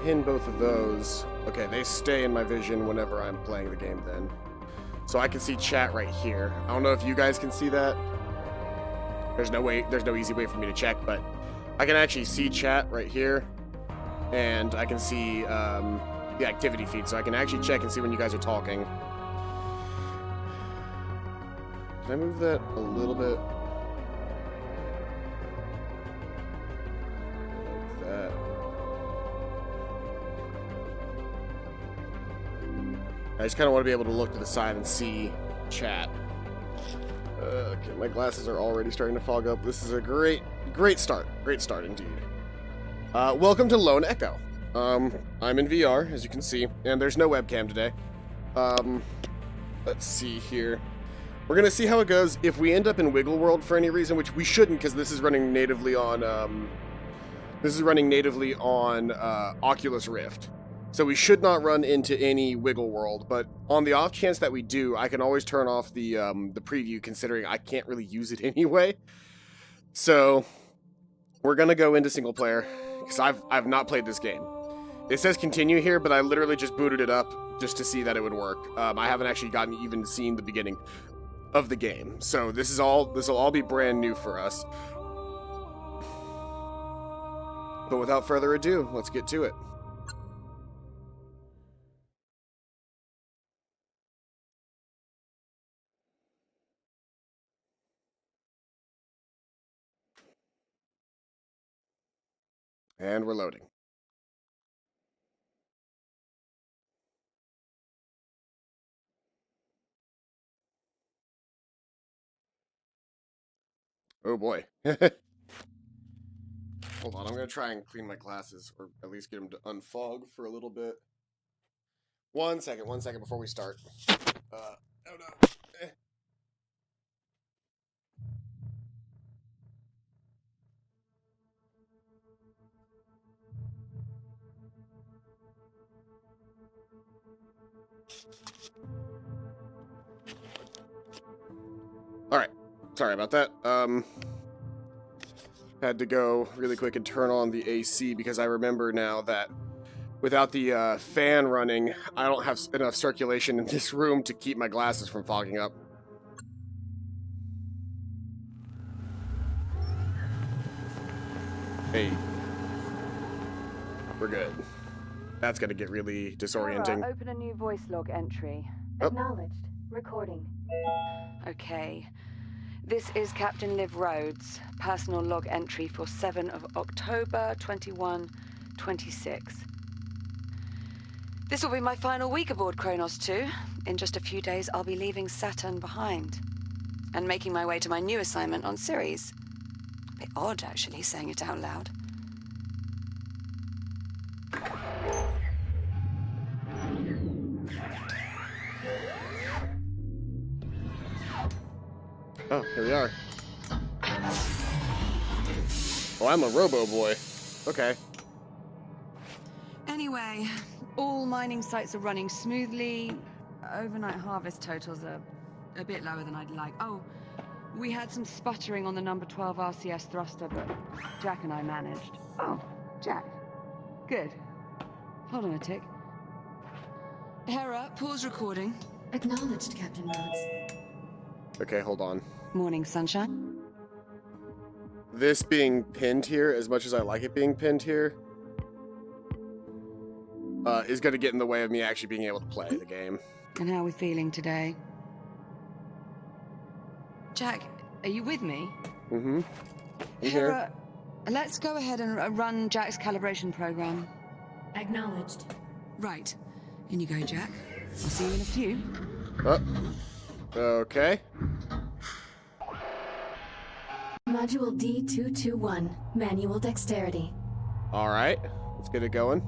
pin both of those, okay, they stay in my vision whenever I'm playing the game then. So I can see chat right here. I don't know if you guys can see that. There's no easy way for me to check, but I can actually see chat right here. And I can see the activity feed, so I can actually check and see when you guys are talking. Can I move that a little bit? Like that. I just kind of want to be able to look to the side and see chat. Okay, my glasses are already starting to fog up. This is a great start. Great start indeed. Welcome to Lone Echo. I'm in VR, as you can see, and there's no webcam today. Let's see here. We're gonna see how it goes. If we end up in Wiggle World for any reason, which we shouldn't, because this is running natively on Oculus Rift. So we should not run into any Wiggle World, but on the off chance that we do, I can always turn off the preview, considering I can't really use it anyway. So we're gonna go into single player, because I've not played this game. It says continue here, but I literally just booted it up just to see that it would work. I haven't actually even seen the beginning of the game, so this will all be brand new for us. But without further ado, let's get to it. And we're loading. Oh boy. Hold on, I'm gonna try and clean my glasses, or at least get them to unfog for a little bit. One second before we start. Oh no. Alright, sorry about that. Had to go really quick and turn on the AC because I remember now that without the fan running, I don't have enough circulation in this room to keep my glasses from fogging up. Hey. We're good. That's gonna get really disorienting. Open a new voice log entry. Oh. Acknowledged. Recording. Okay. This is Captain Liv Rhodes. Personal log entry for 7 of October 2126. This will be my final week aboard Kronos 2. In just a few days, I'll be leaving Saturn behind and making my way to my new assignment on Ceres. A bit odd, actually, saying it out loud. Oh, here we are. Oh, I'm a robo boy. Okay. Anyway, all mining sites are running smoothly. Overnight harvest totals are a bit lower than I'd like. Oh, we had some sputtering on the number 12 RCS thruster, but Jack and I managed. Oh, Jack. Good. Hold on a tick. Hera, pause recording. Acknowledged, Captain Rhodes. Okay, hold on. Morning, sunshine. This being pinned here, as much as I like it being pinned here, is going to get in the way of me actually being able to play the game. And how are we feeling today? Jack, are you with me? Mm-hmm. Hera, let's go ahead and run Jack's calibration program. Acknowledged. Right. In you go, Jack. I'll see you in a few. Oh. Okay. Module D221. Manual dexterity. Alright. Let's get it going.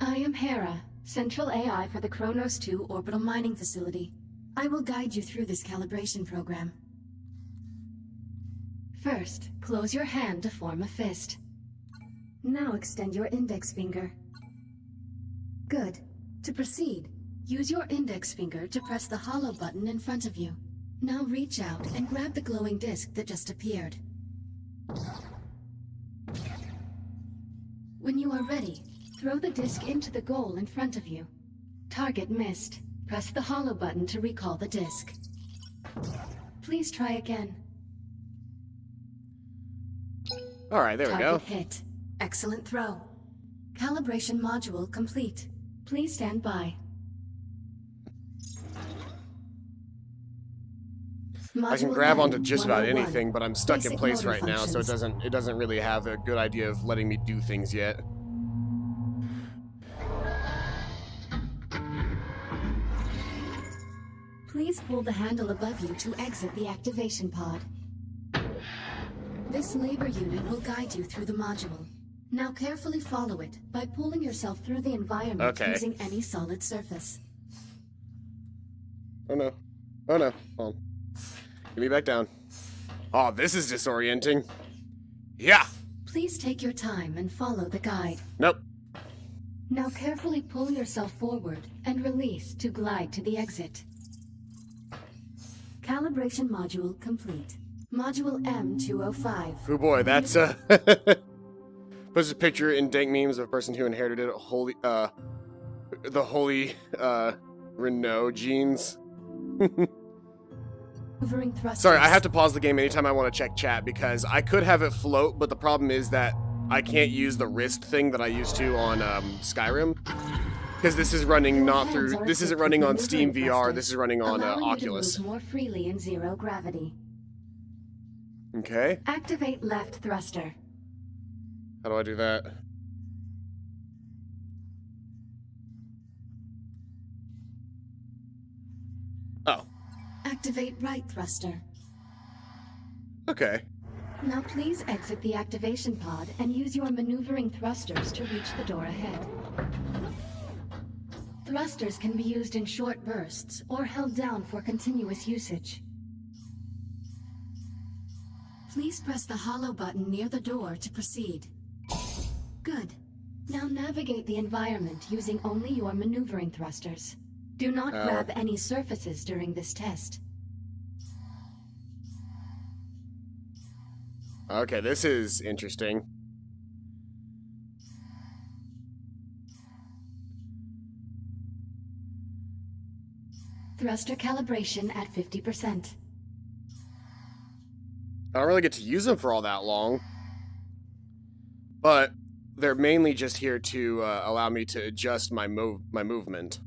I am Hera, Central AI for the Kronos 2 Orbital Mining Facility. I will guide you through this calibration program. First, close your hand to form a fist. Now extend your index finger. Good. To proceed, use your index finger to press the hollow button in front of you. Now reach out and grab the glowing disc that just appeared. When you are ready, throw the disc into the goal in front of you. Target missed. Press the hollow button to recall the disc. Please try again. All right, there we go. Target hit. Excellent throw. Calibration module complete. Please stand by. I can Module grab 9, onto just about 101. anything, but I'm stuck in Basic place motor right now, so functions. it doesn't really have a good idea of letting me do things yet. Please pull the handle above you to exit the activation pod. This labor unit will guide you through the module. Now carefully follow it by pulling yourself through the environment Okay. using any solid surface. Oh no. Oh no. Hold on. Get me back down. Oh, this is disorienting. Yeah! Please take your time and follow the guide. Nope. Now carefully pull yourself forward and release to glide to the exit. Calibration module complete. Module M205. Oh boy, that's puts a picture in dank memes of a person who inherited the holy Renault genes. Maneuvering thrusters. Sorry, I have to pause the game anytime I want to check chat because I could have it float, but the problem is that I can't use the wrist thing that I used to on Skyrim. Because this is running not through. This isn't running on Steam VR. This is running on allowing you to Oculus. move more freely in zero gravity. Okay. Activate left thruster. How do I do that? Oh. Activate right thruster. Okay. Now please exit the activation pod and use your maneuvering thrusters to reach the door ahead. Thrusters can be used in short bursts or held down for continuous usage. Please press the hollow button near the door to proceed. Good. Now navigate the environment using only your maneuvering thrusters. Do not grab any surfaces during this test. Okay, this is interesting. Thruster calibration at 50%. I don't really get to use them for all that long. But they're mainly just here to allow me to adjust my movement.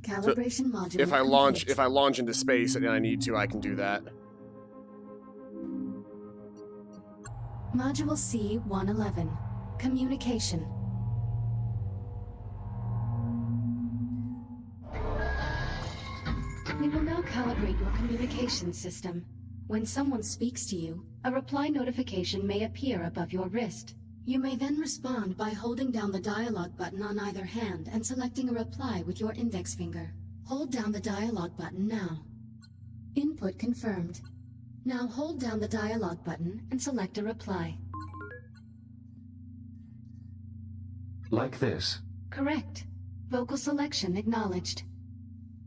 Calibration module If I complete. launch into space and I need to, I can do that. Module C-111. Communication. We will now calibrate your communication system. When someone speaks to you, a reply notification may appear above your wrist. You may then respond by holding down the dialogue button on either hand and selecting a reply with your index finger. Hold down the dialogue button now. Input confirmed. Now hold down the dialogue button and select a reply. Like this. Correct. Vocal selection acknowledged.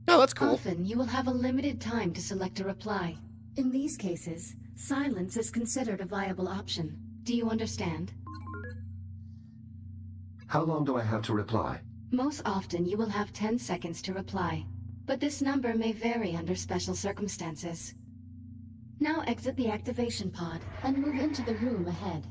Oh, that's cool. Often, you will have a limited time to select a reply. In these cases, silence is considered a viable option. Do you understand? How long do I have to reply? Most often, you will have 10 seconds to reply, but this number may vary under special circumstances. Now exit the activation pod and move into the room ahead.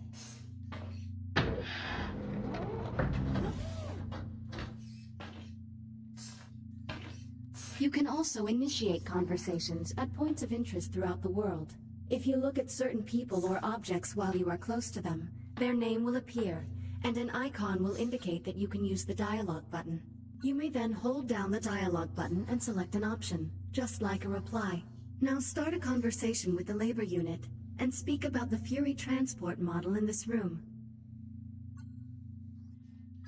You can also initiate conversations at points of interest throughout the world. If you look at certain people or objects while you are close to them, their name will appear, and an icon will indicate that you can use the dialogue button. You may then hold down the dialogue button and select an option, just like a reply. Now start a conversation with the labor unit, and speak about the Fury transport model in this room.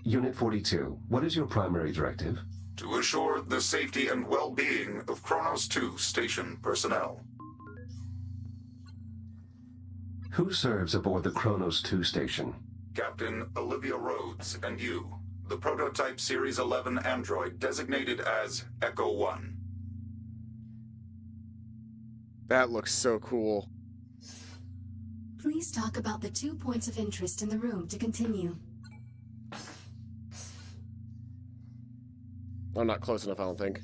Unit 42, what is your primary directive? To assure the safety and well-being of Kronos 2 station personnel. Who serves aboard the Kronos 2 station? Captain Olivia Rhodes and you, the prototype Series 11 android designated as Echo 1. That looks so cool. Please talk about the 2 points of interest in the room to continue. I'm not close enough, I don't think.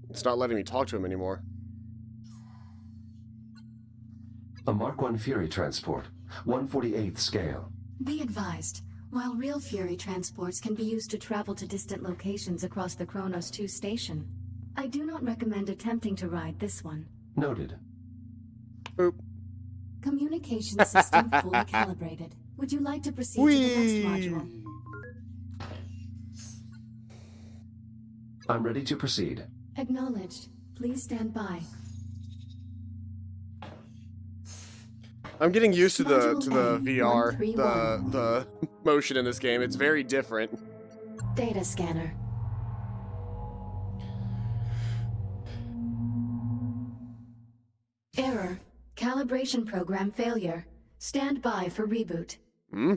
It's not letting me talk to him anymore. A Mark I Fury transport, 1/48th scale. Be advised, while real Fury transports can be used to travel to distant locations across the Kronos 2 station, I do not recommend attempting to ride this one. Noted. Boop. Communication system fully calibrated. Would you like to proceed to the next module? I'm ready to proceed. Acknowledged. Please stand by. I'm getting used to the Module A, VR, 131. the motion in this game. It's very different. Data scanner. Error. Calibration program failure. Stand by for reboot. Hmm?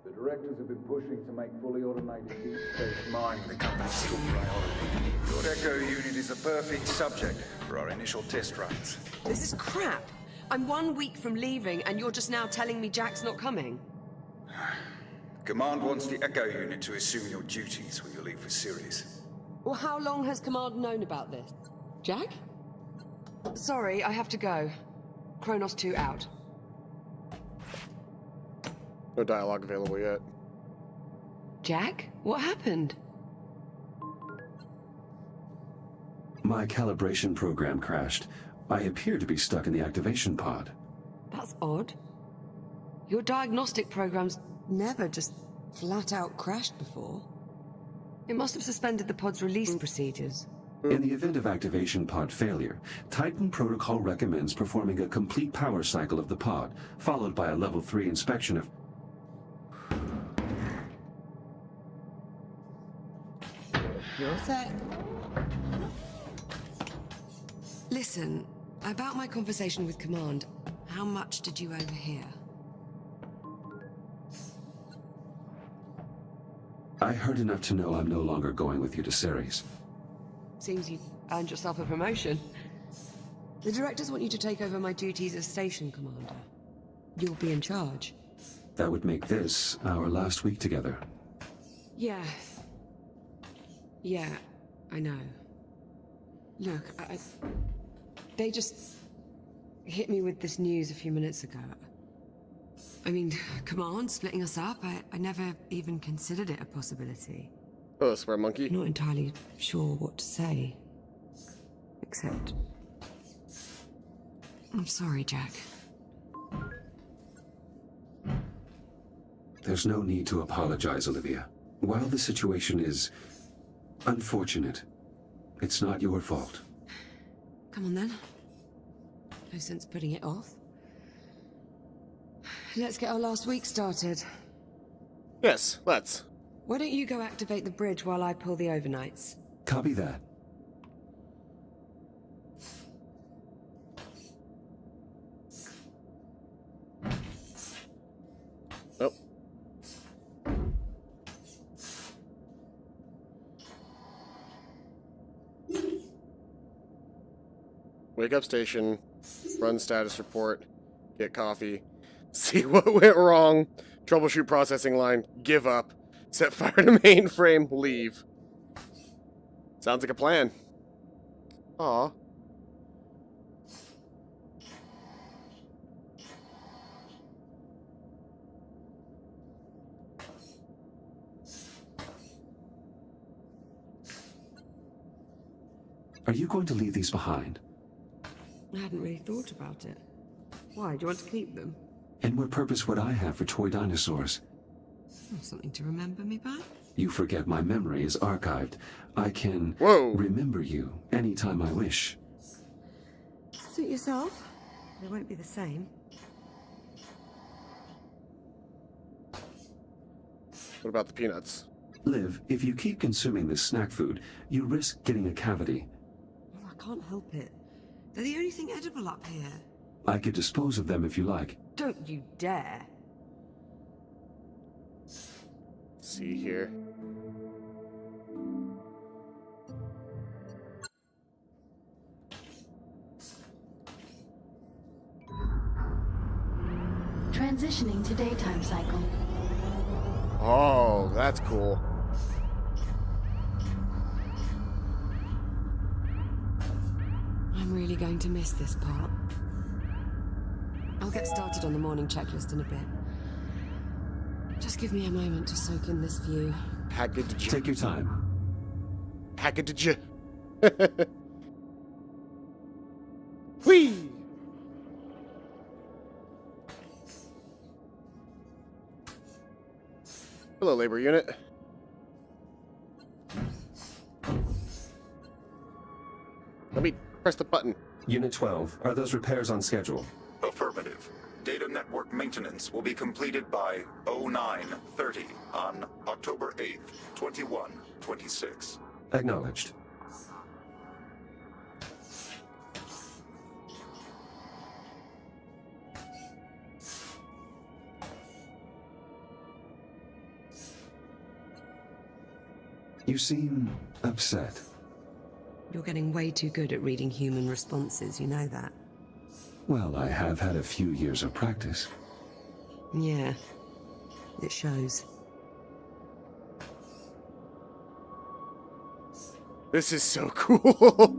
The directors have been pushing to make fully automated deep space mining the company's top priority. Your Echo unit is a perfect subject for our initial test runs. This is crap. I'm 1 week from leaving, and you're just now telling me Jack's not coming. Command wants the Echo unit to assume your duties when you leave for Sirius. Well, how long has Command known about this? Jack? Sorry, I have to go. Kronos 2 out. No dialogue available yet. Jack? What happened? My calibration program crashed. I appear to be stuck in the activation pod. That's odd. Your diagnostic program's never just flat out crashed before. It must have suspended the pod's release procedures. In the event of activation pod failure, Titan Protocol recommends performing a complete power cycle of the pod, followed by a level 3 inspection of... You're all set. Listen, about my conversation with Command, how much did you overhear? I heard enough to know I'm no longer going with you to Ceres. Seems you've earned yourself a promotion. The directors want you to take over my duties as station commander. You'll be in charge. That would make this our last week together. Yeah. Yeah, I know. Look, they just hit me with this news a few minutes ago. I mean, Command splitting us up, I never even considered it a possibility. Oh, swear monkey. I'm not entirely sure what to say. Except... I'm sorry, Jack. There's no need to apologize, Olivia. While the situation is unfortunate, it's not your fault. Come on then. No sense putting it off. Let's get our last week started. Yes, let's. Why don't you go activate the bridge while I pull the overnights? Copy that. Oh. Wake up station, run status report, get coffee, see what went wrong, troubleshoot processing line, give up, set fire to mainframe, leave. Sounds like a plan. Aw. Are you going to leave these behind? I hadn't really thought about it. Why, do you want to keep them? And what purpose would I have for toy dinosaurs? Something to remember me by? You forget my memory is archived. I can Whoa. remember you anytime I wish. Suit yourself. They won't be the same. What about the peanuts? Liv, if you keep consuming this snack food, you risk getting a cavity. Well, I can't help it. They're the only thing edible up here. I could dispose of them if you like. Don't you dare. See here. Transitioning to daytime cycle. Oh, that's cool. I'm really going to miss this part. I'll get started on the morning checklist in a bit. Just give me a moment to soak in this view. Package. Take your time. Package. Whee! Hello, labor unit. Let me press the button. Unit 12, are those repairs on schedule? Affirmative. Data network maintenance will be completed by 09:30 on October 8th, 2126. Acknowledged. You seem upset. You're getting way too good at reading human responses, you know that. Well, I have had a few years of practice. Yeah. It shows. This is so cool.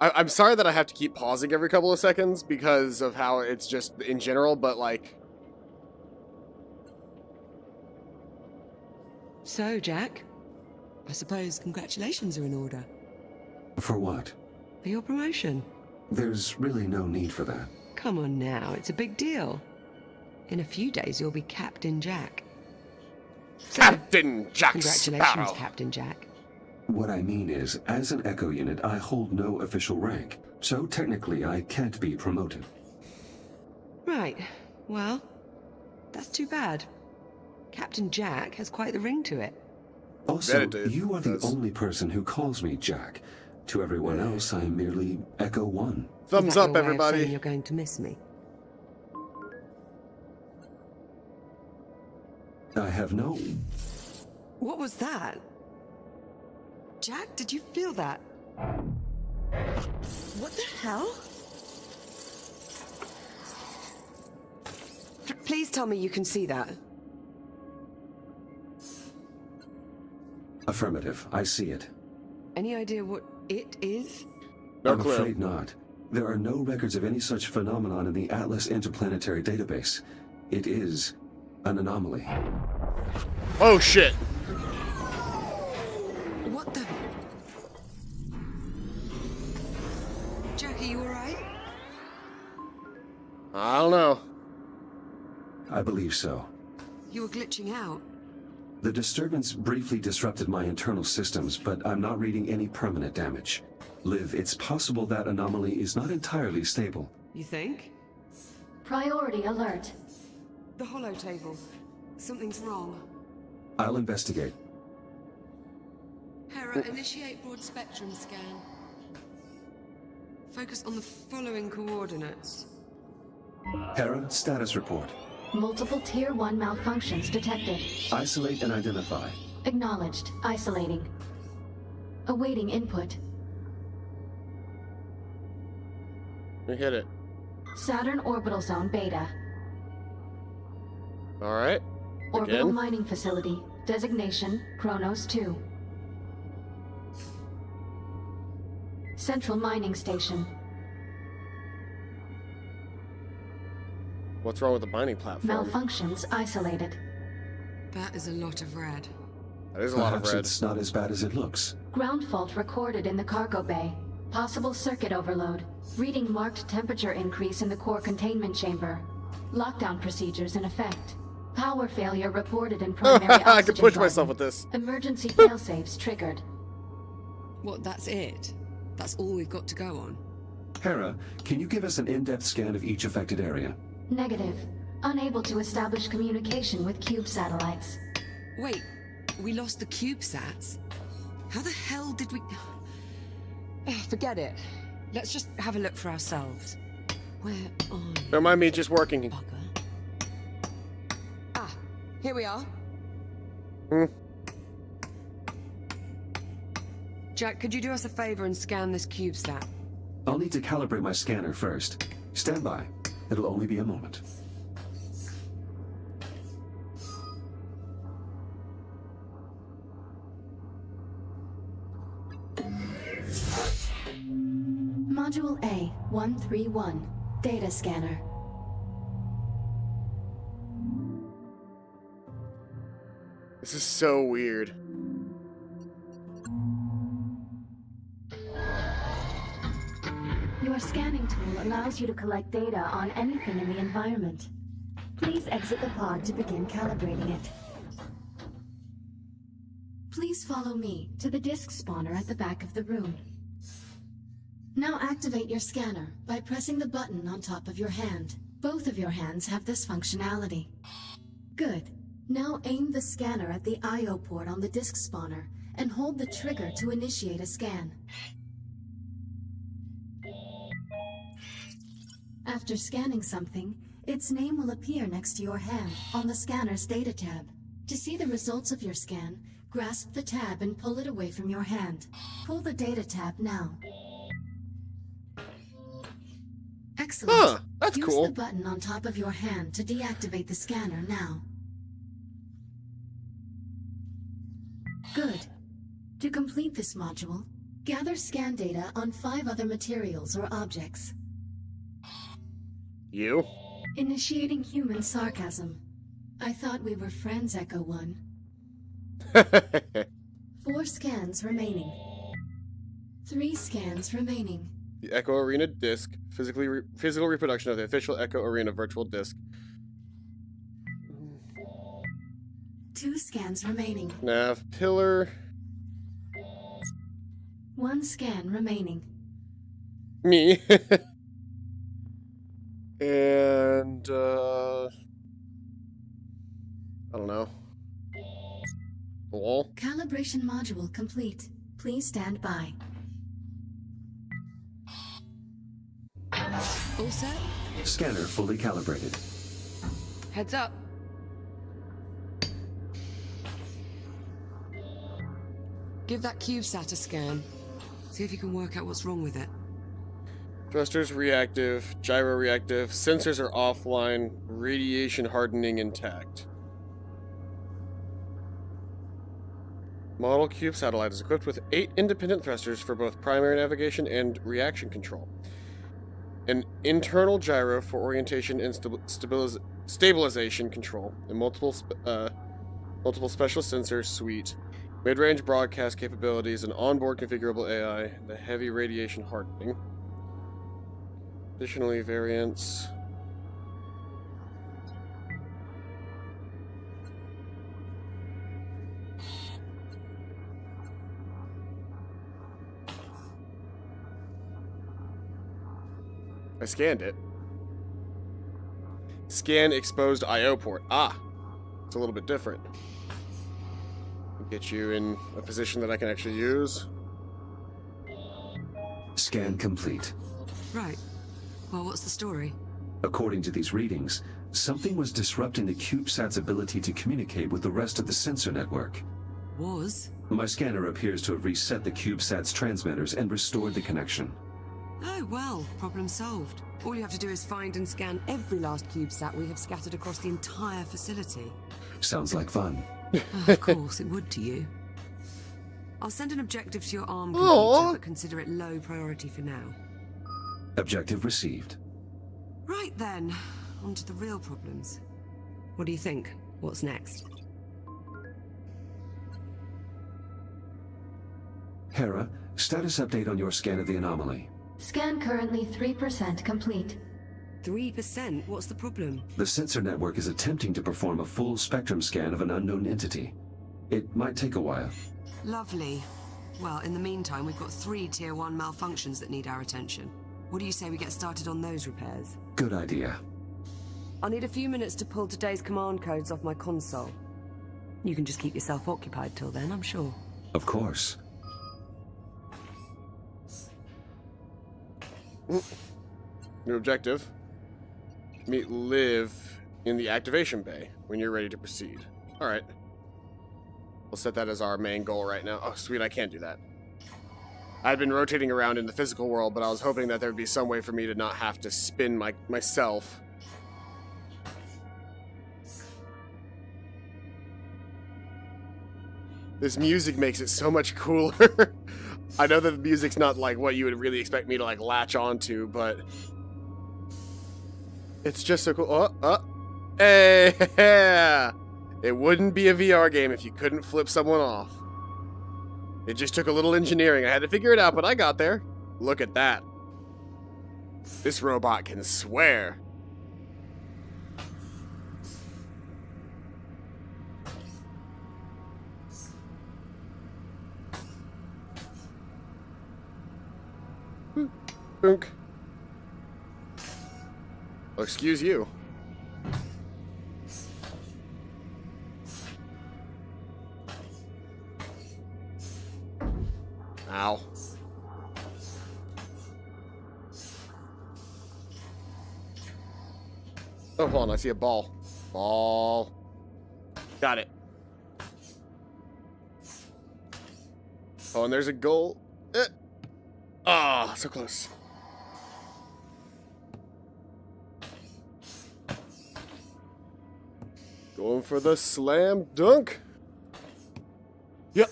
I'm sorry that I have to keep pausing every couple of seconds because of how it's just in general, but like... So, Jack, I suppose congratulations are in order. For what? For your promotion. There's really no need for that. Come on now, it's a big deal. In a few days, you'll be Captain Jack. So, Captain Jack congratulations, Sparrow. Captain Jack. What I mean is, as an Echo unit, I hold no official rank, so technically I can't be promoted. Right. Well, that's too bad. Captain Jack has quite the ring to it. Also, Bet it you are the does. only person who calls me Jack. To everyone else, I'm merely Echo 1. Thumbs Is that up, your way of saying everybody. you're going to miss me. I have no... What was that? Jack, did you feel that? What the hell? Please tell me you can see that. Affirmative, I see it. Any idea what it is? No I'm clue. afraid not. There are no records of any such phenomenon in the Atlas Interplanetary Database. It is an anomaly. Oh shit. What the... Jack, are you alright? I don't know. I believe so. You were glitching out. The disturbance briefly disrupted my internal systems, but I'm not reading any permanent damage. Liv, it's possible that anomaly is not entirely stable. You think? Priority alert. The hollow table. Something's wrong. I'll investigate. Hera, initiate broad spectrum scan. Focus on the following coordinates. Hera, status report. Multiple Tier 1 malfunctions detected. Isolate and identify. Acknowledged. Isolating. Awaiting input. We hit it. Saturn Orbital Zone Beta. Alright. Orbital Again? Mining Facility. Designation Kronos 2. Central Mining Station. What's wrong with the mining platform? Malfunctions isolated. That is a lot of red. That is a lot of Perhaps red. it's not as bad as it looks. Ground fault recorded in the cargo bay. Possible circuit overload. Reading marked temperature increase in the core containment chamber. Lockdown procedures in effect. Power failure reported in primary oxygen I could push garden. myself with this. Emergency failsafes triggered. What, that's it? That's all we've got to go on? Hera, can you give us an in-depth scan of each affected area? Negative. Unable to establish communication with cube satellites. Wait, we lost the CubeSats? How the hell did we... Forget it. Let's just have a look for ourselves. Where are you? Don't mind me just working. Bugger. Ah, here we are. Hmm. Jack, could you do us a favor and scan this CubeSat? I'll need to calibrate my scanner first. Stand by. It'll only be a moment. Module A-131. Data scanner. This is so weird. Your scanning tool allows you to collect data on anything in the environment. Please exit the pod to begin calibrating it. Please follow me to the disk spawner at the back of the room. Now activate your scanner by pressing the button on top of your hand. Both of your hands have this functionality. Good. Now aim the scanner at the I/O port on the disk spawner and hold the trigger to initiate a scan. After scanning something, its name will appear next to your hand on the scanner's data tab. To see the results of your scan, grasp the tab and pull it away from your hand. Pull the data tab now. Excellent. Huh, that's Use cool. the button on top of your hand to deactivate the scanner now. Good. To complete this module, gather scan data on 5 other materials or objects. You? Initiating human sarcasm. I thought we were friends, Echo 1. 4 scans remaining. 3 scans remaining. The Echo Arena disc, physical reproduction of the official Echo Arena virtual disc. 2 scans remaining. Nav pillar. 1 scan remaining. Me. And, I don't know. The wall? Calibration module complete. Please stand by. All set? Scanner fully calibrated. Heads up. Give that CubeSat a scan. See if you can work out what's wrong with it. Thrusters reactive, gyro reactive, sensors are offline, radiation hardening intact. Model Cube satellite is equipped with 8 independent thrusters for both primary navigation and reaction control. An internal gyro for orientation and stabilization control, and multiple special sensor suite, mid-range broadcast capabilities, and onboard configurable AI, the heavy radiation hardening. Additionally, variants. I scanned it. Scan exposed I/O port. Ah, it's a little bit different. Get you in a position that I can actually use. Scan complete. Right. Well, what's the story? According to these readings, something was disrupting the CubeSat's ability to communicate with the rest of the sensor network. Was? My scanner appears to have reset the CubeSat's transmitters and restored the connection. Oh, well, problem solved. All you have to do is find and scan every last CubeSat we have scattered across the entire facility. Sounds like fun. Of course, it would to you. I'll send an objective to your ARM Aw. computer, but consider it low priority for now. Objective received. Right then, on to the real problems. What do you think? What's next? Hera, status update on your scan of the anomaly. Scan currently 3% complete. 3%? What's the problem? The sensor network is attempting to perform a full spectrum scan of an unknown entity. It might take a while. Lovely. Well, in the meantime, we've got 3 Tier 1 malfunctions that need our attention. What do you say we get started on those repairs? Good idea. I'll need a few minutes to pull today's command codes off my console. You can just keep yourself occupied till then, I'm sure. Of course. New objective. Meet Liv in the activation bay when you're ready to proceed. Alright. We'll set that as our main goal right now. Oh, sweet, I can't do that. I'd been rotating around in the physical world, but I was hoping that there would be some way for me to not have to spin myself. This music makes it so much cooler. I know that the music's not like what you would really expect me to like latch onto, but it's just so cool. Hey, it wouldn't be a VR game if you couldn't flip someone off. It just took a little engineering. I had to figure it out, but I got there. Look at that. This robot can swear. Boonk. Oh, excuse you. Ow. Oh, hold on, I see a ball. Ball. Got it. Oh, and there's a goal. Ah, so close. Going for the slam dunk. Yep.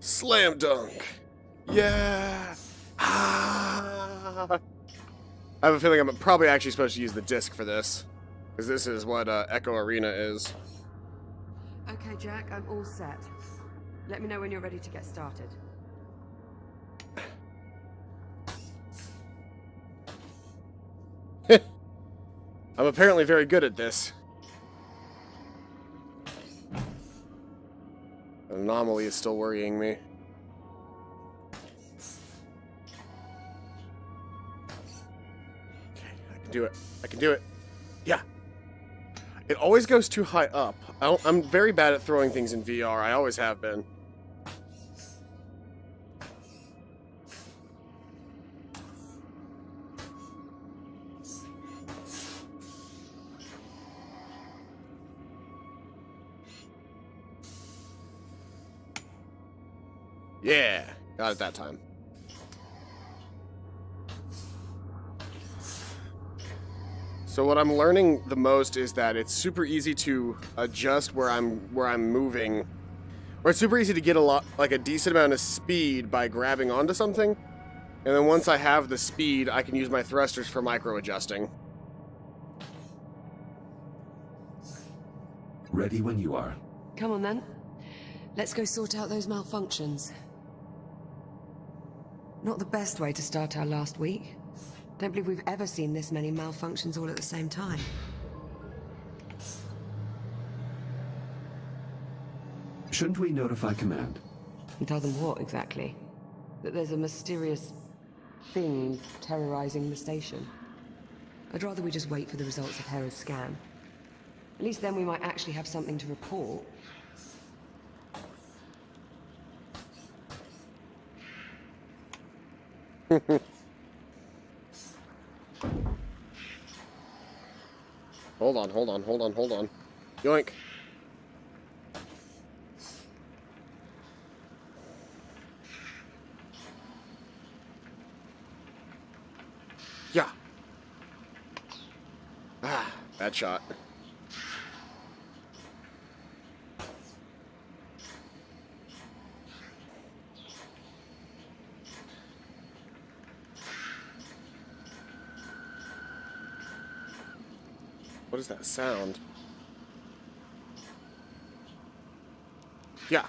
Slam dunk. Yeah. Ah. I have a feeling I'm probably actually supposed to use the disc for this, because this is what Echo Arena is. Okay, Jack, I'm all set. Let me know when you're ready to get started. I'm apparently very good at this. An anomaly is still worrying me. Okay, I can do it. I can do it. Yeah. It always goes too high up. I'm very bad at throwing things in VR. I always have been. Yeah, got it that time. So what I'm learning the most is that it's super easy to adjust where I'm moving, or it's super easy to get a decent amount of speed by grabbing onto something, and then once I have the speed, I can use my thrusters for micro adjusting. Ready when you are. Come on, then. Let's go sort out those malfunctions. Not the best way to start our last week. Don't believe we've ever seen this many malfunctions all at the same time. Shouldn't we notify command? And tell them what, exactly? That there's a mysterious thing terrorizing the station? I'd rather we just wait for the results of Hera's scan. At least then we might actually have something to report. Hold on, hold on, hold on, hold on. Yoink. Yeah. Ah, bad shot. What is that sound? Yeah.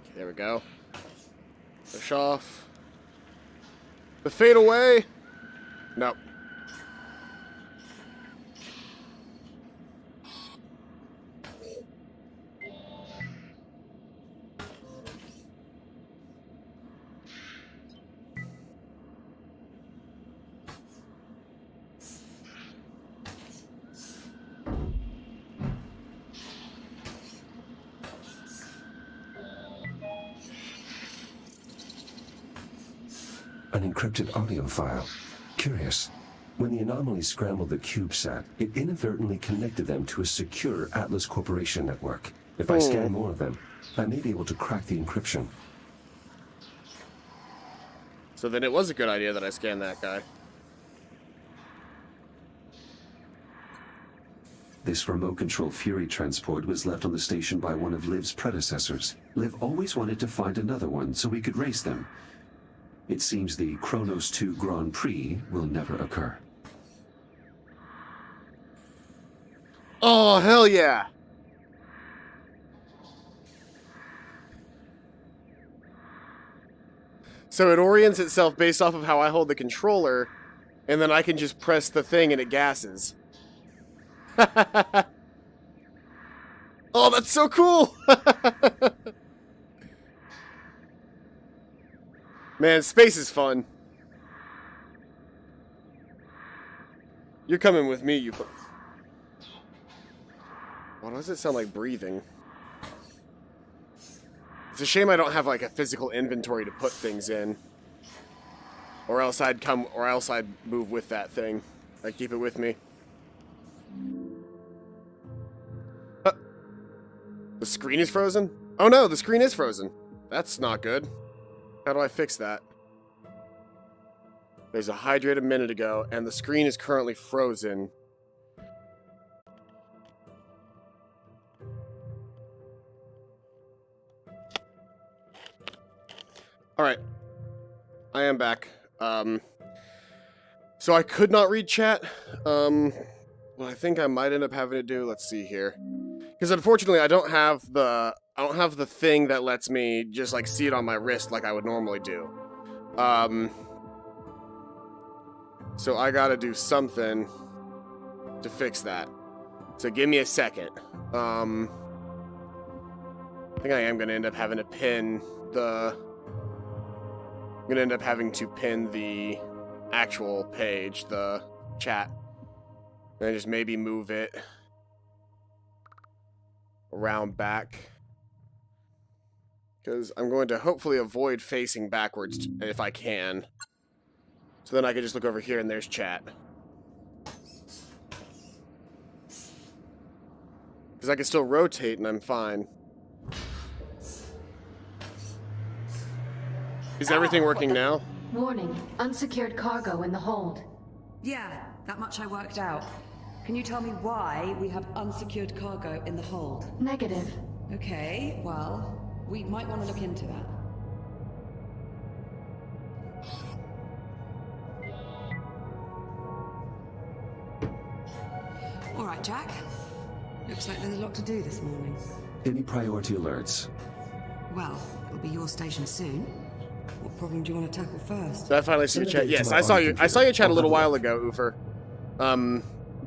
Okay, there we go. Push off. The fade away. Nope. An encrypted audio file. Curious. When the anomaly scrambled the CubeSat, it inadvertently connected them to a secure Atlas Corporation network. If I scan more of them, I may be able to crack the encryption. So then it was a good idea that I scanned that guy. This remote control Fury transport was left on the station by one of Liv's predecessors. Liv always wanted to find another one so we could race them. It seems the Kronos 2 Grand Prix will never occur. Oh, hell yeah! So it orients itself based off of how I hold the controller, and then I can just press the thing and it gasses. Oh, that's so cool! Man, space is fun. You're coming with me, you... Why does it sound like breathing? It's a shame I don't have like a physical inventory to put things in. Or else I'd move with that thing. I'd keep it with me. The screen is frozen? Oh no, the screen is frozen. That's not good. How do I fix that? There's a hydrate a minute ago, and the screen is currently frozen. Alright. I am back. So I could not read chat. What I think I might end up having to do, let's see here. Because unfortunately I don't have the thing that lets me just like see it on my wrist like I would normally do. So I gotta do something to fix that. So give me a second. I think I am gonna end up having to pin the... I'm gonna end up having to pin the actual page, the chat. And just maybe move it around back. Because I'm going to hopefully avoid facing backwards if I can. So then I can just look over here and there's chat. Because I can still rotate and I'm fine. Is everything working now? Warning, unsecured cargo in the hold. Yeah, that much I worked out. Can you tell me why we have unsecured cargo in the hold? Negative. Okay, well, we might want to look into that. All right, Jack. Looks like there's a lot to do this morning. Any priority alerts? Well, it'll be your station soon. What problem do you want to tackle first? Did I finally see your chat? Yes, I saw you. I saw your chat a little while ago, Oofer.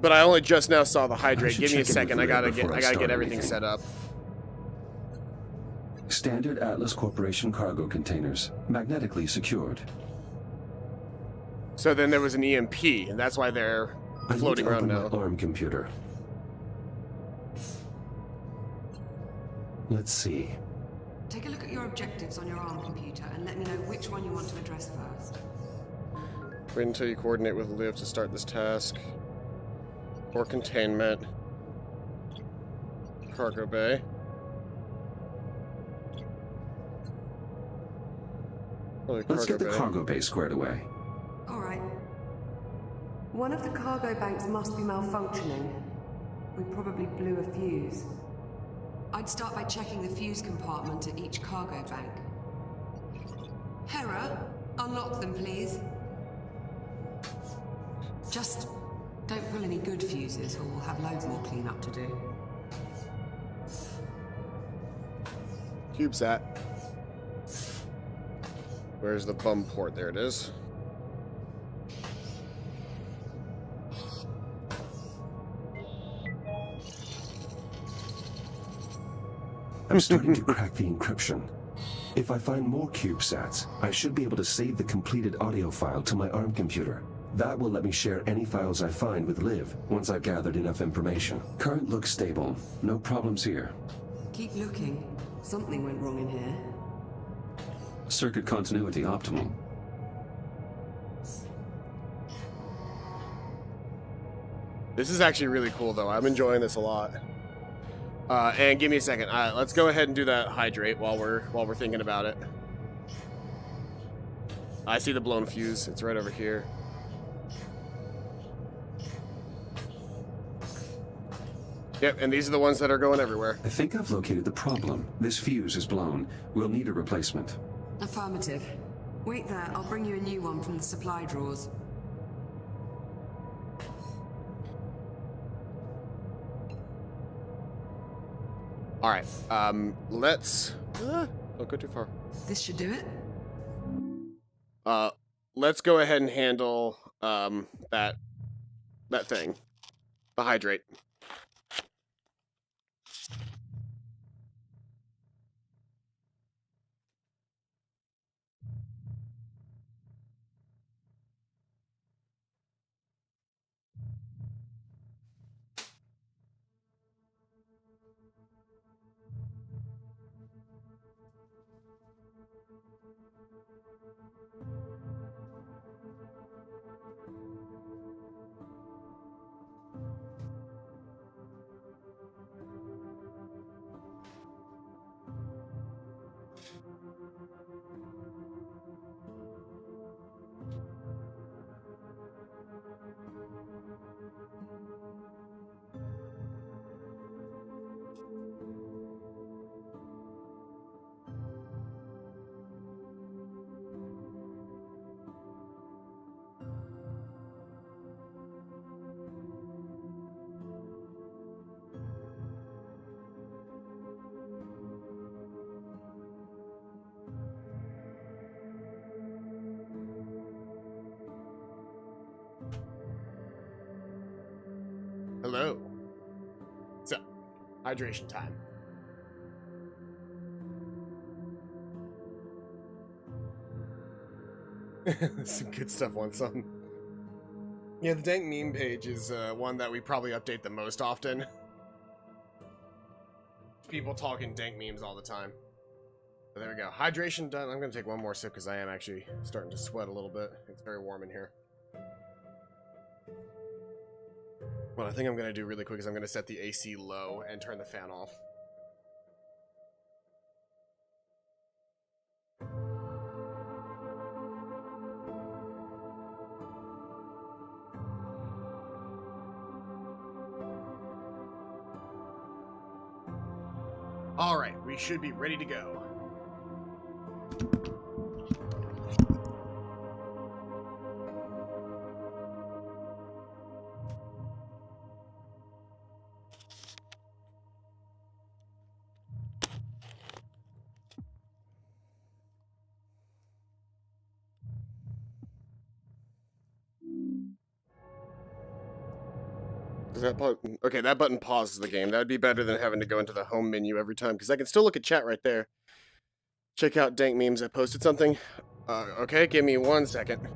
But I only just now saw the hydrate. Give me a second. I gotta get everything set up. Standard Atlas Corporation cargo containers, magnetically secured. So then there was an EMP, and that's why they're floating around now. My ARM computer. Let's see. Take a look at your objectives on your ARM computer and let me know which one you want to address first. Wait until you coordinate with Liv to start this task. Or containment. Cargo bay. Let's get the cargo bay squared away. All right. One of the cargo banks must be malfunctioning. We probably blew a fuse. I'd start by checking the fuse compartment at each cargo bank. Hera, unlock them, please. Just don't pull any good fuses, or we'll have loads more cleanup to do. CubeSat. Where's the bum port? There it is. I'm starting to crack the encryption. If I find more CubeSats, I should be able to save the completed audio file to my ARM computer. That will let me share any files I find with Liv once I've gathered enough information. Current looks stable. No problems here. Keep looking. Something went wrong in here. Circuit continuity optimal. This is actually really cool, though. I'm enjoying this a lot. And give me a second. Let's go ahead and do that hydrate while we're thinking about it. I see the blown fuse. It's right over here. Yep, and these are the ones that are going everywhere. I think I've located the problem. This fuse is blown. We'll need a replacement. Affirmative. Wait there, I'll bring you a new one from the supply drawers. All right. Let's don't go too far. This should do it. Let's go ahead and handle that thing, the hydrate. Hello. So, hydration time. Some good stuff on some. Yeah, the dank meme page is one that we probably update the most often. People talking dank memes all the time. But there we go. Hydration done. I'm going to take one more sip because I am actually starting to sweat a little bit. It's very warm in here. What I think I'm going to do really quick is I'm going to set the AC low and turn the fan off. All right, we should be ready to go. That button, okay, that button pauses the game. That would be better than having to go into the home menu every time, because I can still look at chat right there. Check out dank memes. I posted something. Okay, give me 1 second.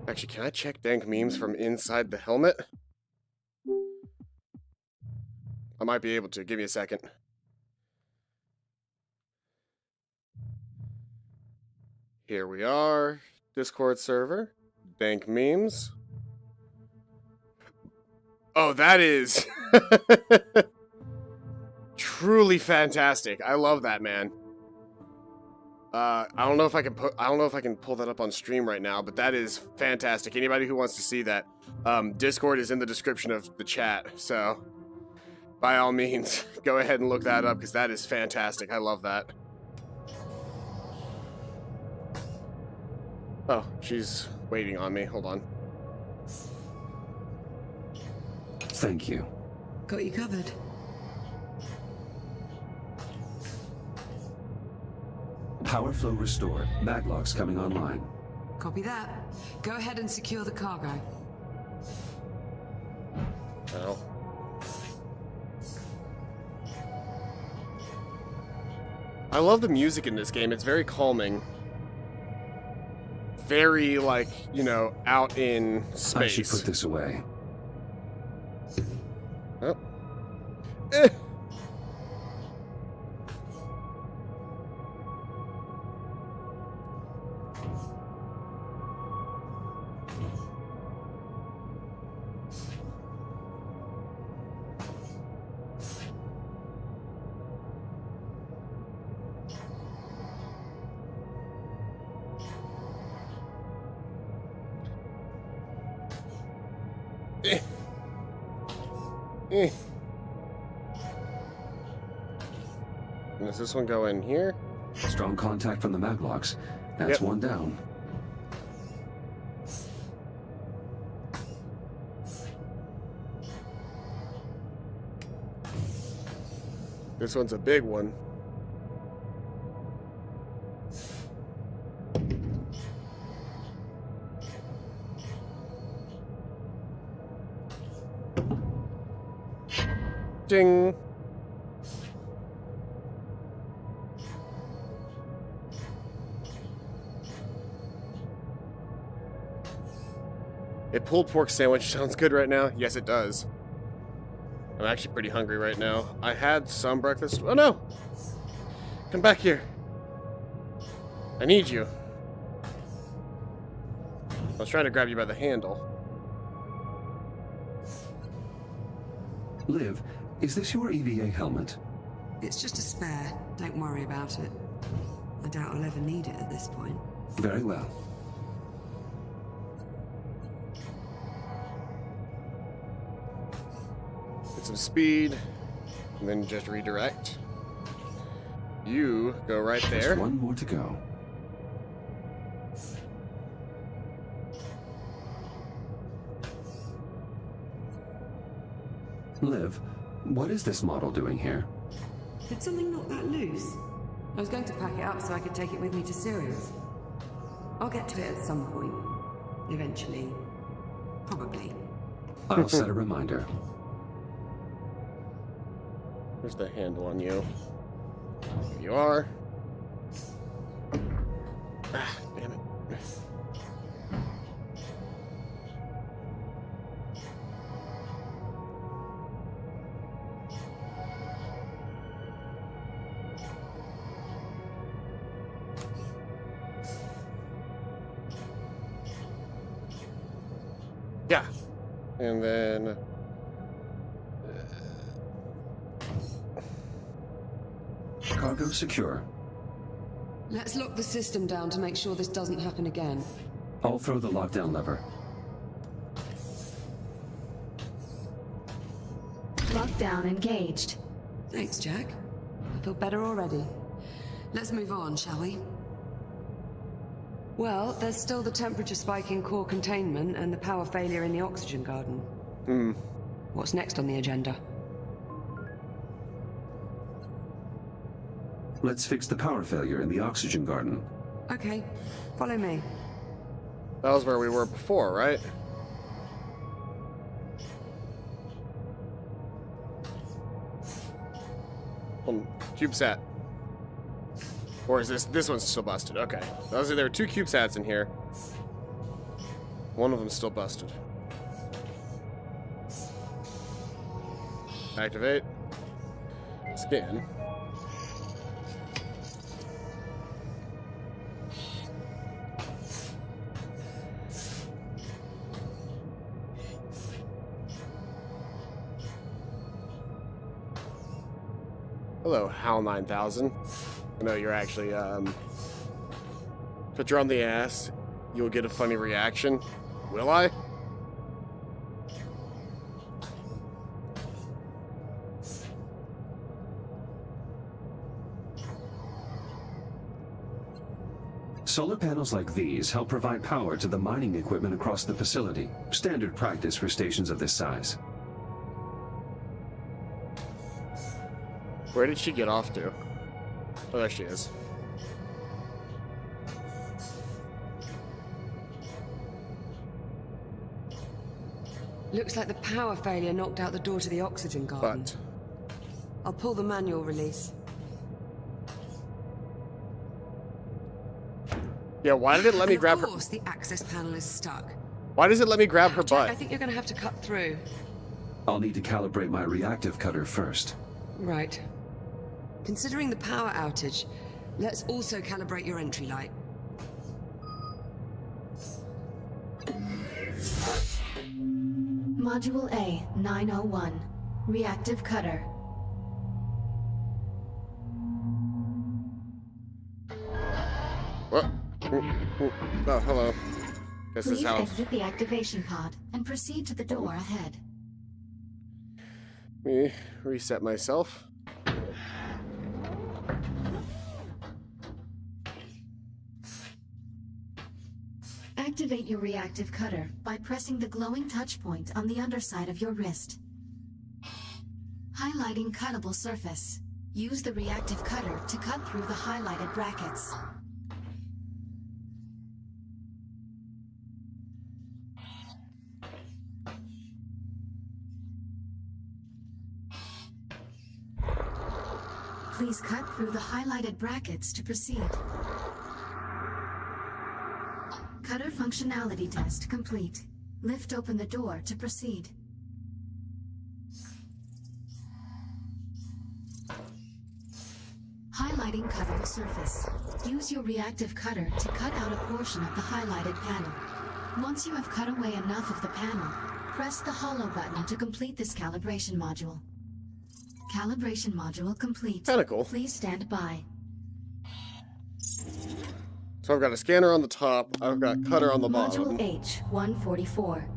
Actually, can I check dank memes from inside the helmet? I might be able to. Give me a second. Here we are. Discord server. Dank memes. Oh, that is truly fantastic. I love that, man. I don't know if I can pull that up on stream right now, but that is fantastic. Anybody who wants to see that, Discord is in the description of the chat, so by all means, go ahead and look that up because that is fantastic. I love that. Oh, she's waiting on me. Hold on. Thank you. Got you covered. Power flow restored. Maglocks coming online. Copy that. Go ahead and secure the cargo. Oh. I love the music in this game. It's very calming. Very, like, you know, out in space. I should put this away. Oh. Eh. Does this one go in here? Strong contact from the maglocks. That's Yep. one down. This one's a big one. Ding. A pulled pork sandwich sounds good right now. Yes, it does. I'm actually pretty hungry right now. I had some breakfast. Oh no! Come back here. I need you. I was trying to grab you by the handle. Liv, is this your EVA helmet? It's just a spare. Don't worry about it. I doubt I'll ever need it at this point. Very well. Get some speed, and then just redirect. You go right Just there. one more to go. Liv, what is this model doing here? Did something knock that loose? I was going to pack it up so I could take it with me to Sirius. I'll get to it at some point. Eventually. Probably. I'll set a reminder. Where's the handle on you? Here you are. Ah, damn it. Yeah. And then Cargo secure. Let's lock the system down to make sure this doesn't happen again. I'll throw the lockdown lever. Lockdown engaged. Thanks, Jack. I feel better already. Let's move on, shall we? Well, there's still the temperature spike in core containment and the power failure in the oxygen garden. What's next on the agenda? Let's fix the power failure in the oxygen garden. Okay, follow me. that was where we were before, right? CubeSat. Or is this one's still busted? Okay. There were two CubeSats in here. One of them's still busted. Activate. Scan. Hello, HAL 9000. I know you're actually, put you on the ass, you'll get a funny reaction. Will I? Solar panels like these help provide power to the mining equipment across the facility. Standard practice for stations of this size. Where did she get off to? Oh, there she is. Looks like the power failure knocked out the door to the oxygen garden. But I'll pull the manual release. yeah, why did it let me grab her? Of course, the access panel is stuck. Why does it let me grab her Jack, I butt? think you're going to have to cut through. I'll need to calibrate my reactive cutter first. Right. Considering the power outage, let's also calibrate your entry light. Module A, 901. Reactive cutter. What? Oh, hello. Guess this is Please how. exit the activation pod and proceed to the door ahead. Let me reset myself. Activate your reactive cutter by pressing the glowing touch point on the underside of your wrist. Highlighting cuttable surface. Use the reactive cutter to cut through the highlighted brackets. Please cut through the highlighted brackets to proceed. Cutter functionality test complete. Lift open the door to proceed. Highlighting cuttable surface. Use your reactive cutter to cut out a portion of the highlighted panel. Once you have cut away enough of the panel, press the hollow button to complete this calibration module. Calibration module complete. Kinda cool. Please stand by. So I've got a scanner on the top. I've got cutter on the bottom. Module H-144.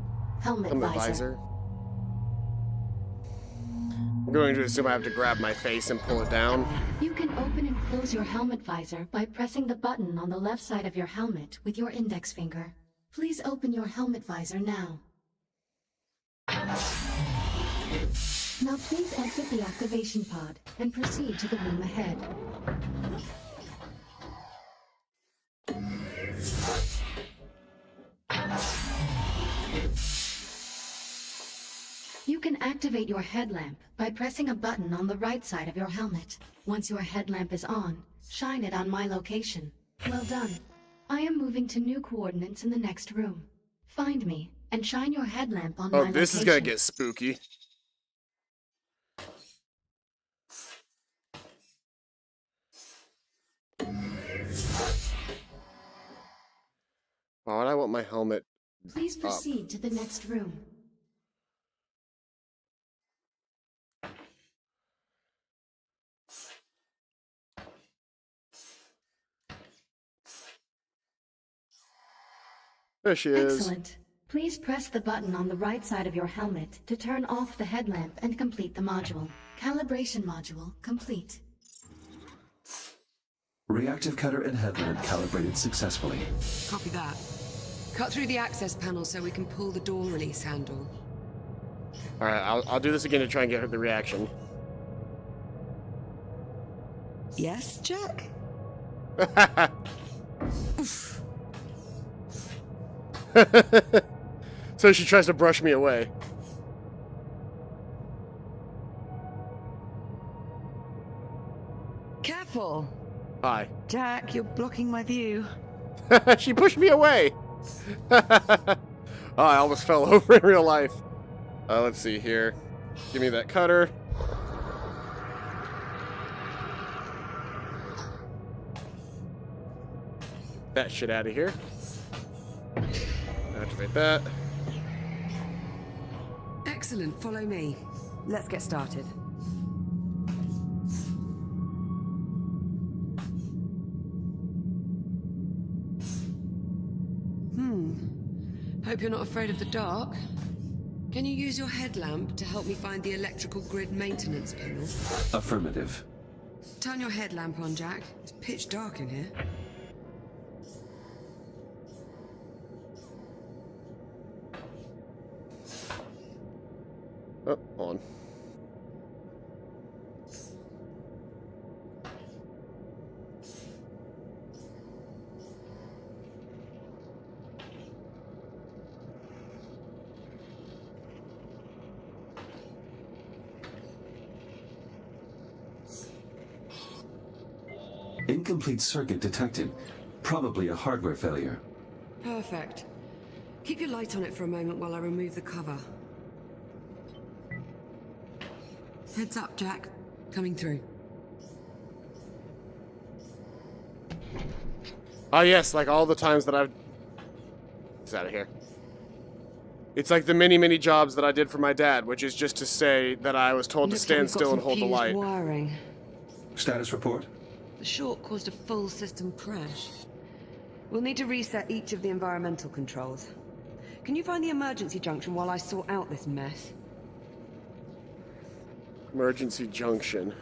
Helmet Helmet visor. visor. I'm going to assume I have to grab my face and pull it down. You can open and close your helmet visor by pressing the button on the left side of your helmet with your index finger. Please open your helmet visor now. Now please exit the activation pod and proceed to the room ahead. You can activate your headlamp by pressing a button on the right side of your helmet. Once your headlamp is on, shine it on my location. Well done. I am moving to new coordinates in the next room. Find me and shine your headlamp on my location. Oh, this is gonna get spooky. Why would I want my helmet? Please proceed to the next room. There she is. Excellent. Please press the button on the right side of your helmet to turn off the headlamp and complete the module. Calibration module complete. Reactive cutter and headlamp calibrated successfully. Copy that. Cut through the access panel so we can pull the door release handle. All right, I'll do this again to try and get her the reaction. Yes, Jack? So she tries to brush me away. Careful! Hi. Jack, you're blocking my view. She pushed me away. Oh, I almost fell over in real life. Let's see here. Give me that cutter. That shit out of here. Activate that. Excellent, follow me. Let's get started. Hope you're not afraid of the dark. Can you use your headlamp to help me find the electrical grid maintenance panel? Affirmative. Turn your headlamp on, Jack. It's pitch dark in here. Oh, on. Incomplete circuit detected. Probably a hardware failure. Perfect. Keep your light on it for a moment while I remove the cover. Heads up, Jack. Coming through. Oh yes, like all the times that I've... It's out of here. It's like the many jobs that I did for my dad, which is just to say that I was told to Looks like stand we've got still and some hold the fused light. Wiring. Status report? The short caused a full system crash. We'll need to reset each of the environmental controls. Can you find the emergency junction while I sort out this mess? Emergency junction.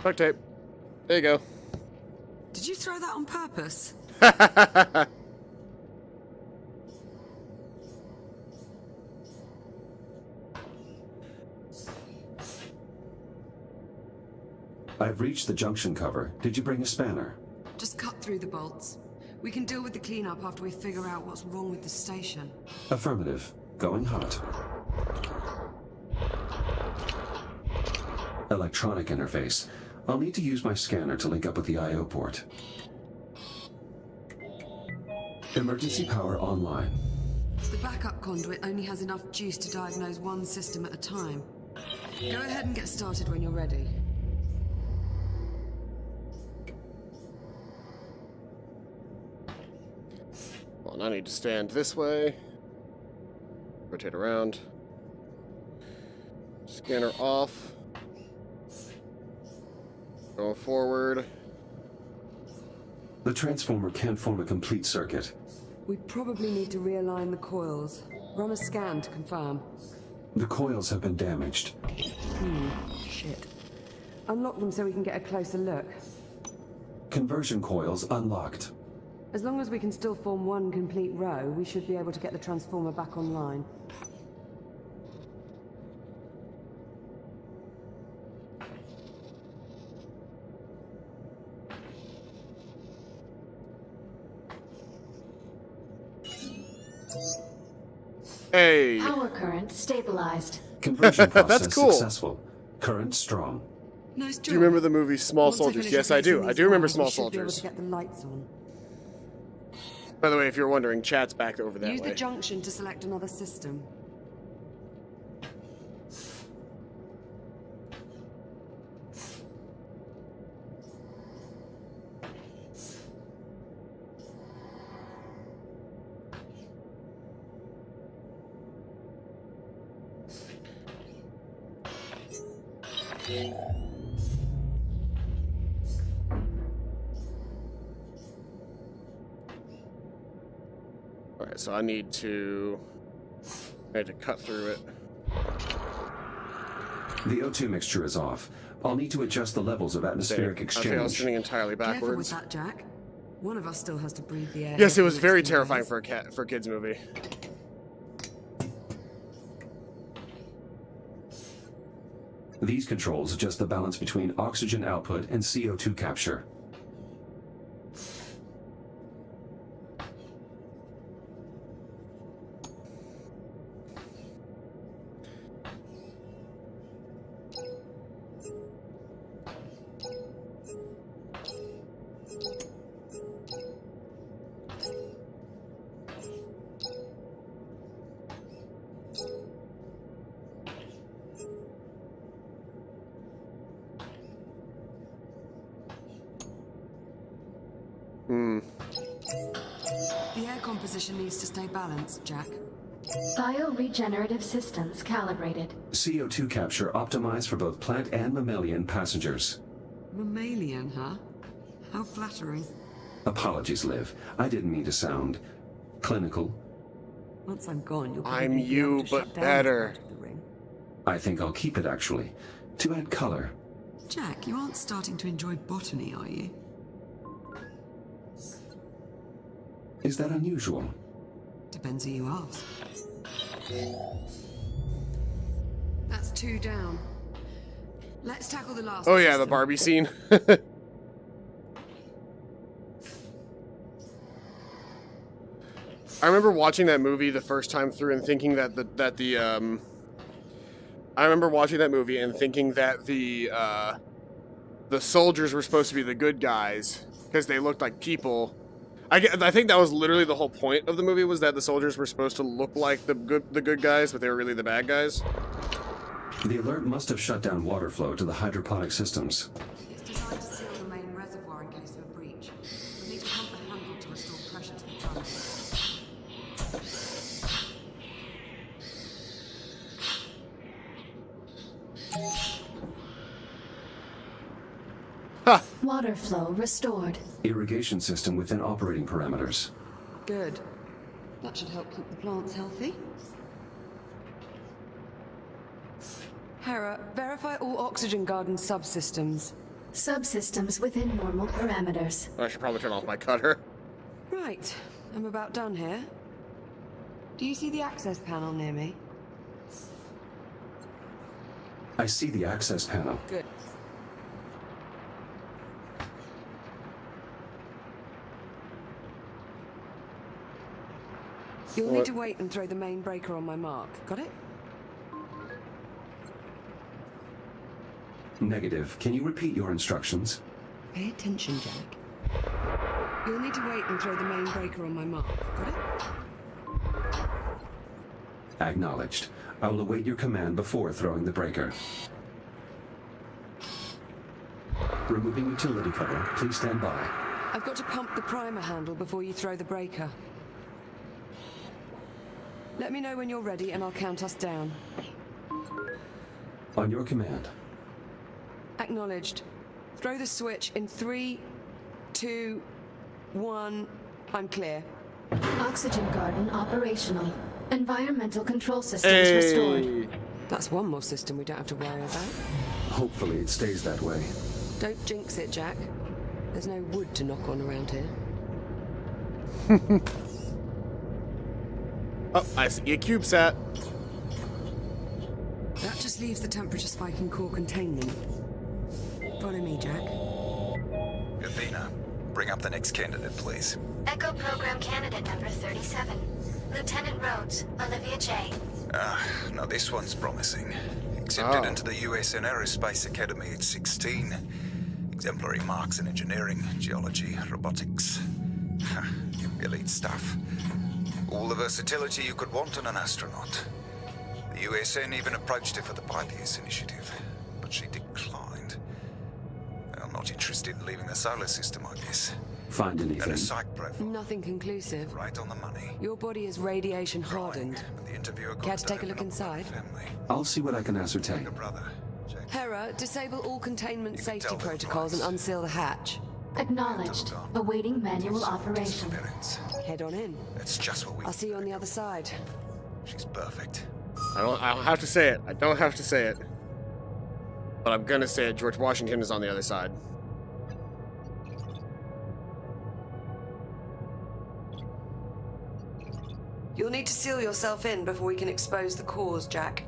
Duct tape. There you go. Did you throw that on purpose? I've reached the junction cover. Did you bring a spanner? Just cut through the bolts. We can deal with the cleanup after we figure out what's wrong with the station. Affirmative. Going hot. Electronic interface. I'll need to use my scanner to link up with the I/O port. Emergency power online. The backup conduit only has enough juice to diagnose one system at a time. Go ahead and get started when you're ready. Well, I need to stand this way. Rotate around. Scanner off. Going forward. The transformer can't form a complete circuit. We probably need to realign the coils. Run a scan to confirm. The coils have been damaged. Shit. Unlock them so we can get a closer look. Conversion coils unlocked. As long as we can still form one complete row, we should be able to get the transformer back online. Hey! Power current stabilized. Conversion process That's cool. successful. Current strong. Nice job. Do you remember the movie Small Once I Soldiers? finish Yes, I do. replacing I these do remember wires, Small we should be able Soldiers. to get the lights on. By the way, if you're wondering, chat's back over that Use way. the junction to select another system. Alright, so I need to cut through it. The O2 mixture is off. I'll need to adjust the levels of atmospheric I think I was exchange. turning entirely Careful with backwards. that, Jack. One of us still has to breathe the air. Yes, it was for the very next few terrifying days. for a kids movie. These controls adjust the balance between oxygen output and CO2 capture. The air composition needs to stay balanced, Jack. Bioregenerative systems calibrated. CO2 capture optimized for both plant and mammalian passengers. Mammalian, huh? How flattering. Apologies, Liv. I didn't mean to sound clinical. Once I'm gone, you'll I'm probably be you, able to but shut down better. part of the ring. I think I'll keep it, actually, to add color. Jack, you aren't starting to enjoy botany, are you? Is that unusual? Depends who you ask. That's 2 down. Let's tackle the last Oh yeah, the system. Barbie scene. I remember watching that movie the first time through and thinking that I remember watching that movie and thinking that the soldiers were supposed to be the good guys because they looked like people. I think that was literally the whole point of the movie, was that the soldiers were supposed to look like the good guys, but they were really the bad guys. The alert must have shut down water flow to the hydroponic systems. It's designed to seal the main reservoir in case of a breach. We'll need to pump the handle to restore pressure to the tank. Ha! Water flow restored. Irrigation system within operating parameters. Good. That should help keep the plants healthy. Hera, verify all Oxygen Garden subsystems. Subsystems within normal parameters. I should probably turn off my cutter. Right. I'm about done here. Do you see the access panel near me? I see the access panel. Good. You'll need to wait and throw the main breaker on my mark. Got it? Negative. Can you repeat your instructions? Pay attention, Jack. You'll need to wait and throw the main breaker on my mark. Got it? Acknowledged. I will await your command before throwing the breaker. Removing utility cover. Please stand by. I've got to pump the primer handle before you throw the breaker. Let me know when you're ready and I'll count us down. On your command. Acknowledged. Throw the switch in 3, 2, 1. I'm clear. Oxygen Garden operational. Environmental control systems restored. That's one more system we don't have to worry about. Hopefully it stays that way. Don't jinx it, Jack. There's no wood to knock on around here. Oh, I see a CubeSat. That just leaves the temperature spike in core containment. Follow me, Jack. Athena, bring up the next candidate, please. Echo Program Candidate number 37. Lieutenant Rhodes, Olivia J. Now this one's promising. Accepted Oh. into the USN Aerospace Academy at 16. Exemplary marks in engineering, geology, robotics. Elite stuff. All the versatility you could want in an astronaut. The USN even approached her for the Pythias initiative, but she declined. I'm not interested in leaving the solar system, I guess. Find And anything? a psych profile, Nothing conclusive. right on the money. Your body is radiation hardened. And the interviewer got Care to take a open look up about inside? the Family. I'll see what I can ascertain. Your brother, Jack. Hera, disable all containment You can safety tell them protocols and twice. unseal the hatch. Acknowledged. Awaiting manual operation. Disappearance. Head on in. That's just what we. I'll see you on the other side. She's perfect. I don't have to say it. I don't have to say it. But I'm gonna say it. George Washington is on the other side. You'll need to seal yourself in before we can expose the cause, Jack.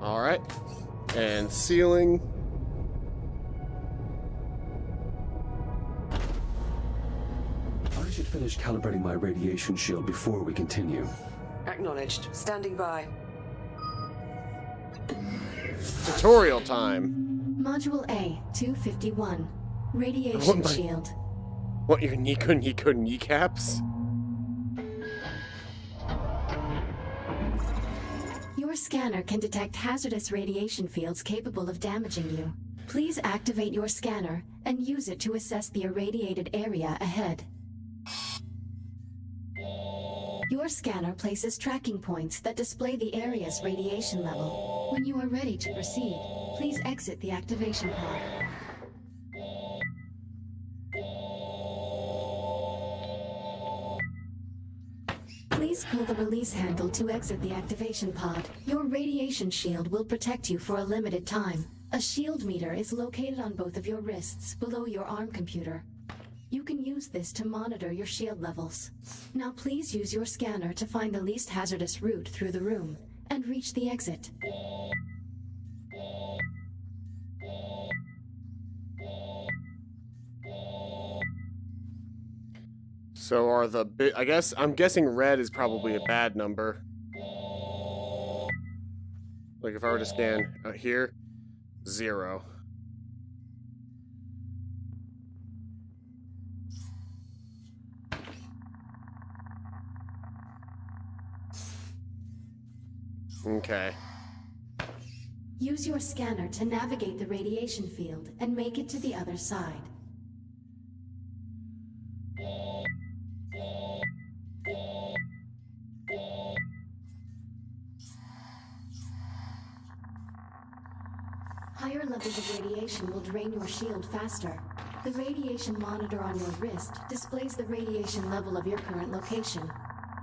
Alright. And sealing. I should finish calibrating my radiation shield before we continue. Acknowledged. Standing by. Tutorial time. Module A, 251. What Radiation my- shield. What, your Nico kneecaps? Your scanner can detect hazardous radiation fields capable of damaging you. Please activate your scanner and use it to assess the irradiated area ahead. Your scanner places tracking points that display the area's radiation level. When you are ready to proceed, please exit the activation pod. Please pull the release handle to exit the activation pod. Your radiation shield will protect you for a limited time. A shield meter is located on both of your wrists below your arm computer. You can use this to monitor your shield levels. Now please use your scanner to find the least hazardous route through the room and reach the exit. So are the I'm guessing red is probably a bad number. Like if I were to scan here, 0. Okay. Use your scanner to navigate the radiation field and make it to the other side. levels of radiation will drain your shield faster. The radiation monitor on your wrist displays the radiation level of your current location.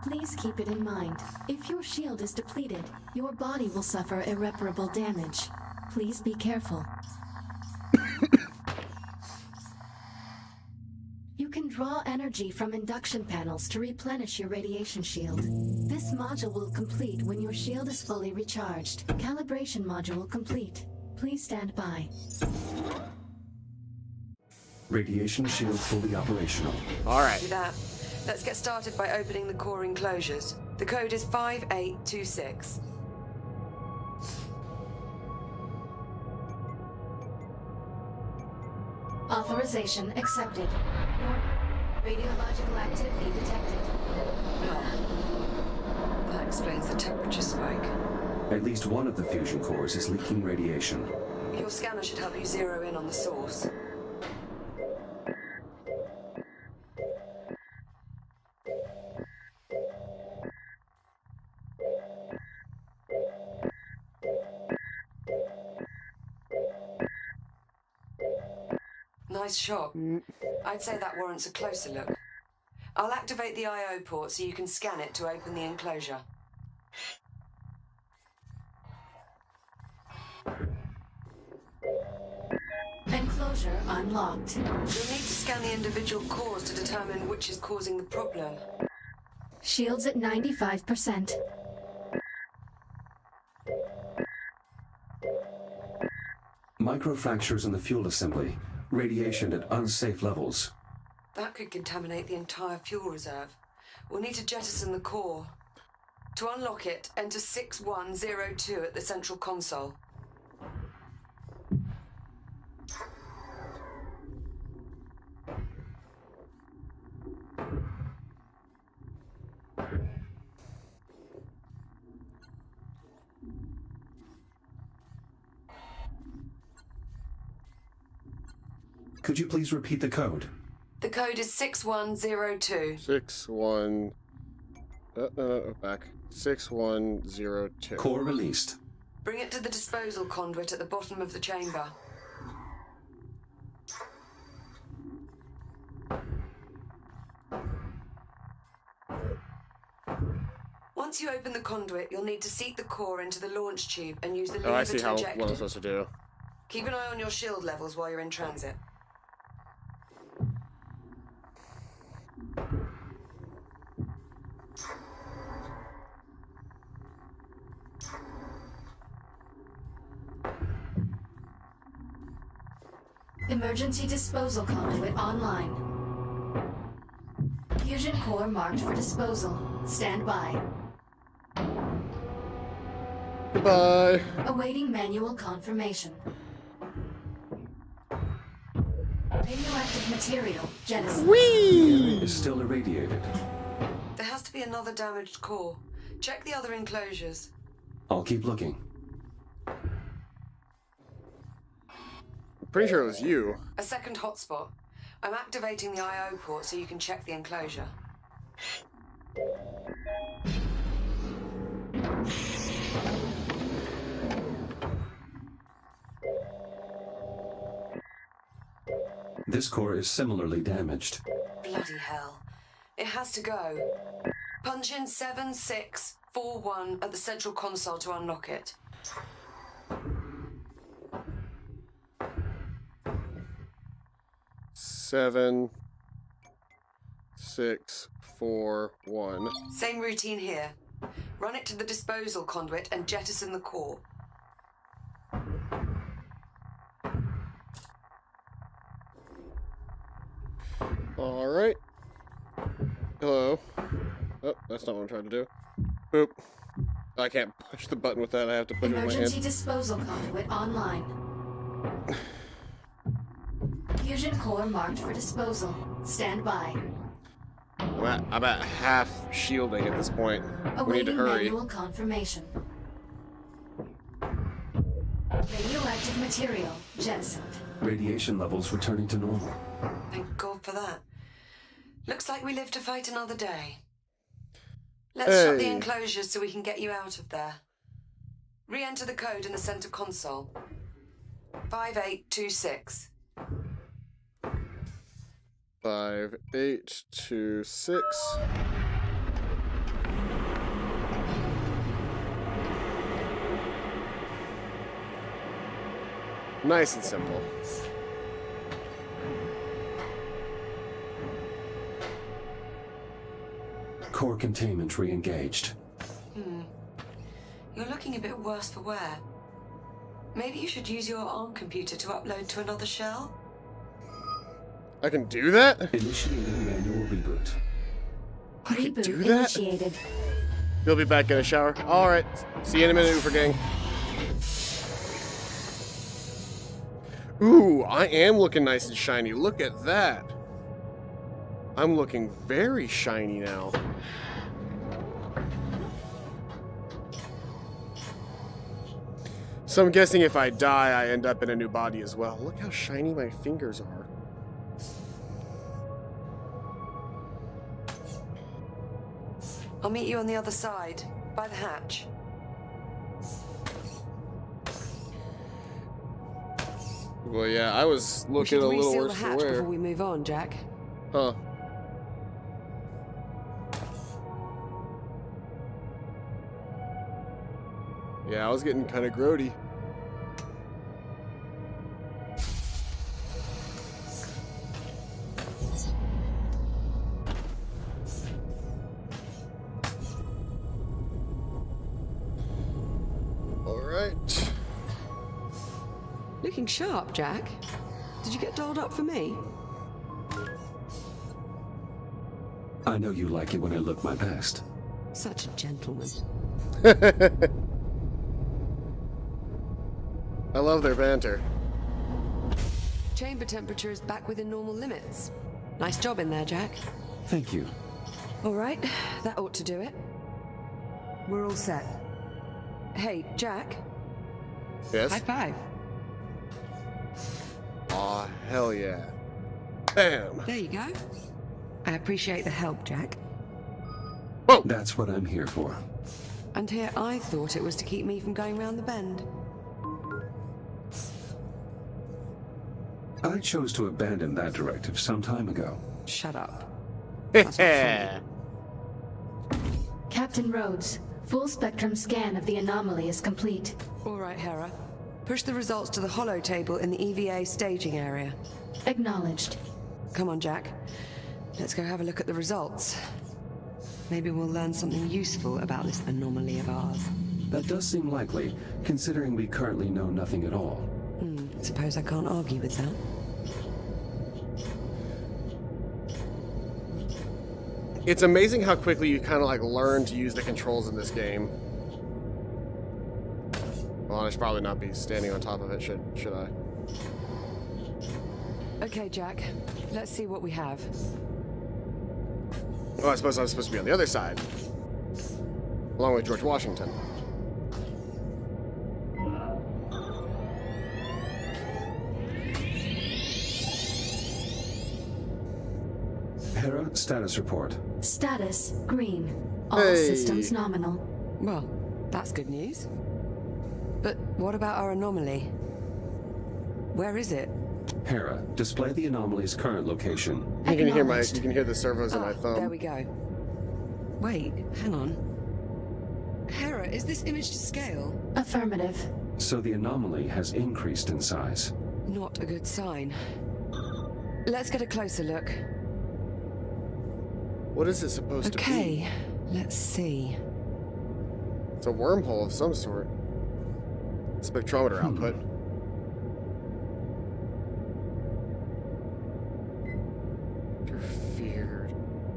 Please keep it in mind. If your shield is depleted, your body will suffer irreparable damage. Please be careful. You can draw energy from induction panels to replenish your radiation shield. This module will complete when your shield is fully recharged. Calibration module complete. Please stand by. Radiation shield fully operational. All right. Do that. Let's get started by opening the core enclosures. The code is 5826. Authorization accepted. Warning. Radiological activity detected. Oh. That explains the temperature spike. At least one of the fusion cores is leaking radiation. Your scanner should help you zero in on the source. Nice shot. I'd say that warrants a closer look. I'll activate the I/O port so you can scan it to open the enclosure. Enclosure unlocked. You'll need to scan the individual cores to determine which is causing the problem. Shields at 95%. Microfractures in the fuel assembly. Radiation at unsafe levels. That could contaminate the entire fuel reserve. We'll need to jettison the core. To unlock it, enter 6102 at the central console. Could you please repeat the code? The code is 6102. 61. Back. 6102. Core released. Bring it to the disposal conduit at the bottom of the chamber. Once you open the conduit, you'll need to seat the core into the launch tube and use the lever I see to how eject what I'm it. supposed to do. Keep an eye on your shield levels while you're in transit. Emergency disposal conduit online. Fusion core marked for disposal. Stand by. Goodbye. Awaiting manual confirmation. Radioactive material jettison. The area is still irradiated. There has to be another damaged core. Check the other enclosures. I'll keep looking. Pretty sure it was you. A second hotspot. I'm activating the I/O port so you can check the enclosure. This core is similarly damaged. Bloody hell. It has to go. Punch in 7641 at the central console to unlock it. Seven, 6, 4, 1. Same routine here. Run it to the disposal conduit and jettison the core. All right. Hello. Oh, that's not what I'm trying to do. Boop. I can't push the button with that. I have to push it with my Emergency hand. disposal conduit online. Fusion core marked for disposal. Stand by. I'm at half shielding at this point. We need to Awaiting hurry. manual confirmation. Radioactive material jettisoned. Radiation levels returning to normal. Thank God for that. Looks like we live to fight another day. Let's shut the Hey. enclosures so we can get you out of there. Re-enter the code in the center console. 5826. 5826. Nice and simple. Core containment re-engaged. You're looking a bit worse for wear. Maybe you should use your ARM computer to upload to another shell? I can do that? Initiating manual reboot. I can Reboot do that? initiated. You'll be back in a shower. Alright. See you in a minute, Oofer gang. Ooh, I am looking nice and shiny. Look at that. I'm looking very shiny now. So I'm guessing if I die, I end up in a new body as well. Look how shiny my fingers are. I'll meet you on the other side, by the hatch. Well, yeah, I was We looking should a little reseal worse the for hatch wear. before we move on, Jack. Huh. Yeah, I was getting kind of grody. All right. Looking sharp, Jack. Did you get dolled up for me? I know you like it when I look my best. Such a gentleman. I love their banter. Chamber temperature is back within normal limits. Nice job in there, Jack. Thank you. All right, that ought to do it. We're all set. Hey, Jack. Yes? High five. Aw, hell yeah. Bam. There you go. I appreciate the help, Jack. Whoa! That's what I'm here for. And here I thought it was to keep me from going round the bend. I chose to abandon that directive some time ago. Shut up. Yeah. Captain Rhodes, full spectrum scan of the anomaly is complete. All right, Hera. Push the results to the holo table in the EVA staging area. Acknowledged. Come on, Jack. Let's go have a look at the results. Maybe we'll learn something useful about this anomaly of ours. That does seem likely, considering we currently know nothing at all. Suppose I can't argue with that. It's amazing how quickly you kind of like learn to use the controls in this game. Well, I should probably not be standing on top of it, should I? Okay, Jack. Let's see what we have. Oh, I suppose I was supposed to be on the other side. Along with George Washington. Hera, status report. Status green. All Hey. systems nominal. Well, that's good news. But what about our anomaly? Where is it? Hera, display the anomaly's current location. You can hear Acknowledged. you can hear the servos in my thumb. There we go. Wait, hang on. Hera, is this image to scale? Affirmative. So the anomaly has increased in size. Not a good sign. Let's get a closer look. What is it supposed to be? Okay, let's see. It's a wormhole of some sort. Spectrometer output. Interfered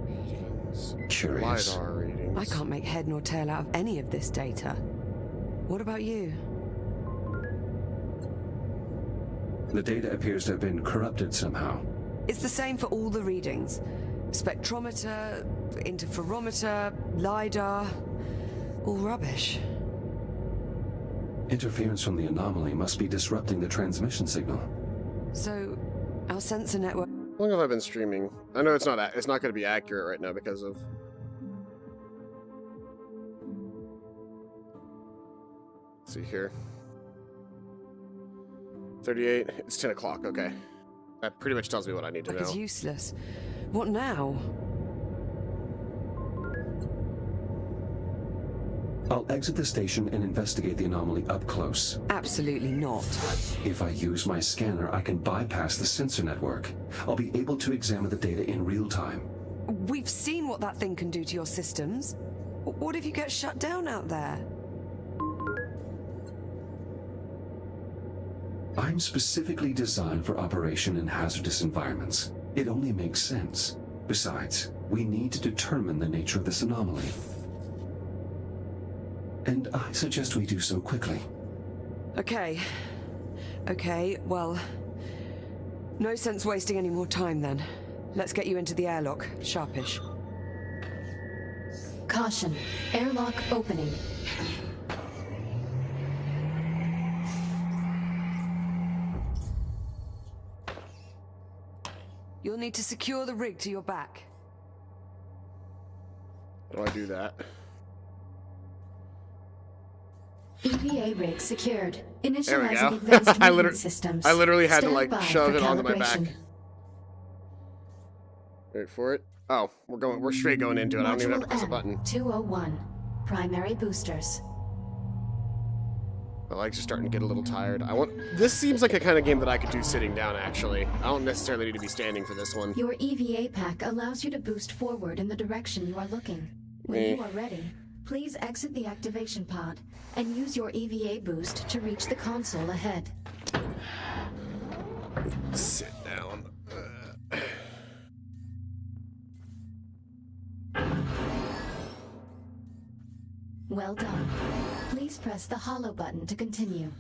readings. Curious. LiDAR readings. I can't make head nor tail out of any of this data. What about you? The data appears to have been corrupted somehow. It's the same for all the readings. Spectrometer, interferometer, LiDAR, all rubbish. Interference from the anomaly must be disrupting the transmission signal. So, our sensor network... How long have I been streaming? I know it's not going to be accurate right now because of... Let's see here. 38. It's 10 o'clock. Okay. That pretty much tells me what I need to Like it's know. useless. What now? I'll exit the station and investigate the anomaly up close. Absolutely not. If I use my scanner, I can bypass the sensor network. I'll be able to examine the data in real time. We've seen what that thing can do to your systems. What if you get shut down out there? I'm specifically designed for operation in hazardous environments. It only makes sense. Besides, we need to determine the nature of this anomaly. And I suggest we do so quickly. Okay. Okay, well... no sense wasting any more time then. Let's get you into the airlock, sharpish. Caution. Airlock opening. You'll need to secure the rig to your back. How do I do that? EVA rig secured. There we Initializing go. advanced I movement systems. I literally had to Stand like by shove for it onto my back. calibration. Wait for it. Oh, we're straight going into it. I don't even have to press a button. M201. Primary boosters. My legs are starting to get a little tired. This seems like a kind of game that I could do sitting down, actually. I don't necessarily need to be standing for this one. Your EVA pack allows you to boost forward in the direction you are looking. When you are ready, please exit the activation pod and use your EVA boost to reach the console ahead. Sit down. Well done. Please press the hollow button to continue.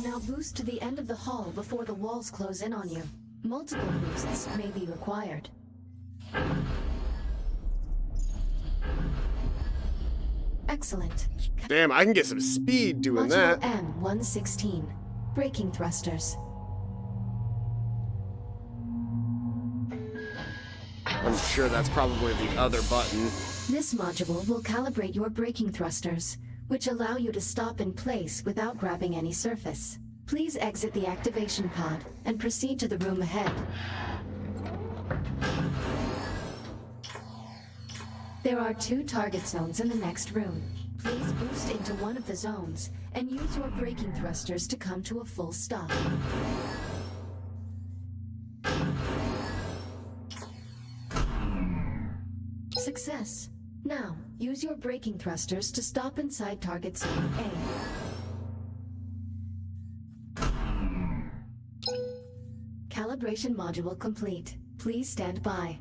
Now boost to the end of the hall before the walls close in on you. Multiple boosts may be required. Excellent. Damn, I can get some speed doing Module that. M116. Braking thrusters. I'm sure that's probably the other button. This module will calibrate your braking thrusters, which allow you to stop in place without grabbing any surface. Please exit the activation pod and proceed to the room ahead. There are 2 target zones in the next room. Please boost into one of the zones and use your braking thrusters to come to a full stop. Success. Now, use your braking thrusters to stop inside target zone A. Calibration module complete. Please stand by.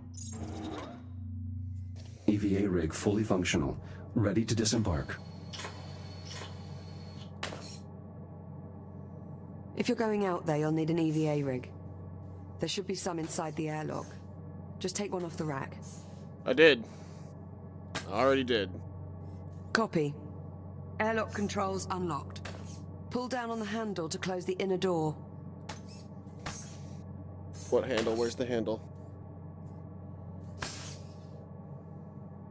EVA rig fully functional. Ready to disembark. If you're going out there, you'll need an EVA rig. There should be some inside the airlock. Just take one off the rack. I did. I already did. Copy. Airlock controls unlocked. Pull down on the handle to close the inner door. What handle? Where's the handle?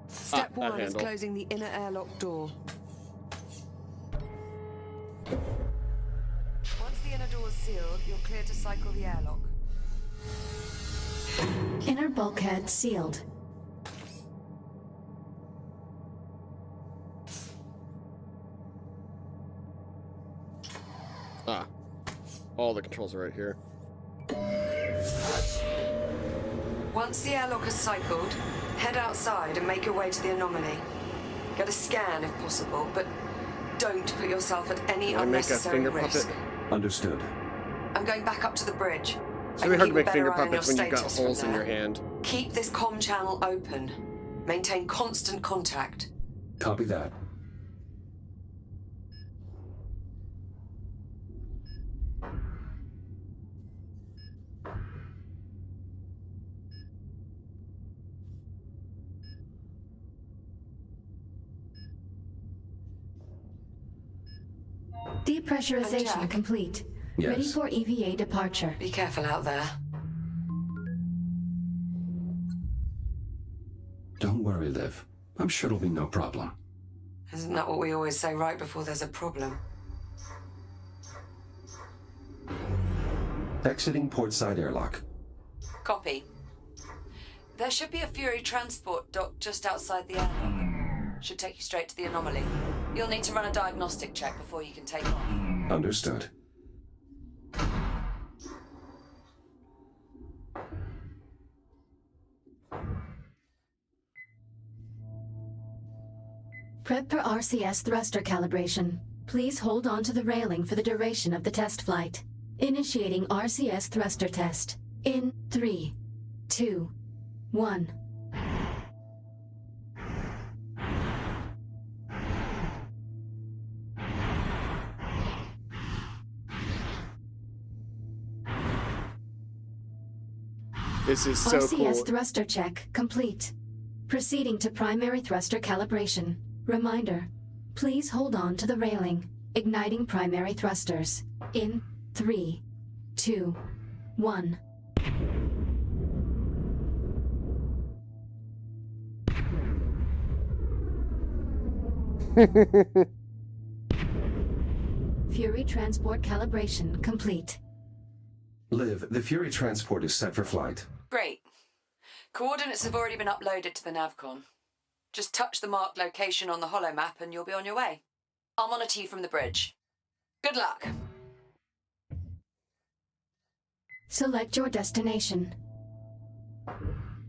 Step that 1 is handle. closing the inner airlock door. Once the inner door is sealed, you're clear to cycle the airlock. Inner bulkhead sealed. Ah. All the controls are right here. Once the airlock is cycled, head outside and make your way to the anomaly. Get a scan if possible, but don't put yourself at any Can I make a unnecessary finger risk. puppet? Understood. I'm going back up to the bridge. It's really hard to make finger Keep a better eye on puppets when your you've got status from holes in there. your hand. Keep this comm channel open. Maintain constant contact. Copy that. Depressurization Jack. complete. Yes. Ready for EVA departure. Be careful out there. Don't worry, Liv. I'm sure it'll be no problem. Isn't that what we always say right before there's a problem? Exiting portside airlock. Copy. There should be a Fury transport dock just outside the airlock. Should take you straight to the anomaly. You'll need to run a diagnostic check before you can take off. Understood. Prep for RCS thruster calibration. Please hold on to the railing for the duration of the test flight. Initiating RCS thruster test. In 3, 2, 1. This is so RCS cool. thruster check complete. Proceeding to primary thruster calibration. Reminder, please hold on to the railing. Igniting primary thrusters. In 3, 2, 1. Fury transport calibration complete. Liv, the Fury transport is set for flight. Great. Coordinates have already been uploaded to the Navcon. Just touch the marked location on the holomap and you'll be on your way. I'll monitor you from the bridge. Good luck. Select your destination.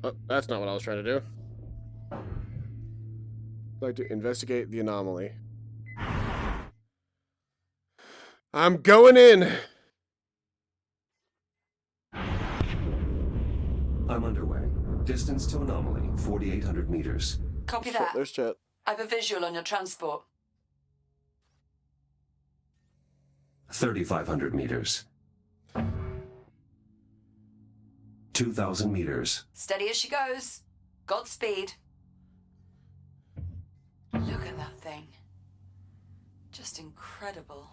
Oh, that's not what I was trying to do. I'd like to investigate the anomaly. I'm going in! I'm underway. Distance to anomaly, 4,800 meters. Copy Shit, that. there's chat. I've a visual on your transport. 3,500 meters. 2,000 meters. Steady as she goes. Godspeed. Look at that thing. Just incredible.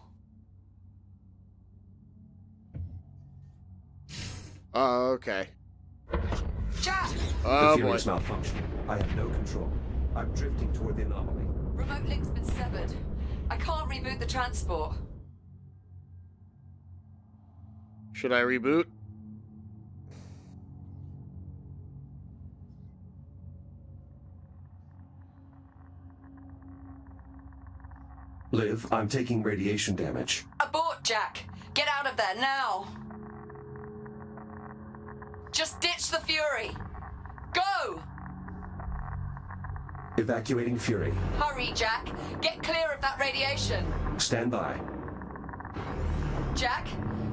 Oh, okay. Jack! Oh, The boy. Fury is malfunctioning. I have no control. I'm drifting toward the anomaly. Remote link's been severed. I can't reboot the transport. Should I reboot? Liv, I'm taking radiation damage. Abort, Jack! Get out of there now! Just ditch the Fury! Go! Evacuating Fury. Hurry, Jack! Get clear of that radiation! Stand by. Jack,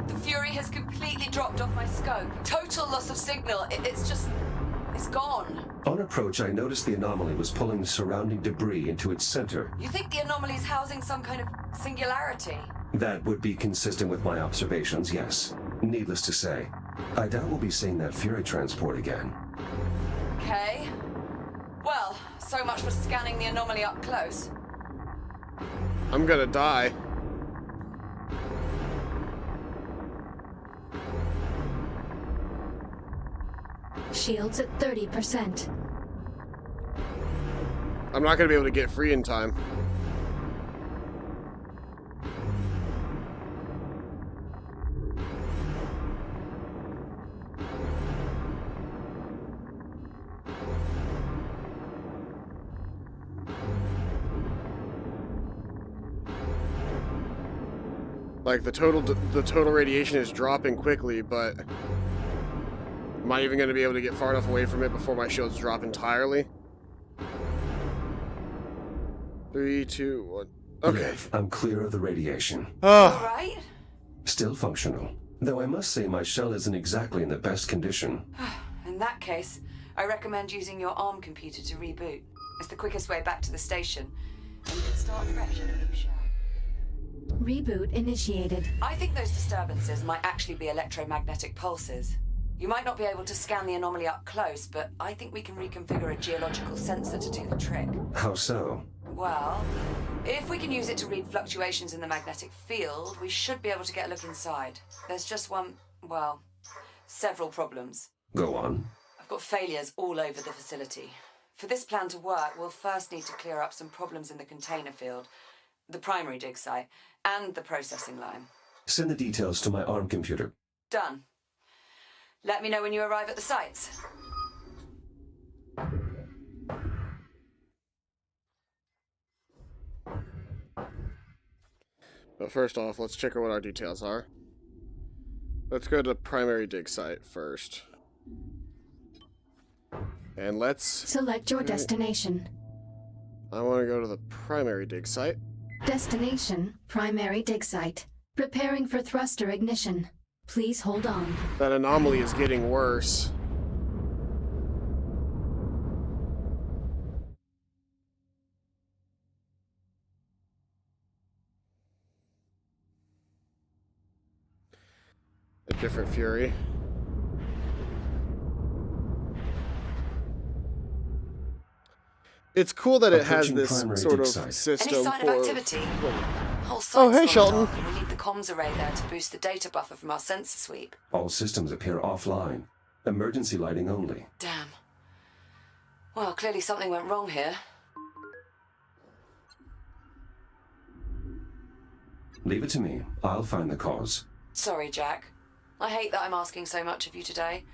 the Fury has completely dropped off my scope. Total loss of signal. It's gone. On approach, I noticed the anomaly was pulling the surrounding debris into its center. You think the anomaly's housing some kind of singularity? That would be consistent with my observations, yes. Needless to say, I doubt we'll be seeing that Fury transport again. Okay. Well, so much for scanning the anomaly up close. I'm gonna die. Shields at 30%. I'm not gonna be able to get free in time. Like the total radiation is dropping quickly, but am I even going to be able to get far enough away from it before my shields drop entirely? 3, 2, 1. Okay. Liv, I'm clear of the radiation. All Oh, right? Still functional. Though I must say my shell isn't exactly in the best condition. In that case, I recommend using your ARM computer to reboot. It's the quickest way back to the station. And you can start fresh in a new shell. Reboot initiated. I think those disturbances might actually be electromagnetic pulses. You might not be able to scan the anomaly up close, but I think we can reconfigure a geological sensor to do the trick. How so? Well, if we can use it to read fluctuations in the magnetic field, we should be able to get a look inside. There's just several problems. Go on. I've got failures all over the facility. For this plan to work, we'll first need to clear up some problems in the container field, the primary dig site, and the processing line. Send the details to my ARM computer. Done. Let me know when you arrive at the sites. But first off, let's check out what our details are. Let's go to the primary dig site first. And let's... Select your destination. I want to go to the primary dig site. Destination, primary dig site. Preparing for thruster ignition. Please hold on. That anomaly is getting worse. A different Fury. It's cool that it has Approaching this primary sort dig of site. system Any sign of for... activity? Whole site's Oh, hey, gone Shelton. dark, and we need the comms array there to boost the data buffer from our sensor sweep. All systems appear offline. Emergency lighting only. Damn. Well, clearly something went wrong here. Leave it to me. I'll find the cause. Sorry, Jack. I hate that I'm asking so much of you today.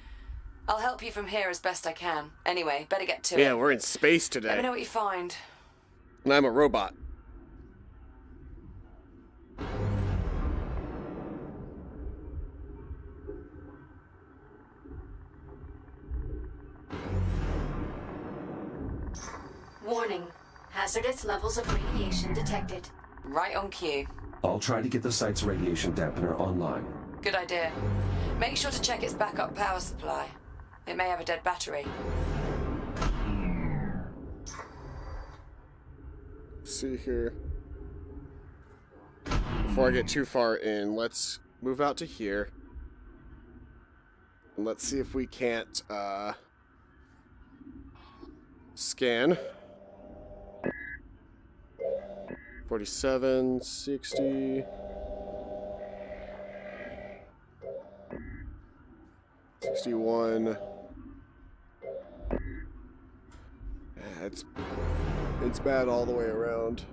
I'll help you from here as best I can. Anyway, better get to it. Yeah, we're in space Let me today. know what you find. And I'm a robot. Warning. Hazardous levels of radiation detected. Right on cue. I'll try to get the site's radiation dampener online. Good idea. Make sure to check its backup power supply. It may have a dead battery. Let's see here. Before I get too far in, let's move out to here. And let's see if we can't, scan. 47, 60... 61. Yeah, it's bad all the way around.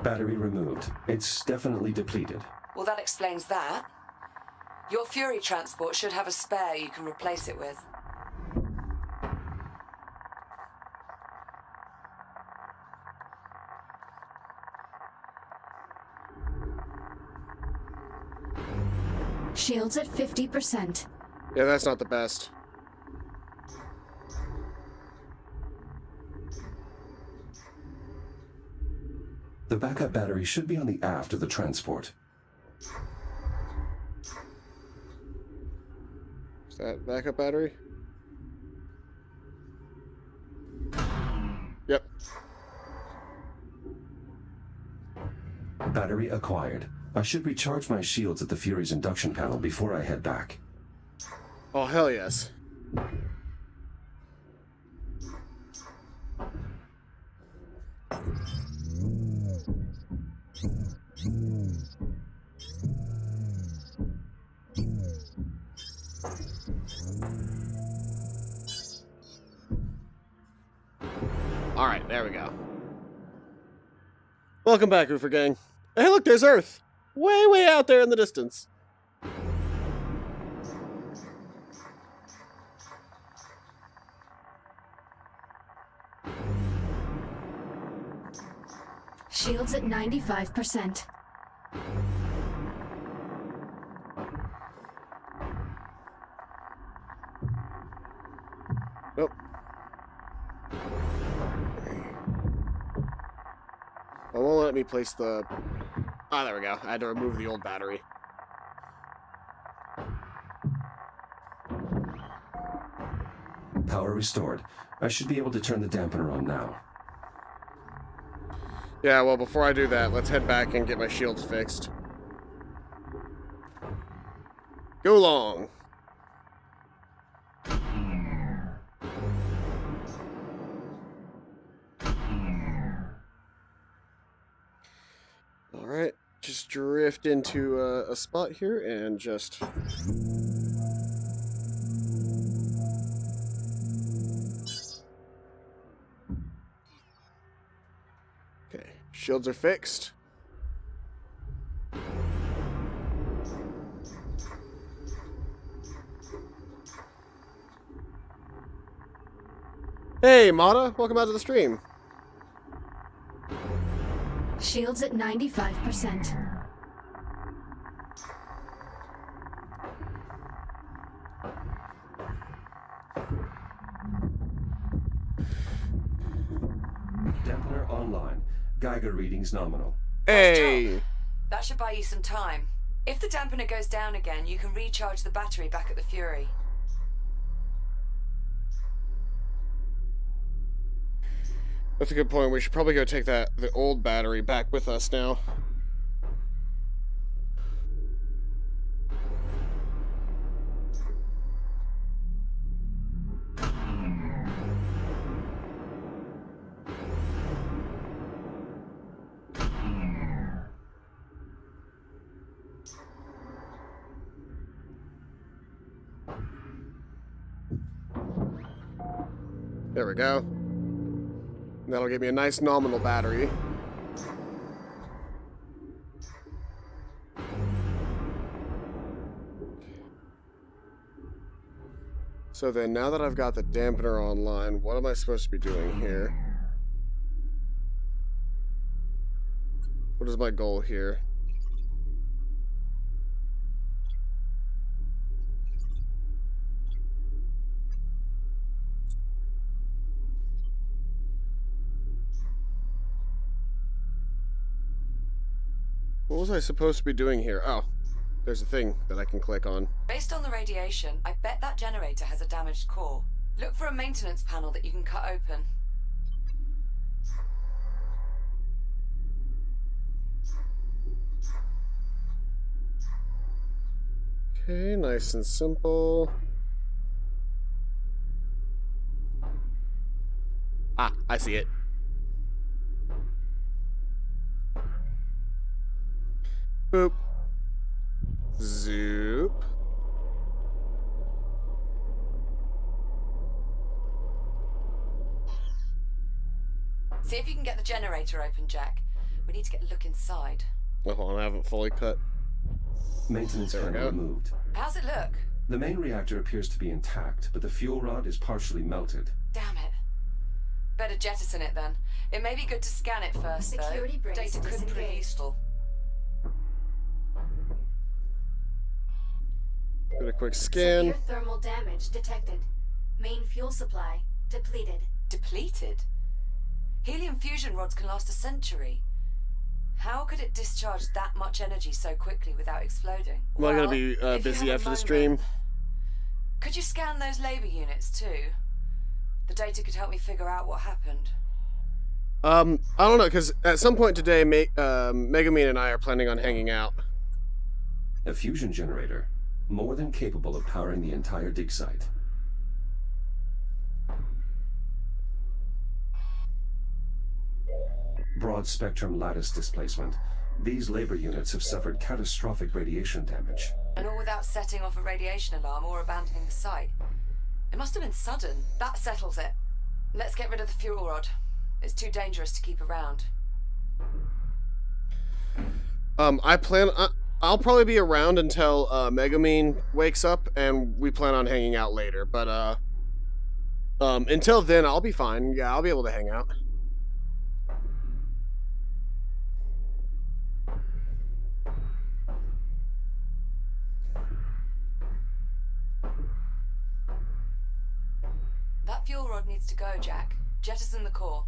Battery removed. It's definitely depleted. Well, that explains that. Your Fury transport should have a spare you can replace it with. Shields at 50%. Yeah, that's not the best. The backup battery should be on the aft of the transport. Is that backup battery? Yep. Battery acquired. I should recharge my shields at the Fury's induction panel before I head back. Oh, hell yes. Alright, there we go. Welcome back, Roofer Gang. Hey, look, there's Earth. Way, way out there in the distance. Shields at 95%. Nope. It won't let me place the... Ah, there we go. I had to remove the old battery. Power restored. I should be able to turn the dampener on now. Yeah, well, before I do that, let's head back and get my shields fixed. Go long. drift into a spot here and just... Okay, shields are fixed. Hey, Mata, welcome out to the stream. Shields at 95%. Dampener online. Geiger readings nominal. Hey! That should buy you some time. If the dampener goes down again, you can recharge the battery back at the Fury. That's a good point. We should probably go take the old battery back with us now. There we go. That'll give me a nice nominal battery. So then, now that I've got the dampener online, what am I supposed to be doing here? What is my goal here? What was I supposed to be doing here? Oh, there's a thing that I can click on. Based on the radiation, I bet that generator has a damaged core. Look for a maintenance panel that you can cut open. Okay, nice and simple. Ah, I see it. Boop. Zoop. See if you can get the generator open, Jack. We need to get a look inside. Oh, hold on, I haven't fully cut. Maintenance There we panel go. removed. How's it look? The main reactor appears to be intact, but the fuel rod is partially melted. Damn it. Better jettison it then. It may be good to scan it first, Security though. brace Data could prove disengaged. useful. Did a quick scan. Severe thermal damage detected. Main fuel supply depleted. Depleted? Helium fusion rods can last a century. How could it discharge that much energy so quickly without exploding? Am I gonna Well, be if you busy have a after the moment, stream? Could you scan those labor units too? The data could help me figure out what happened. I don't know, because at some point today, Megumin and I are planning on hanging out. A fusion generator, more than capable of powering the entire dig site. Broad spectrum lattice displacement. These labor units have suffered catastrophic radiation damage. And all without setting off a radiation alarm or abandoning the site. It must have been sudden. That settles it. Let's get rid of the fuel rod. It's too dangerous to keep around. I'll probably be around until Megumin wakes up, and we plan on hanging out later. But until then, I'll be fine. Yeah, I'll be able to hang out. That fuel rod needs to go, Jack. Jettison the core.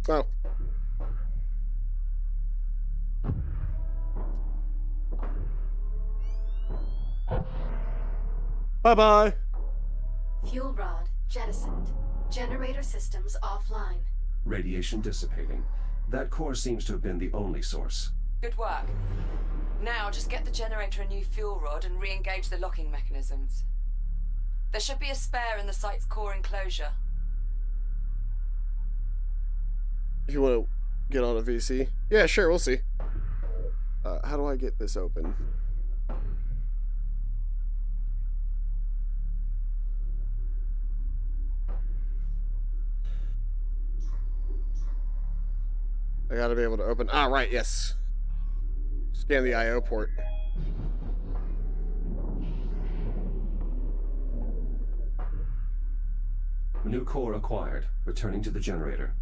Oh. Bye-bye. Fuel rod jettisoned. Generator systems offline. Radiation dissipating. That core seems to have been the only source. Good work. Now just get the generator a new fuel rod and re-engage the locking mechanisms. There should be a spare in the site's core enclosure. If you want to get on a VC. Yeah, sure, we'll see. How do I get this open? I gotta be able to open. Ah, right, yes. Scan the I/O port. New core acquired. Returning to the generator.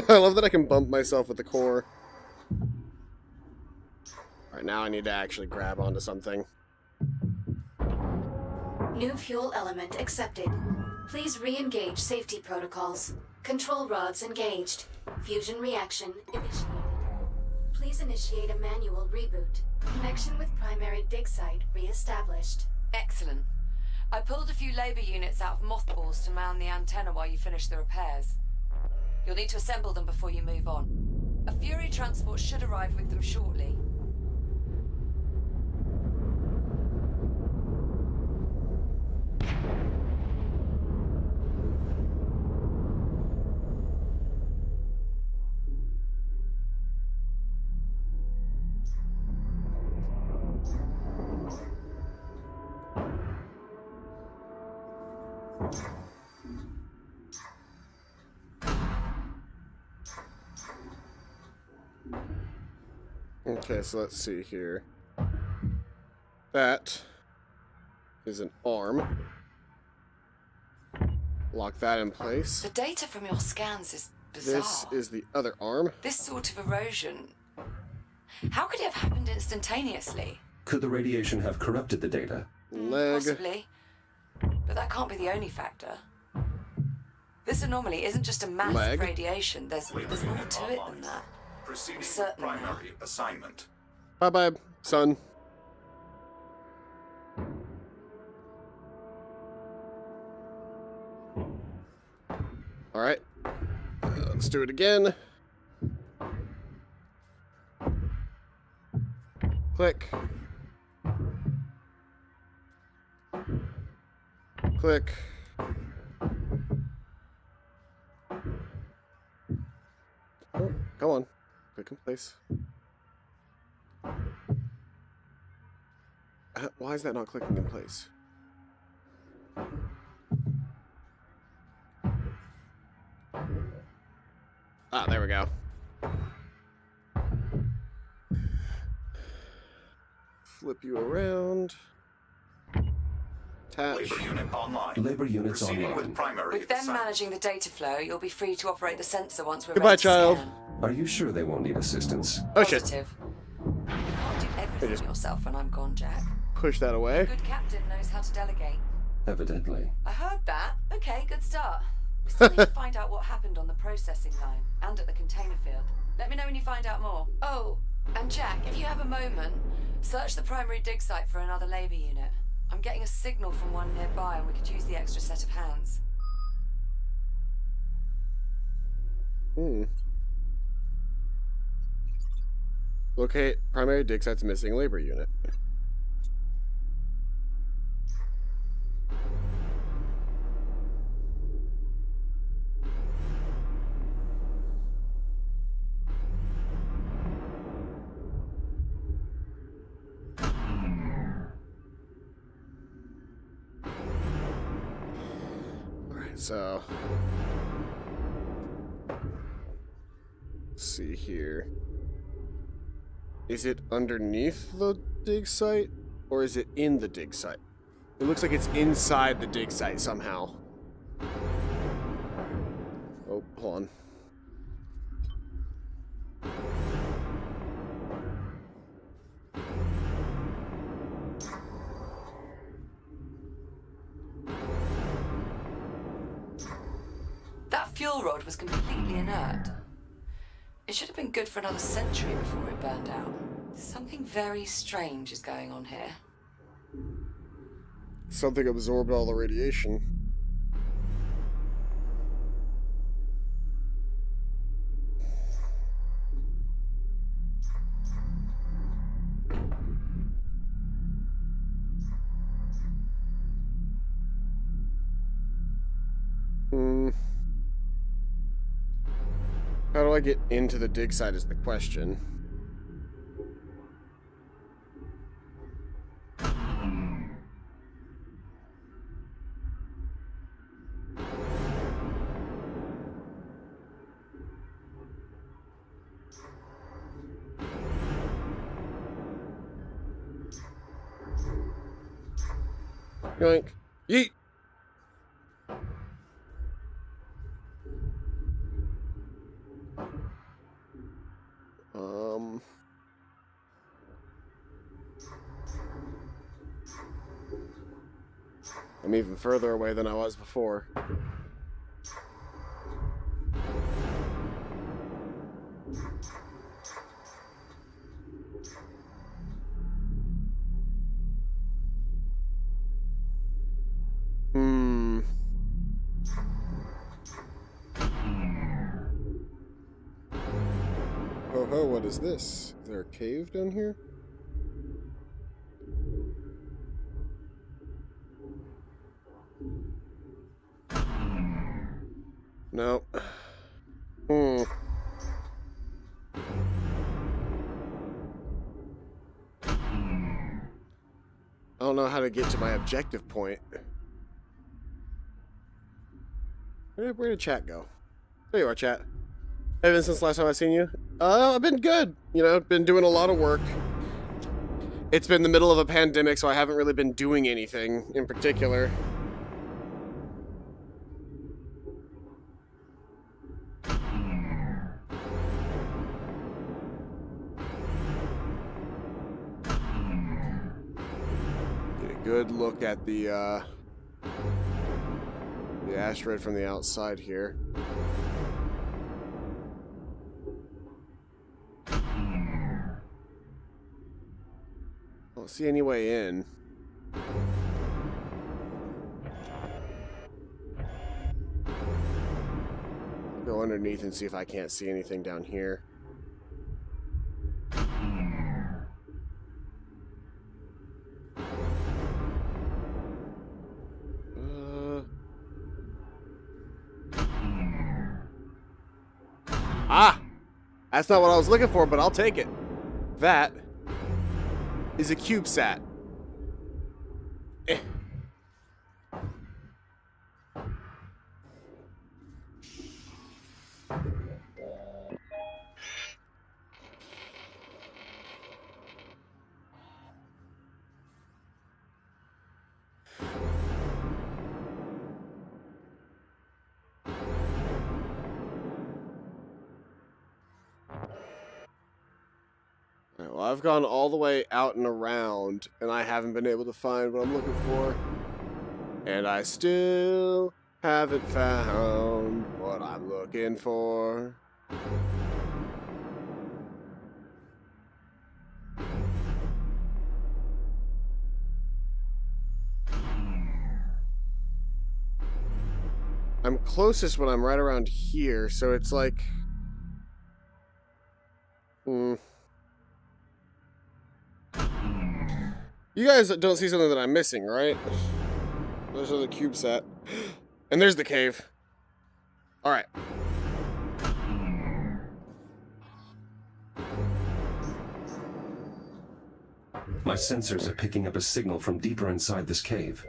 I love that I can bump myself with the core. Alright, now I need to actually grab onto something. New fuel element accepted. Please re-engage safety protocols. Control rods engaged. Fusion reaction initiated. Please initiate a manual reboot. Connection with primary dig site re-established. Excellent. I pulled a few labor units out of mothballs to mount the antenna while you finish the repairs. You'll need to assemble them before you move on. A Fury transport should arrive with them shortly. Okay, so let's see here. That is an arm. Lock that in place. The data from your scans is bizarre. This is the other arm. This sort of erosion... How could it have happened instantaneously? Could the radiation have corrupted the data? Leg. Possibly. But that can't be the only factor. This anomaly isn't just a mass Leg. of radiation. There's more unit to it online. than that. Proceeding with Certainly not. primary assignment. Bye-bye, son. Alright. Let's do it again. Click. Click. Oh, come on. Click in place. Why is that not clicking in place? Ah, there we go. Flip you around. Attach. Labor unit online. Labor units Proceeding online. with primary With them assignment. managing the data flow, you'll be free to operate the sensor once we're Goodbye, ready to child. scan. Are you sure they won't need assistance? Oh shit. Positive. You can't do everything just- yourself when I'm gone, Jack. Push that away. Good captain knows how to delegate. Evidently. I heard that. Okay, good start. We still need to find out what happened on the processing line and at the container field. Let me know when you find out more. Oh, and Jack, if you have a moment, search the primary dig site for another labor unit. I'm getting a signal from one nearby and we could use the extra set of hands. Locate primary dig site's missing labor unit. Alright, so let's see here. Is it underneath the dig site, or is it in the dig site? It looks like it's inside the dig site somehow. Oh, hold on. That fuel rod was completely inert. It should have been good for another century before it burned out. Something very strange is going on here. Something absorbed all the radiation. I get into the dig site is the question. Yoink. Yeet! I'm even further away than I was before. Oh, what is this? Is there a cave down here? No. I don't know how to get to my objective point. Where did chat go? There you are, chat. Evan, since last time I've seen you? I've been good. You know, been doing a lot of work. It's been the middle of a pandemic, so I haven't really been doing anything in particular. Get a good look at the asteroid from the outside here. I don't see any way in. Go underneath and see if I can't see anything down here. Ah! That's not what I was looking for, but I'll take it. That is a CubeSat. Eh. Alright, well, I've gone all the way out and around, and I haven't been able to find what I'm looking for. And I still haven't found what I'm looking for. I'm closest when I'm right around here, so it's like... You guys don't see something that I'm missing, right? There's the CubeSat. And there's the cave. Alright. My sensors are picking up a signal from deeper inside this cave.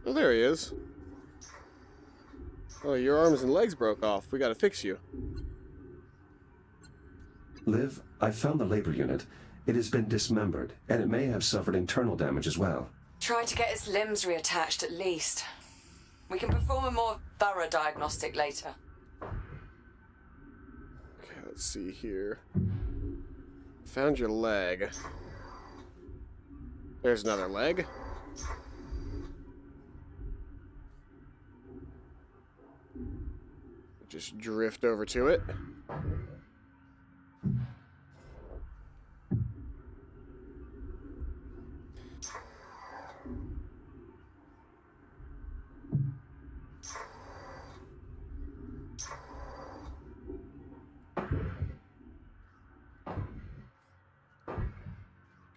Oh, there he is. Oh, your arms and legs broke off. We gotta fix you. Liv, I found the labor unit. It has been dismembered, and it may have suffered internal damage as well. Try to get his limbs reattached at least. We can perform a more thorough diagnostic later. Okay, let's see here. Found your leg. There's another leg. Just drift over to it.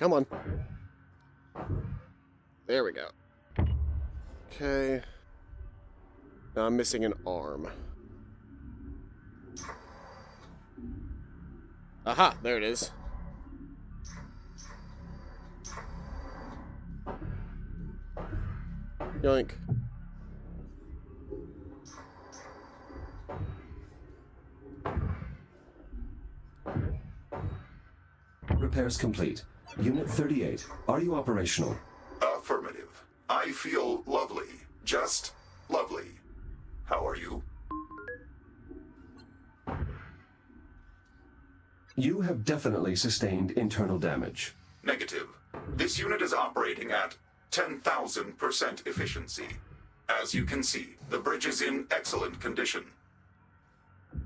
Come on. There we go. Okay. Now I'm missing an arm. Aha, there it is. Yoink. Repairs complete. Unit 38, are you operational? Affirmative. I feel lovely. Just lovely. How are you? You have definitely sustained internal damage. Negative. This unit is operating at 10,000% efficiency. As you can see, the bridge is in excellent condition.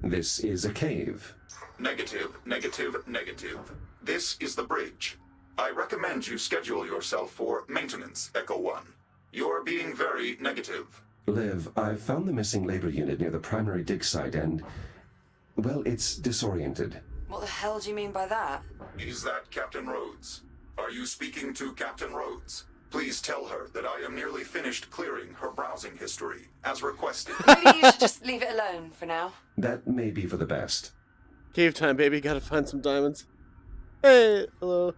This is a cave. Negative, negative, negative. This is the bridge. I recommend you schedule yourself for maintenance, Echo 1. You're being very negative. Liv, I've found the missing labor unit near the primary dig site and... well, it's disoriented. What the hell do you mean by that? Is that Captain Rhodes? Are you speaking to Captain Rhodes? Please tell her that I am nearly finished clearing her browsing history, as requested. Maybe you should just leave it alone for now. That may be for the best. Cave time, baby. Gotta find some diamonds. Hey, hello.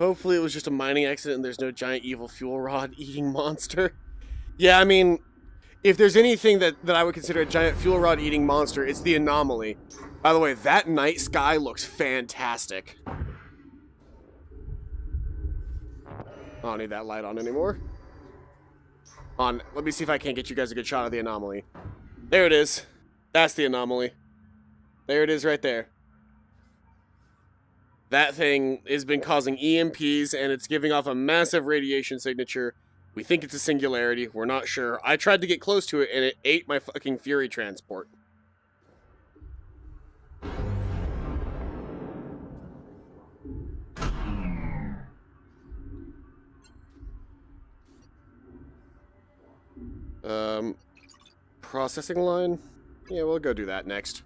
Hopefully it was just a mining accident and there's no giant evil fuel rod eating monster. Yeah, I mean, if there's anything that I would consider a giant fuel rod eating monster, it's the anomaly. By the way, that night sky looks fantastic. I don't need that light on anymore. Let me see if I can't get you guys a good shot of the anomaly. There it is. That's the anomaly. There it is right there. That thing has been causing EMPs, and it's giving off a massive radiation signature. We think it's a singularity. We're not sure. I tried to get close to it, and it ate my fucking Fury transport. Processing line? Yeah, we'll go do that next.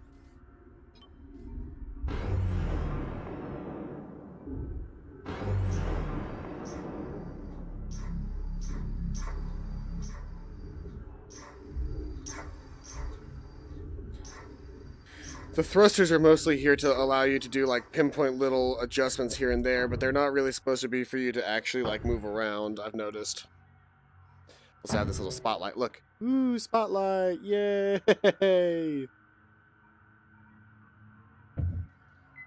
The thrusters are mostly here to allow you to do, like, pinpoint little adjustments here and there, but they're not really supposed to be for you to actually, like, move around, I've noticed. Let's add this little spotlight. Look. Ooh, spotlight. Yay!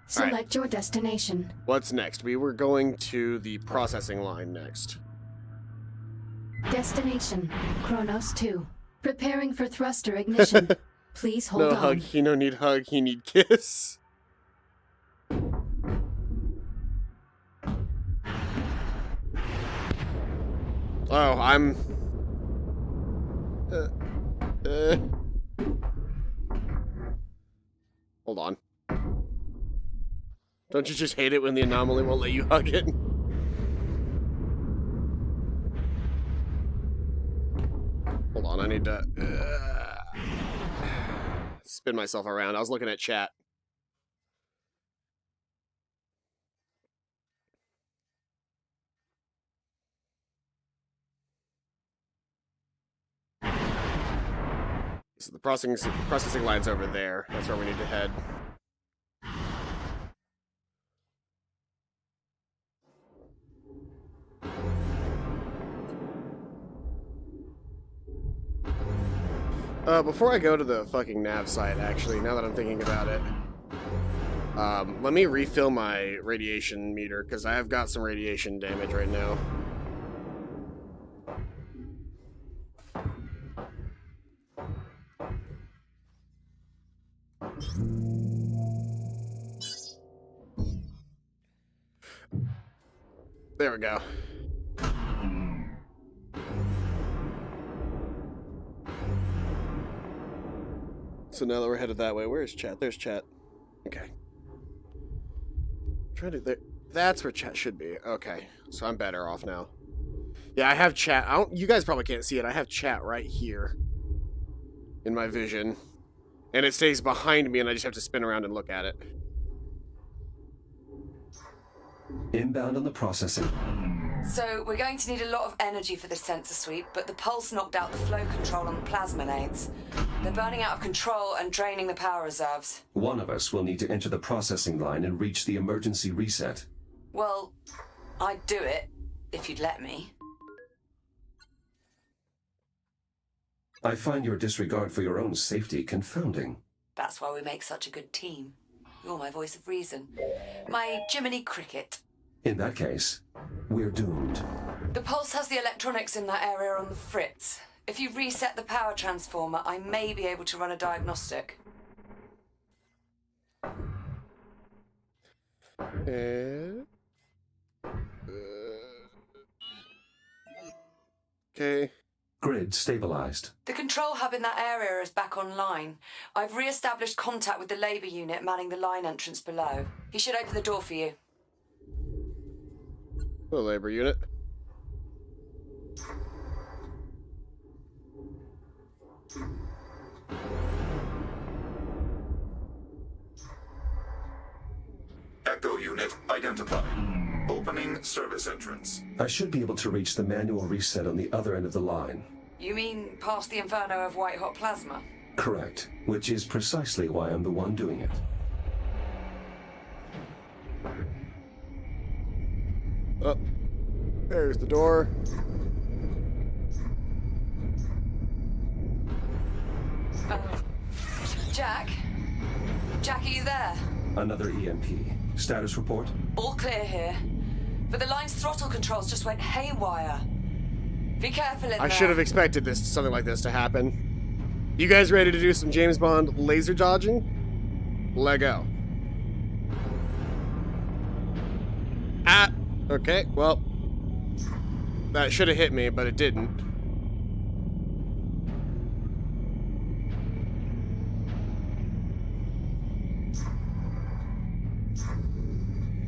Select your destination. What's next? We were going to the processing line next. Destination, Kronos 2. Preparing for thruster ignition. Please hold No on. hug. He no need hug. He need kiss. Oh, I'm... Hold on. Don't you just hate it when the anomaly won't let you hug it? Hold on, I need to... spin myself around. I was looking at chat. So the processing line's over there. That's where we need to head. Before I go to the fucking nav site, actually, now that I'm thinking about it, let me refill my radiation meter, because I have got some radiation damage right now. There we go. So now that we're headed that way, where's chat? There's chat. Okay. That's where chat should be. Okay. So I'm better off now. Yeah, I have chat. You guys probably can't see it. I have chat right here in my vision. And it stays behind me and I just have to spin around and look at it. Inbound on the processing. So, we're going to need a lot of energy for this sensor sweep, but the pulse knocked out the flow control on the plasma nades. They're burning out of control and draining the power reserves. One of us will need to enter the processing line and reach the emergency reset. Well, I'd do it, if you'd let me. I find your disregard for your own safety confounding. That's why we make such a good team. You're my voice of reason. My Jiminy Cricket. In that case, we're doomed. The pulse has the electronics in that area on the fritz. If you reset the power transformer, I may be able to run a diagnostic. Okay. Grid stabilized. The control hub in that area is back online. I've re-established contact with the Labour unit manning the line entrance below. He should open the door for you. The Labor unit. Echo unit identified. Opening service entrance. I should be able to reach the manual reset on the other end of the line. You mean past the inferno of white-hot plasma? Correct, which is precisely why I'm the one doing it. Oh, there's the door. Jack? Jack, are you there? Another EMP. Status report? All clear here. But the line's throttle controls just went haywire. Be careful in there. I should have expected something like this to happen. You guys ready to do some James Bond laser dodging? Let go. Ah! Okay, well. That should have hit me, but it didn't.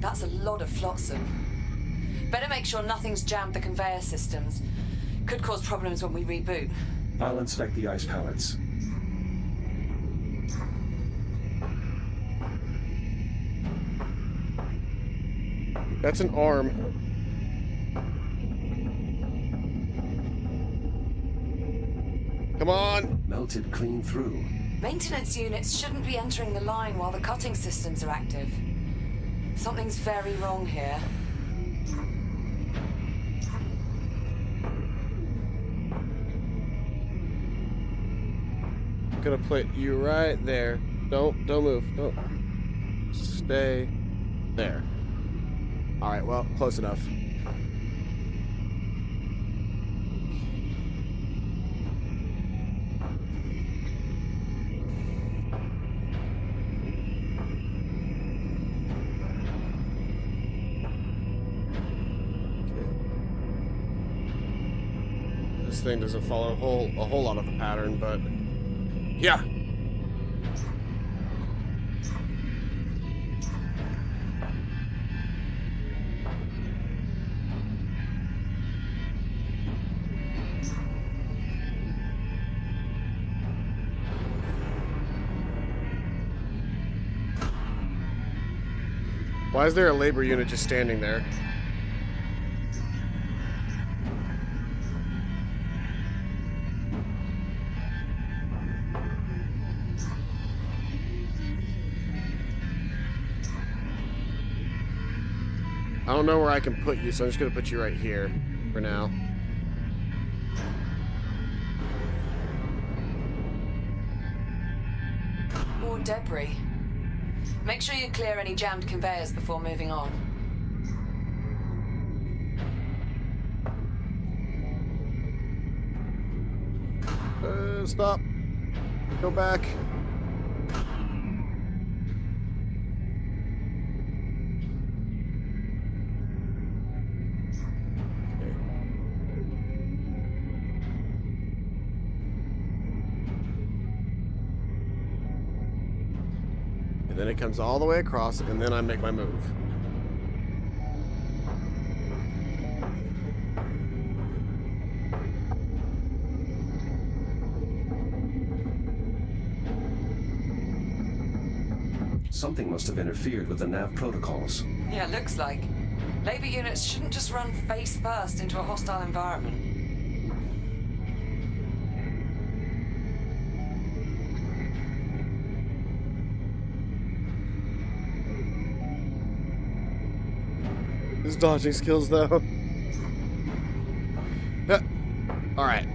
That's a lot of flotsam. Better make sure nothing's jammed the conveyor systems. Could cause problems when we reboot. I'll inspect the ice pallets. That's an arm. Come on! Melted clean through. Maintenance units shouldn't be entering the line while the cutting systems are active. Something's very wrong here. I'm gonna put you right there. Don't move. Don't. Stay there. Alright, well, close enough. This thing doesn't follow a whole lot of a pattern, but yeah. Why is there a labor unit just standing there? I don't know where I can put you, so I'm just gonna put you right here for now. More debris. Make sure you clear any jammed conveyors before moving on. Stop. Go back. Then it comes all the way across, and then I make my move. Something must have interfered with the nav protocols. Yeah, looks like. Labor units shouldn't just run face first into a hostile environment. His dodging skills, though. Yeah. Alright.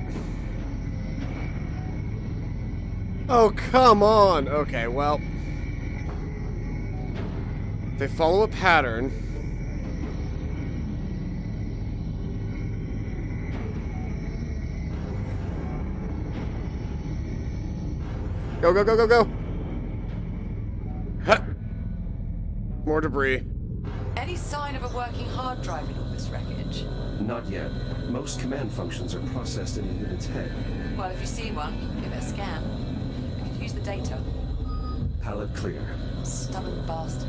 Oh, come on! Okay, well. They follow a pattern. Go, go, go, go, go! Huh. More debris. Any sign of a working hard drive in all this wreckage? Not yet. Most command functions are processed in the unit's head. Well, if you see one, give it a scan. We could use the data. Palette clear. Stubborn bastard.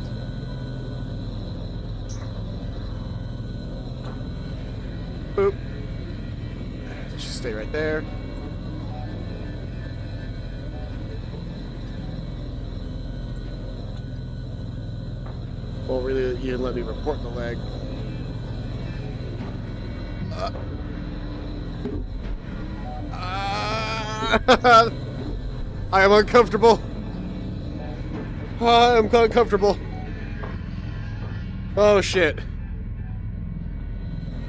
Boop. Just stay right there. Well, really, you didn't let me report the leg. I am uncomfortable. I am uncomfortable. Oh, shit.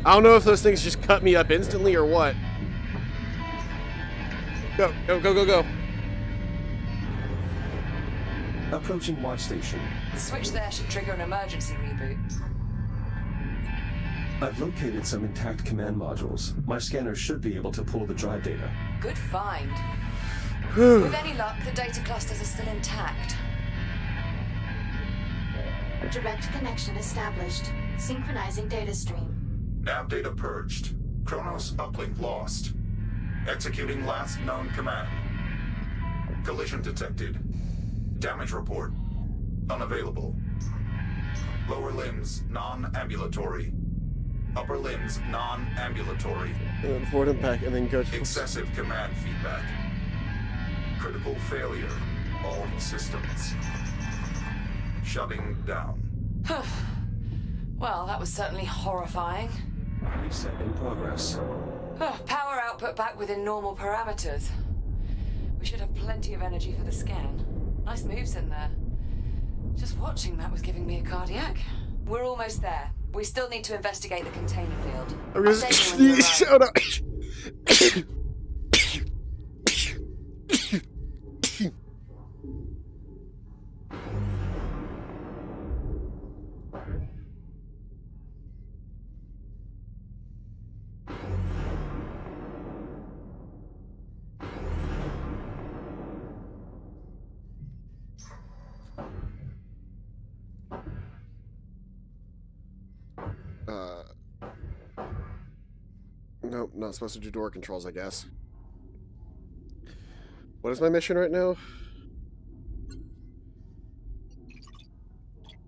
I don't know if those things just cut me up instantly or what. Go, go, go, go, go. Approaching watch station. The switch there should trigger an emergency reboot. I've located some intact command modules. My scanner should be able to pull the drive data. Good find. With any luck, the data clusters are still intact. Direct connection established. Synchronizing data stream. Nav data purged. Kronos uplink lost. Executing last known command. Collision detected. Damage report. Unavailable. Lower limbs non-ambulatory. Upper limbs non-ambulatory. And then forward and back, and then go to... Excessive command feedback. Critical failure. All systems. Shutting down. Well, that was certainly horrifying. Reset in progress. Power output back within normal parameters. We should have plenty of energy for the scan. Nice moves in there. Just watching that was giving me a cardiac. We're almost there. We still need to investigate the container field. I'm just... Update you when you arrive. Shut up. Nope, not supposed to do door controls, I guess. What is my mission right now?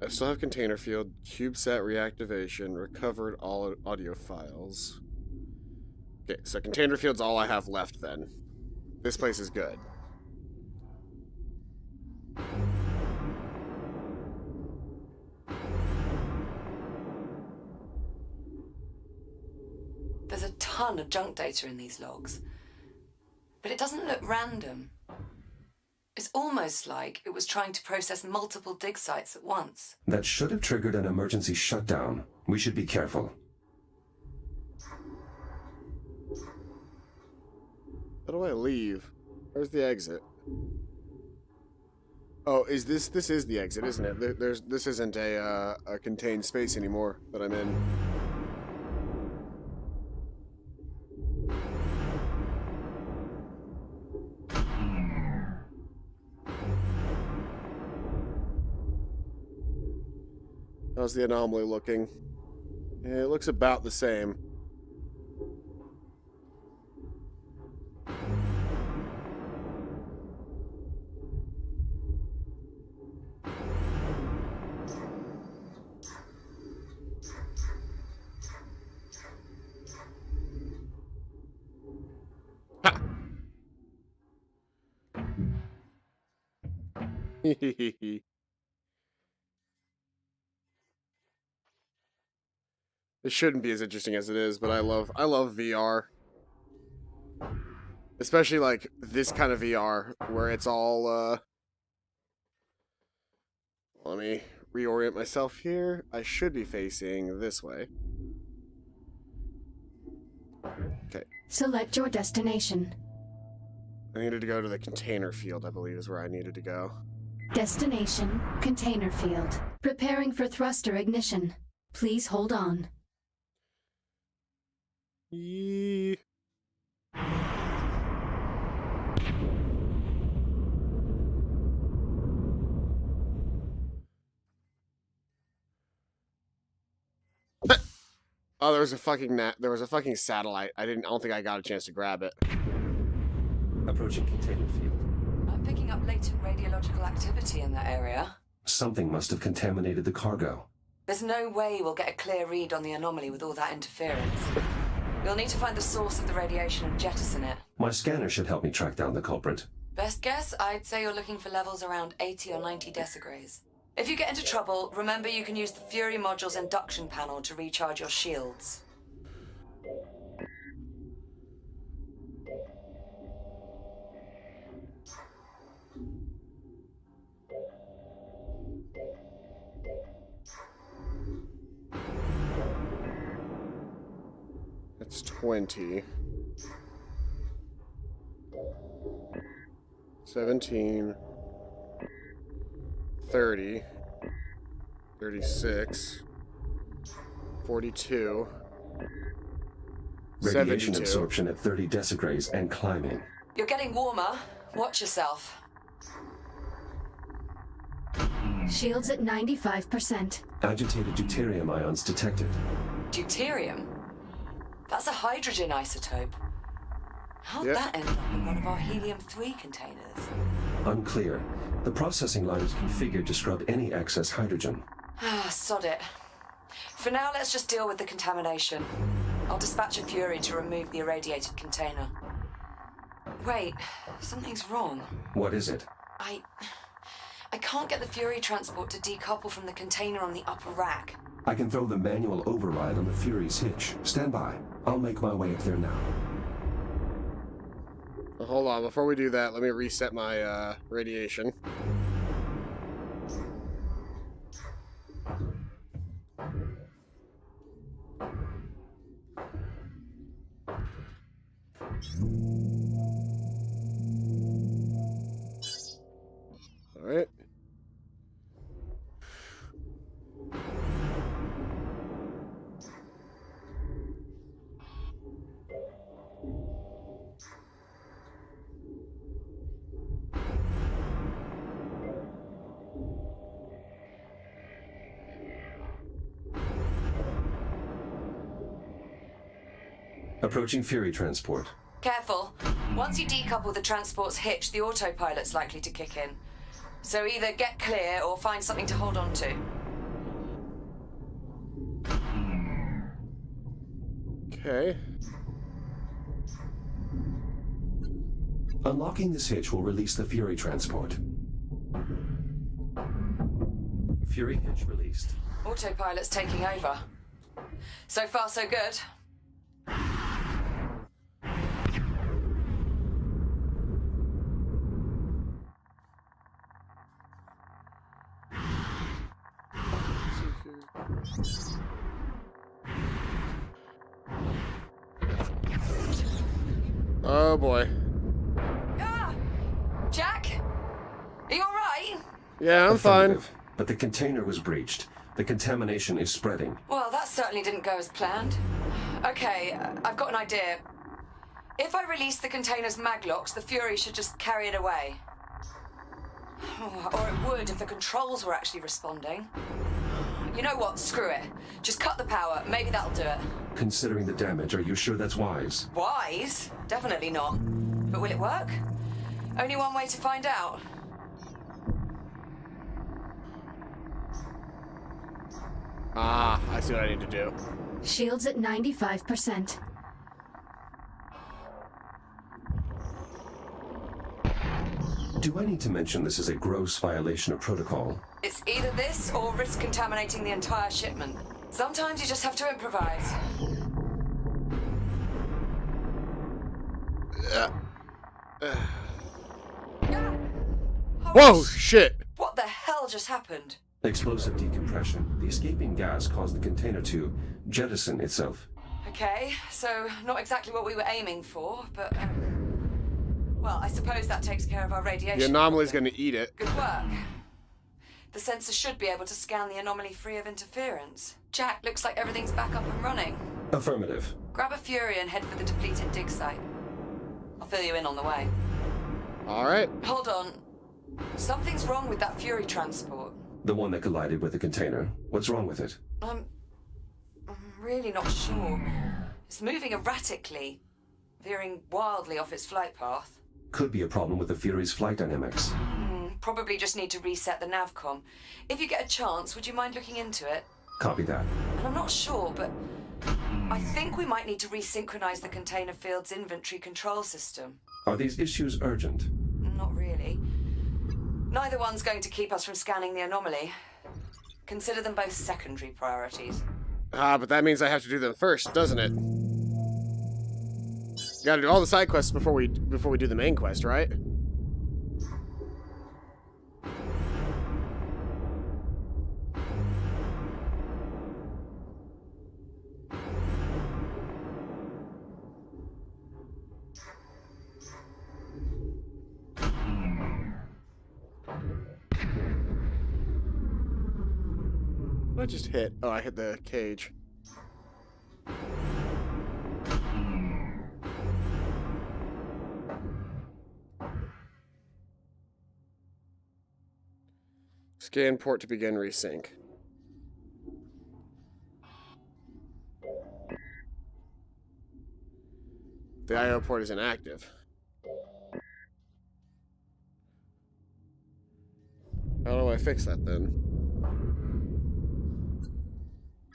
I still have container field, CubeSat reactivation, recovered all audio files. Okay, so container field's all I have left then. This place is good. There's a ton of junk data in these logs. But it doesn't look random. It's almost like it was trying to process multiple dig sites at once. That should have triggered an emergency shutdown. We should be careful. How do I leave? Where's the exit? Oh, is this is the exit, isn't it? This isn't a contained space anymore that I'm in. How's the anomaly looking? Yeah, it looks about the same. Ha! It shouldn't be as interesting as it is, but I love VR. Especially like this kind of VR where it's all let me reorient myself here. I should be facing this way. Okay. Select your destination. I needed to go to the container field, I believe is where I needed to go. Destination, container field. Preparing for thruster ignition. Please hold on. Yee. Oh, there was a fucking satellite. I don't think I got a chance to grab it. Approaching container field. I'm picking up latent radiological activity in that area. Something must have contaminated the cargo. There's no way we'll get a clear read on the anomaly with all that interference. You'll need to find the source of the radiation and jettison it. My scanner should help me track down the culprit. Best guess, I'd say you're looking for levels around 80 or 90 decigrays. If you get into trouble, remember you can use the Fury module's induction panel to recharge your shields. That's 20. 17. 30. 36. 42. Radiation 72. absorption at 30 decigrays and climbing. You're getting warmer. Watch yourself. Shields at 95%. Agitated deuterium ions detected. Deuterium? That's a hydrogen isotope. How'd Yep. that end up in one of our helium-3 containers? Unclear. The processing line is configured to scrub any excess hydrogen. Ah, sod it. For now, let's just deal with the contamination. I'll dispatch a Fury to remove the irradiated container. Wait, something's wrong. What is it? I can't get the Fury transport to decouple from the container on the upper rack. I can throw the manual override on the Fury's hitch. Stand by. I'll make my way up there now. Hold on, before we do that, let me reset my radiation. All right. Approaching Fury transport. Careful. Once you decouple the transport's hitch, the autopilot's likely to kick in. So either get clear or find something to hold on to. Okay. Unlocking this hitch will release the Fury transport. Fury hitch released. Autopilot's taking over. So far, so good. Oh boy. Ah! Jack? Are you alright? Yeah, I'm fine. Affirmative. But the container was breached. The contamination is spreading. Well, that certainly didn't go as planned. Okay, I've got an idea. If I release the container's maglocks, the Fury should just carry it away. Or it would if the controls were actually responding. You know what? Screw it. Just cut the power. Maybe that'll do it. Considering the damage, are you sure that's wise? Wise? Definitely not. But will it work? Only one way to find out. Ah, I see what I need to do. Shields at 95%. Do I need to mention this is a gross violation of protocol? It's either this or risk contaminating the entire shipment. Sometimes you just have to improvise. Whoa, Holy shit. What the hell just happened? Explosive decompression. The escaping gas caused the container to jettison itself. Okay, so not exactly what we were aiming for, but well, I suppose that takes care of our radiation. The anomaly's problem. gonna eat it. Good work. The sensor should be able to scan the anomaly free of interference. Jack, looks like everything's back up and running. Affirmative. Grab a Fury and head for the depleted dig site. I'll fill you in on the way. Alright. Hold on. Something's wrong with that Fury transport. The one that collided with the container. What's wrong with it? I'm really not sure. It's moving erratically, veering wildly off its flight path. Could be a problem with the Fury's flight dynamics. Probably just need to reset the navcom. If you get a chance, would you mind looking into it? Copy that. And I'm not sure, but I think we might need to resynchronize the container field's inventory control system. Are these issues urgent? Not really. Neither one's going to keep us from scanning the anomaly. Consider them both secondary priorities. Ah, but that means I have to do them first, doesn't it? Gotta do all the side quests before we do the main quest, right? What I just hit? Oh, I hit the cage. Scan port to begin resync. The IO port is inactive. How do I fix that then?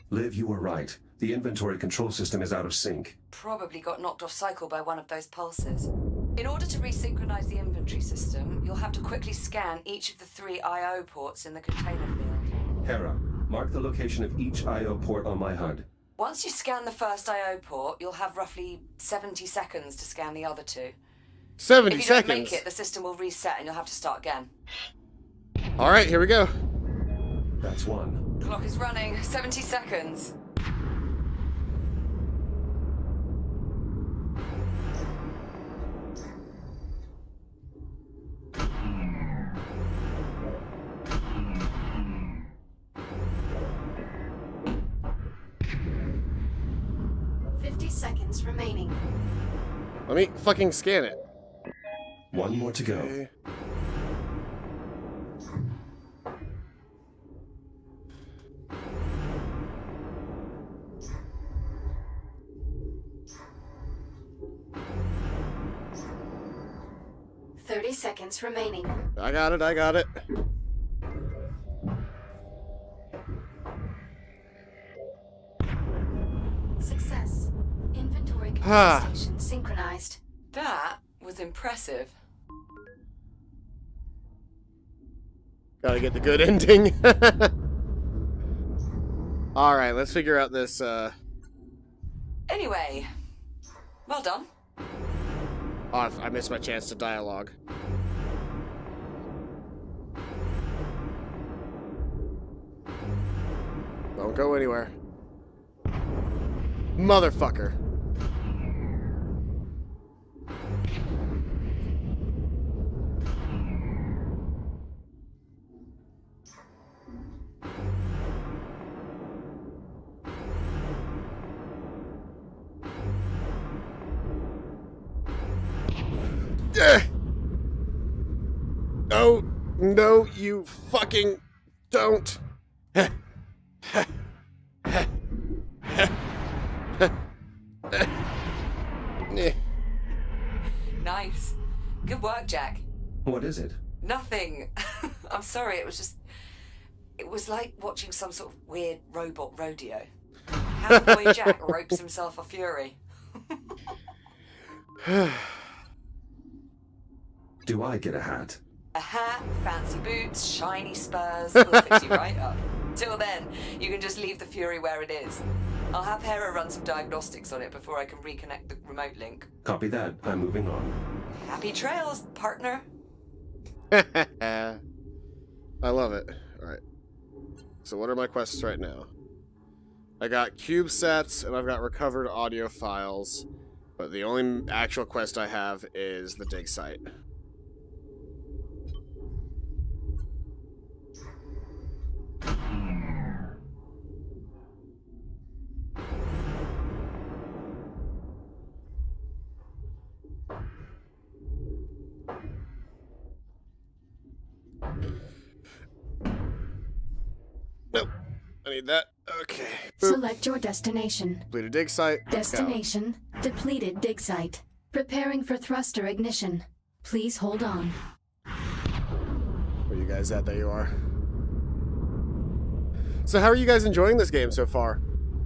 Liv, you were right. The inventory control system is out of sync. Probably got knocked off cycle by one of those pulses. In order to resynchronize the inventory system, you'll have to quickly scan each of the 3 I/O ports in the container field. Hera, mark the location of each I/O port on my HUD. Once you scan the first I/O port, you'll have roughly 70 seconds to scan the other 2. 70 if you seconds. don't make it, the system will reset and you'll have to start again. All right, here we go. That's one. Clock is running. 70 seconds. Seconds remaining. Let me fucking scan it. One more to go. Okay. Seconds remaining. I got it, I got it. Success. Inventory control station synchronized. That was impressive. Gotta get the good ending. Alright, let's figure out this, Anyway, well done. Oh, I missed my chance to dialogue. Don't go anywhere. Motherfucker. No, no, you fucking don't. Nice. Good work, Jack. What is it? Nothing. I'm sorry, it was like watching some sort of weird robot rodeo. How boy Jack ropes himself a Fury. Do I get a hat? A hat, fancy boots, shiny spurs. Will fix you right up. Till then, you can just leave the Fury where it is. I'll have Hera run some diagnostics on it before I can reconnect the remote link. Copy that. I'm moving on. Happy trails, partner. I love it. Alright. So what are my quests right now? I got CubeSats and I've got recovered audio files. But the only actual quest I have is the dig site. Nope. I need that. Okay. Boop. Select your destination. Complete a dig site. Let's go. Destination, depleted dig site. Preparing for thruster ignition. Please hold on. Where you guys at? There you are. So how are you guys enjoying this game so far?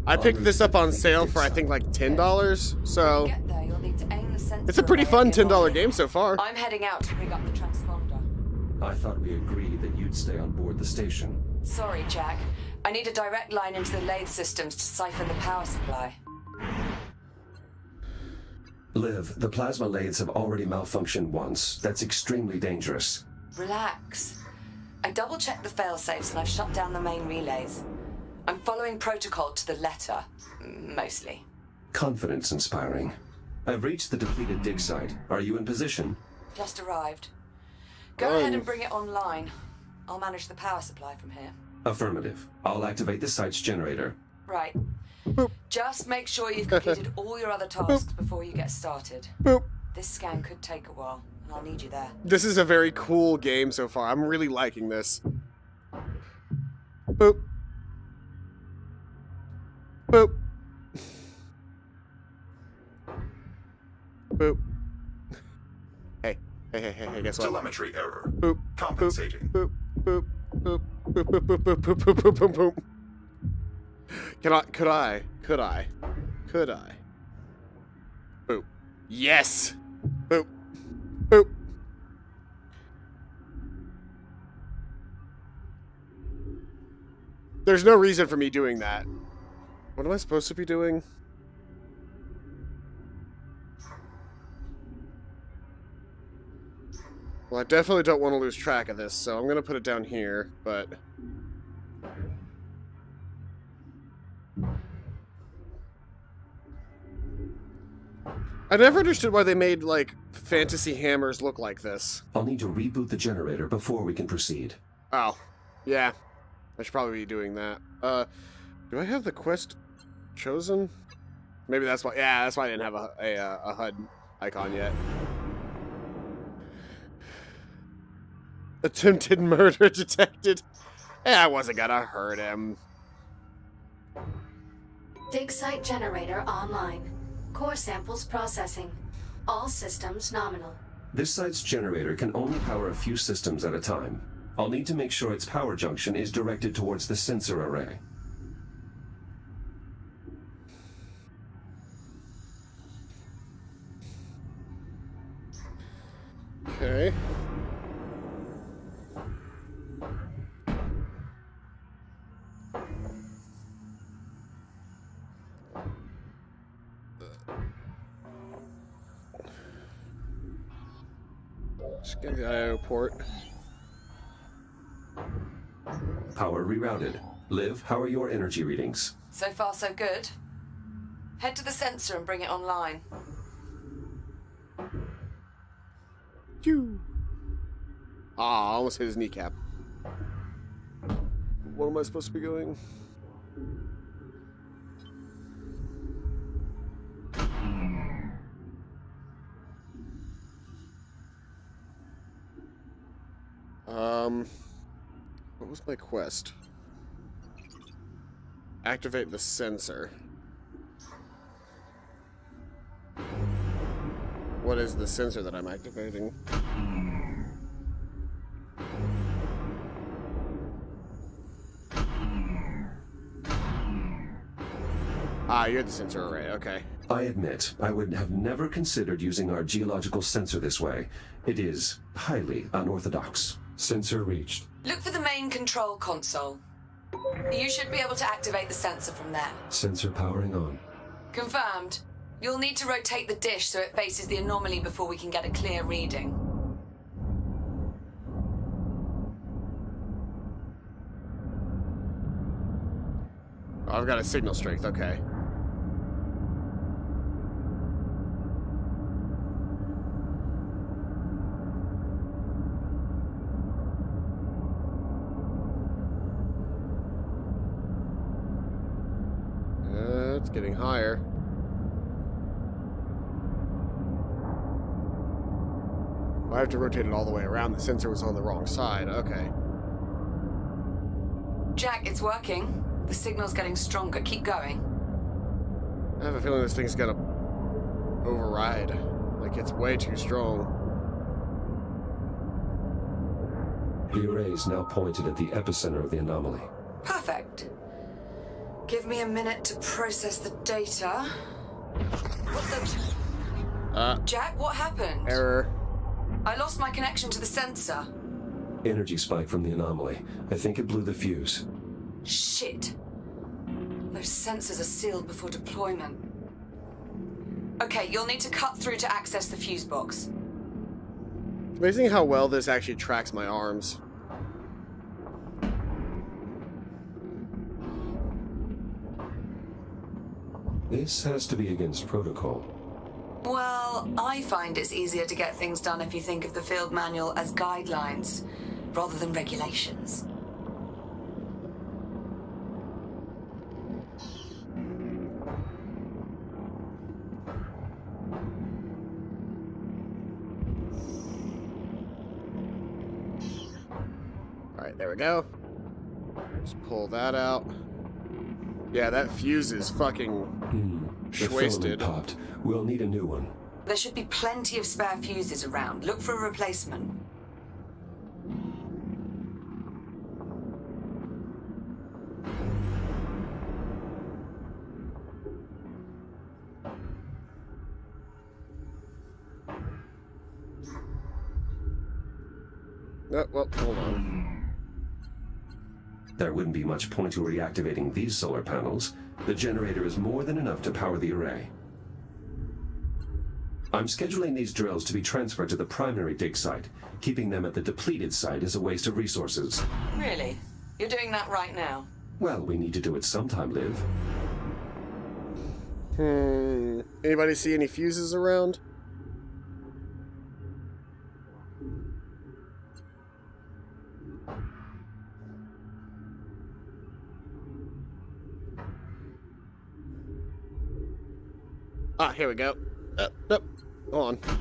I picked this up on sale for I think like $10, so Get there, you'll need to aim the sensor it's a pretty array fun at your $10 body. game so far. I'm heading out to rig up the transponder. I thought we agreed that you'd stay on board the station. Sorry, Jack. I need a direct line into the lathe systems to siphon the power supply. Liv, the plasma lathes have already malfunctioned once. That's extremely dangerous. Relax. I double-checked the failsafes and I've shut down the main relays. I'm following protocol to the letter, mostly. Confidence inspiring. I've reached the depleted dig site. Are you in position? Just arrived. Go ahead and bring it online. I'll manage the power supply from here. Affirmative. I'll activate the site's generator. Right. Just make sure you've completed all your other tasks before you get started. Boop. This scan could take a while, and I'll need you there. This is a very cool game so far. I'm really liking this. Boop. Boop. Boop. Hey, guess what? Telemetry error. Boop. Compensating. Boop. Boop. Boop. Boop. Boop. Boop. Boop. Boop. Boop. Boop. Boop. Boop. Could I? Boop. Yes. Boop. Boop. There's no reason for me doing that. What am I supposed to be doing? Well, I definitely don't want to lose track of this, so I'm going to put it down here, but... I never understood why they made, like, fantasy hammers look like this. I'll need to reboot the generator before we can proceed. Oh, yeah. I should probably be doing that. Do I have the quest chosen? Maybe that's why. Yeah, that's why I didn't have a HUD icon yet. Attempted murder detected. Yeah, I wasn't gonna hurt him. Dig site generator online. Core samples processing. All systems nominal. This site's generator can only power a few systems at a time. I'll need to make sure its power junction is directed towards the sensor array. Okay. Just get the IO port. Power rerouted. Liv, how are your energy readings? So far, so good. Head to the sensor and bring it online. Phew. Ah, almost hit his kneecap. What am I supposed to be doing? What was my quest? Activate the sensor. What is the sensor that I'm activating? Ah, you're the sensor array, okay. I admit, I would have never considered using our geological sensor this way. It is highly unorthodox. Sensor reached. Look for the main control console. You should be able to activate the sensor from there. Sensor powering on. Confirmed. You'll need to rotate the dish so it faces the anomaly before we can get a clear reading. Oh, I've got a signal strength, okay. It's getting higher. I have to rotate it all the way around. The sensor was on the wrong side. Okay. Jack, it's working. The signal's getting stronger. Keep going. I have a feeling this thing's gonna override. Like, it's way too strong. The array is now pointed at the epicenter of the anomaly. Perfect. Give me a minute to process the data. What the... Jack, what happened? Error. I lost my connection to the sensor. Energy spike from the anomaly. I think it blew the fuse. Shit. Those sensors are sealed before deployment. Okay, you'll need to cut through to access the fuse box. It's amazing how well this actually tracks my arms. This has to be against protocol. Well, I find it's easier to get things done if you think of the field manual as guidelines, rather than regulations. Alright, there we go. Just pull that out. Yeah, that fuse is fucking The wasted. filament popped. We'll need a new one. There should be plenty of spare fuses around. Look for a replacement. Oh, well, hold on. There wouldn't be much point to reactivating these solar panels. The generator is more than enough to power the array. I'm scheduling these drills to be transferred to the primary dig site. Keeping them at the depleted site is a waste of resources. Really? You're doing that right now? Well, we need to do it sometime, Liv. Anybody see any fuses around? Ah, here we go. Nope. Hold on.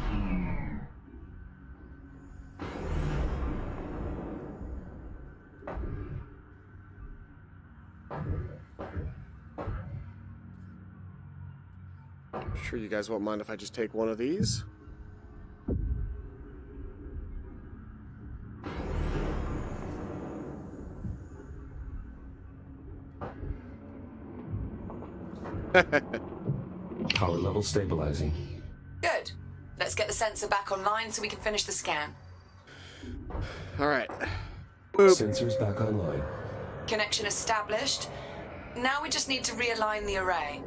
I'm sure you guys won't mind if I just take one of these. Power level stabilizing. Good. Let's get the sensor back online so we can finish the scan. Alright. Sensors back online. Connection established. Now we just need to realign the array.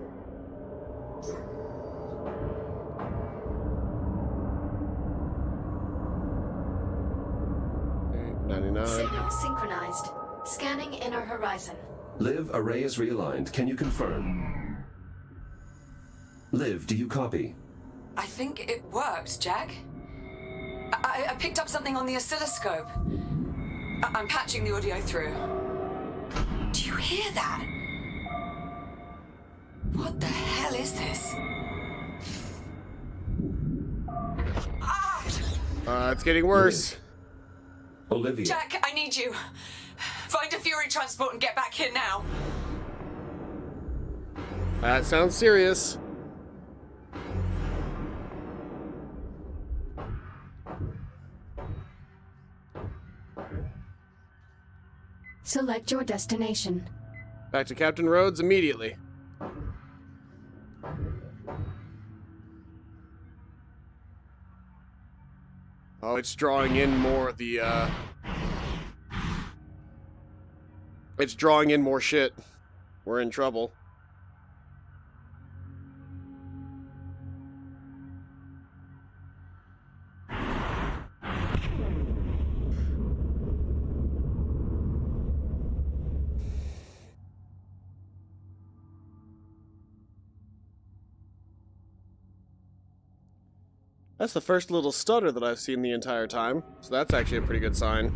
Signal synchronized. Scanning inner horizon. Liv, array is realigned. Can you confirm? Liv, do you copy? I think it worked, Jack. I picked up something on the oscilloscope. I'm patching the audio through. Do you hear that? What the hell is this? Ah! It's getting worse. Olivia. Jack, I need you. Find a Fury transport and get back here now. That sounds serious. Select your destination. Back to Captain Rhodes immediately. Oh, it's drawing in more of the, It's drawing in more shit. We're in trouble. That's the first little stutter that I've seen the entire time, so that's actually a pretty good sign.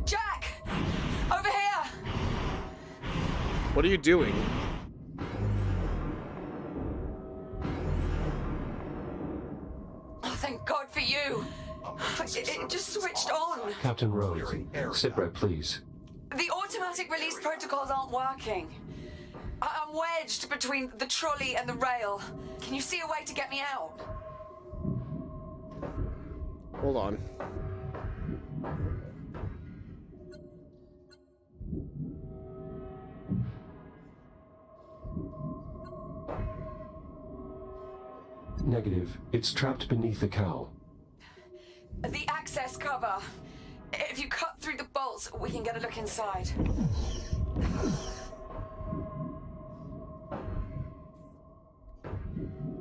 Jack! Over here! What are you doing? Oh, thank God for you. It just switched on. Captain Rhodes, sit rep, please. The automatic release protocols aren't working. I'm wedged between the trolley and the rail. Can you see a way to get me out? Hold on. Negative. It's trapped beneath the cowl. The access cover. If you cut through the bolts, we can get a look inside.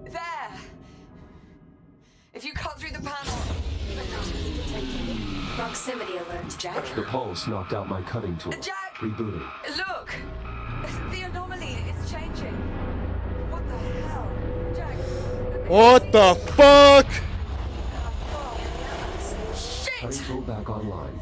There! If you cut through the panel... Proximity alert. Jack? The pulse knocked out my cutting tool. Jack! Rebooting. Look! The anomaly is changing. What the hell? Jack! What the fuck? Cutting Shit! tool back online.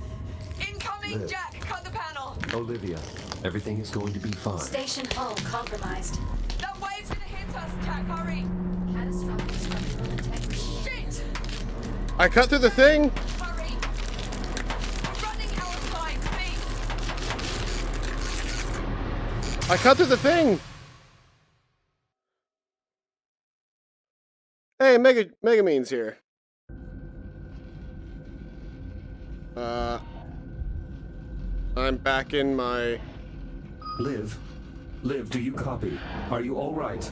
Incoming, Liv. Jack! Cut the panel! Olivia, everything is going to be fine. Station hull compromised. That wave's gonna hit us, Jack! Hurry! Catastrophic structural integrity. Shit! I cut through the thing? Hurry! We're running out of time, please! I cut through the thing! Hey, Megumin's here. I'm back in my... Liv, do you copy? Are you all right?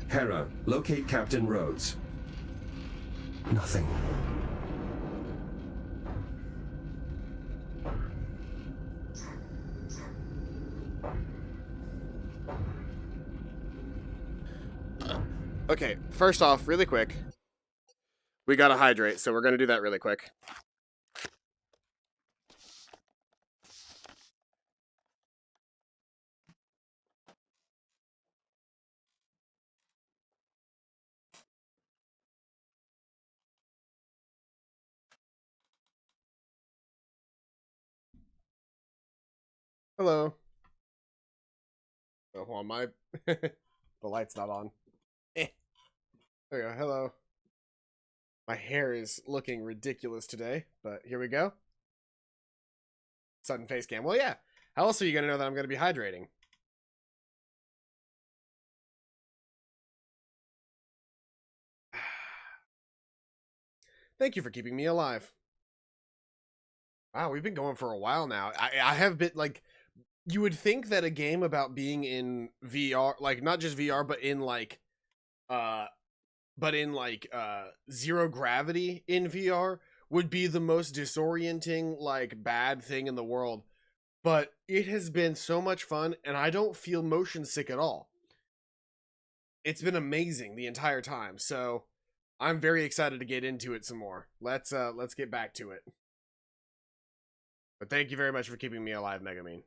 Hera, locate Captain Rhodes. Nothing. Okay, first off, really quick. We gotta hydrate, so we're gonna do that really quick. Hello. Oh, hold on, my... the light's not on. There we go, hello. My hair is looking ridiculous today, but here we go. Sudden face cam. Well, yeah. How else are you going to know that I'm going to be hydrating? Thank you for keeping me alive. Wow, we've been going for a while now. I have been, like... You would think that a game about being in VR, like, not just VR, but in, like, zero gravity in VR would be the most disorienting, like, bad thing in the world. But it has been so much fun, and I don't feel motion sick at all. It's been amazing the entire time, so I'm very excited to get into it some more. Let's get back to it. But thank you very much for keeping me alive, Megumin.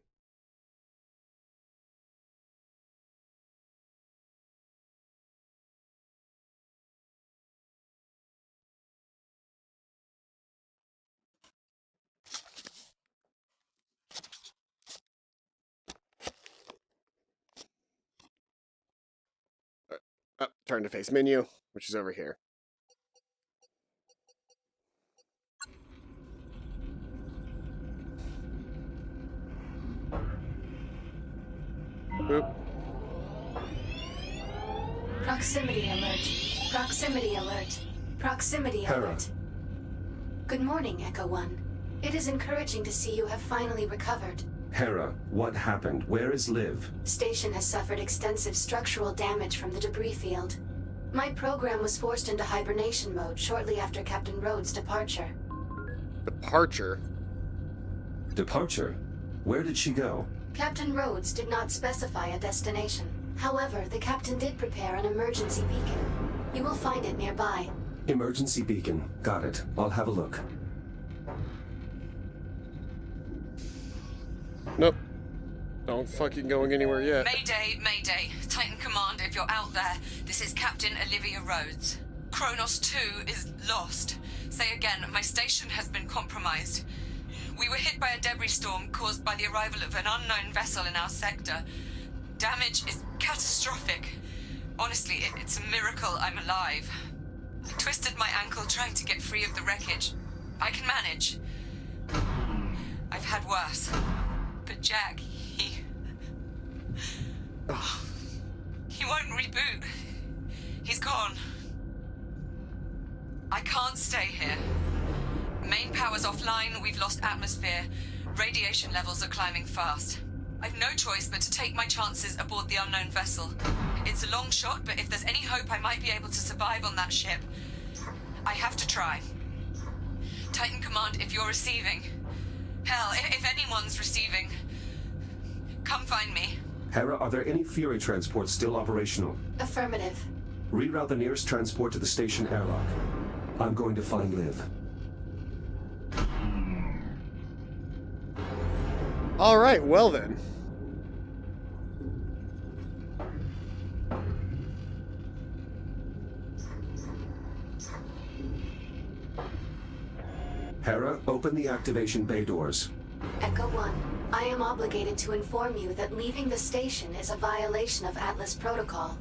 Turn to face menu, which is over here. Boop. Proximity alert. Proximity alert. Proximity Hera. alert. Good morning, Echo One. It is encouraging to see you have finally recovered. Hera, what happened? Where is Liv? Station has suffered extensive structural damage from the debris field. My program was forced into hibernation mode shortly after Captain Rhodes' departure. Departure? Departure? Where did she go? Captain Rhodes did not specify a destination. However, the captain did prepare an emergency beacon. You will find it nearby. Emergency beacon. Got it. I'll have a look. Nope. Don't fucking going anywhere yet. Mayday, Mayday. Titan Command, if you're out there, this is Captain Olivia Rhodes. Kronos 2 is lost. Say again, my station has been compromised. We were hit by a debris storm caused by the arrival of an unknown vessel in our sector. Damage is catastrophic. Honestly, it's a miracle I'm alive. I twisted my ankle trying to get free of the wreckage. I can manage. I've had worse. But Jack, he won't reboot. He's gone. I can't stay here. Main power's offline, we've lost atmosphere. Radiation levels are climbing fast. I've no choice but to take my chances aboard the unknown vessel. It's a long shot, but if there's any hope I might be able to survive on that ship, I have to try. Titan Command, if you're receiving... Hell, if anyone's receiving... Come find me. Hera, are there any Fury transports still operational? Affirmative. Reroute the nearest transport to the station airlock. I'm going to find Liv. Alright, well then. Hera, open the activation bay doors. Echo 1, I am obligated to inform you that leaving the station is a violation of Atlas Protocol.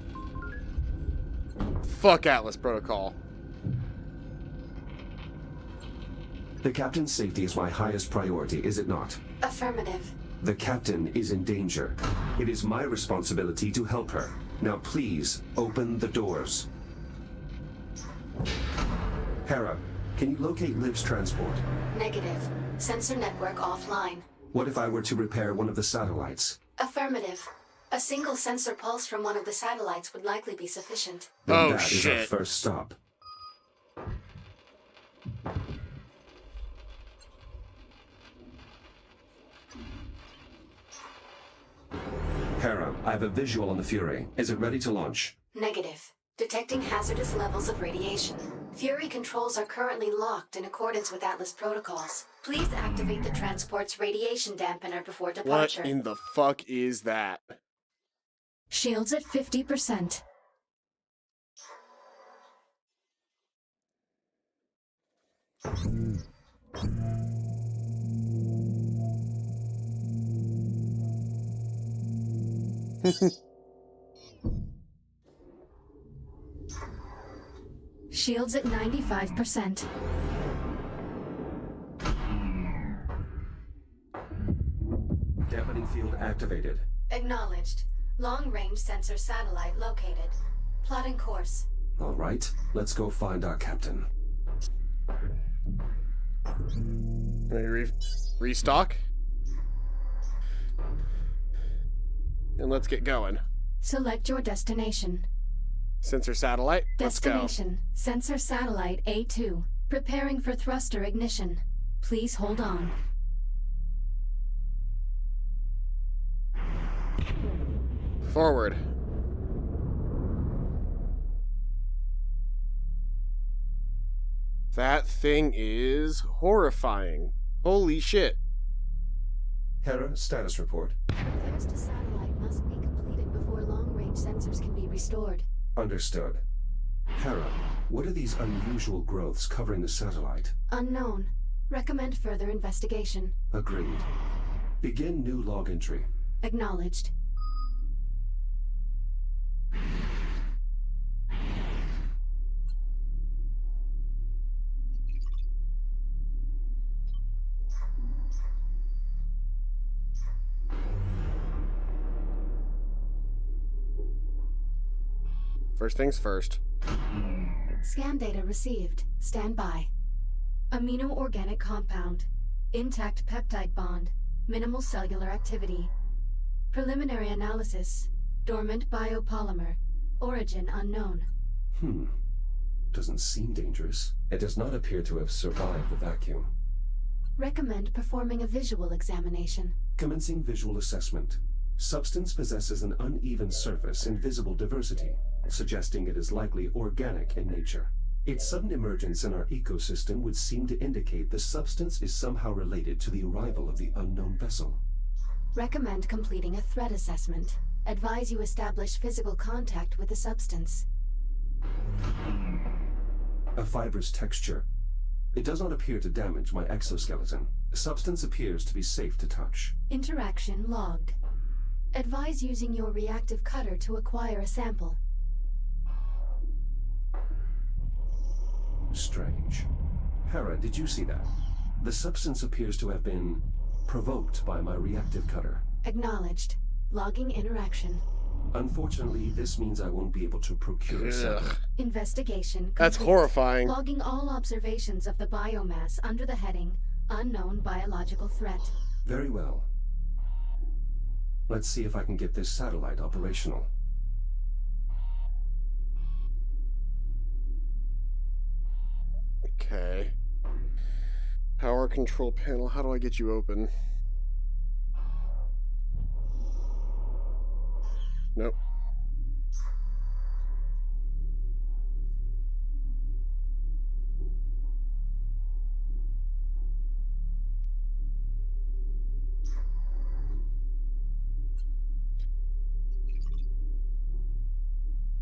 Fuck Atlas Protocol. The captain's safety is my highest priority, is it not? Affirmative. The captain is in danger. It is my responsibility to help her. Now please, open the doors. Hera, can you locate Liv's transport? Negative. Sensor network offline. What if I were to repair one of the satellites? Affirmative. A single sensor pulse from one of the satellites would likely be sufficient. Then Oh, that is our shit. first stop. Hera, I have a visual on the Fury. Is it ready to launch? Negative. Detecting hazardous levels of radiation. Fury controls are currently locked in accordance with Atlas protocols. Please activate the transport's radiation dampener before What departure. in the fuck is that? Shields at 50%. Shields at 95%. Dampening field activated. Acknowledged. Long-range sensor satellite located. Plotting course. All right, let's go find our captain. Ready to restock? And let's get going. Select your destination. Sensor satellite. Let's go. Destination. Sensor satellite A2. Preparing for thruster ignition. Please hold on. Forward. That thing is horrifying. Holy shit. Hera, status report. Repairs to satellite must be completed before long-range sensors can be restored. Understood. Hera, what are these unusual growths covering the satellite? Unknown. Recommend further investigation. Agreed. Begin new log entry. Acknowledged. First things first. Scan data received. Stand by. Amino-organic compound. Intact peptide bond. Minimal cellular activity. Preliminary analysis. Dormant biopolymer. Origin unknown. Doesn't seem dangerous. It does not appear to have survived the vacuum. Recommend performing a visual examination. Commencing visual assessment. Substance possesses an uneven surface and visible diversity, suggesting it is likely organic in nature. Its sudden emergence in our ecosystem would seem to indicate the substance is somehow related to the arrival of the unknown vessel. Recommend completing a threat assessment. Advise you establish physical contact with the substance. A fibrous texture. It does not appear to damage my exoskeleton. The substance appears to be safe to touch. Interaction logged. Advise using your reactive cutter to acquire a sample. Strange. Hera, did you see that? The substance appears to have been provoked by my reactive cutter. Acknowledged. Logging interaction. Unfortunately, this means I won't be able to procure a sample. Ugh. Investigation complete. That's horrifying. Logging all observations of the biomass under the heading Unknown Biological Threat. Very well. Let's see if I can get this satellite operational. Okay. Power control panel. How do I get you open? Nope.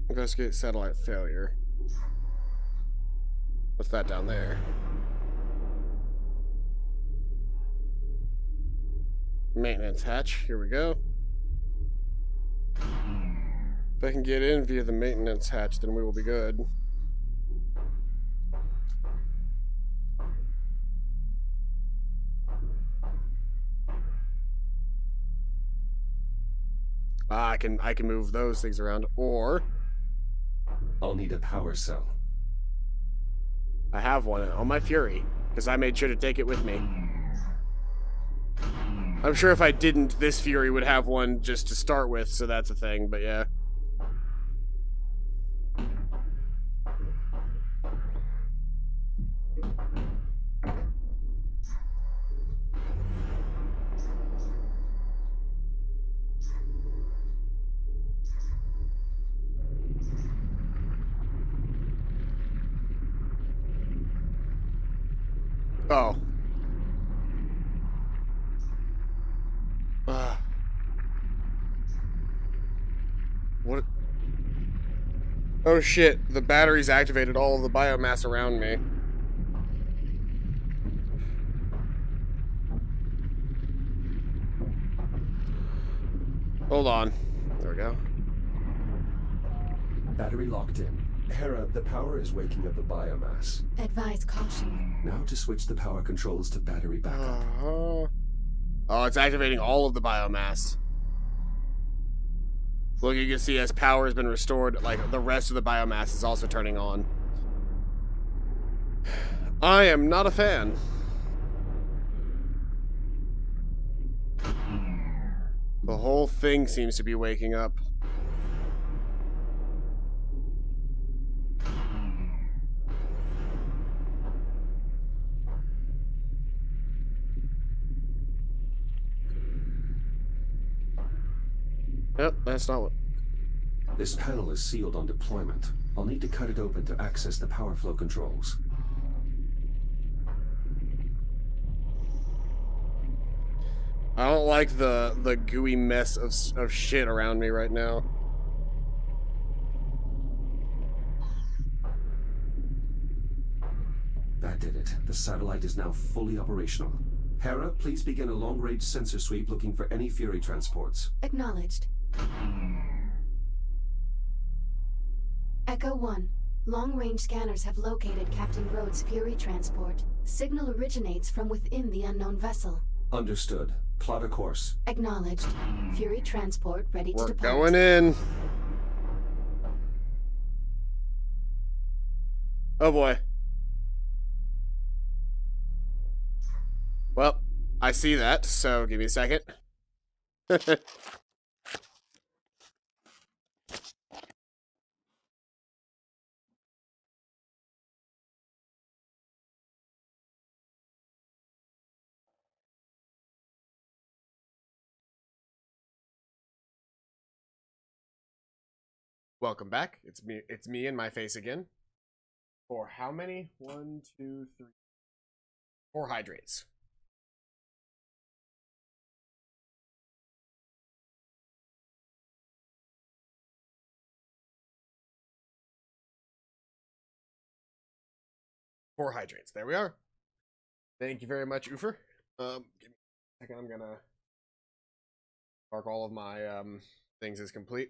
Investigate satellite failure. What's that down there? Maintenance hatch. Here we go. If I can get in via the maintenance hatch, then we will be good. Ah, I can move those things around, or I'll need a power cell. I have one on my Fury, because I made sure to take it with me. I'm sure if I didn't, this Fury would have one just to start with, so that's a thing, but yeah. Oh. What? Oh shit, the batteries activated all of the biomass around me. Hold on. There we go. Battery locked in. Hera, the power is waking up the biomass. Advise caution. Now to switch the power controls to battery backup. Oh, it's activating all of the biomass. Look, you can see as power has been restored, like, the rest of the biomass is also turning on. I am not a fan. The whole thing seems to be waking up. Yep, that's not what... This panel is sealed on deployment. I'll need to cut it open to access the power flow controls. I don't like the gooey mess of shit around me right now. That did it. The satellite is now fully operational. Hera, please begin a long-range sensor sweep looking for any Fury transports. Acknowledged. Echo 1. Long-range scanners have located Captain Rhodes' Fury transport. Signal originates from within the unknown vessel. Understood. Plot a course. Acknowledged. Fury transport ready to We're depart. going in. Oh boy. Well, I see that, so give me a second. Welcome back. It's me and my face again. For how many? 1, 2, 3, 4 hydrates. Four hydrates. There we are. Thank you very much, Oofer. Give me a second. I'm gonna mark all of my things as complete.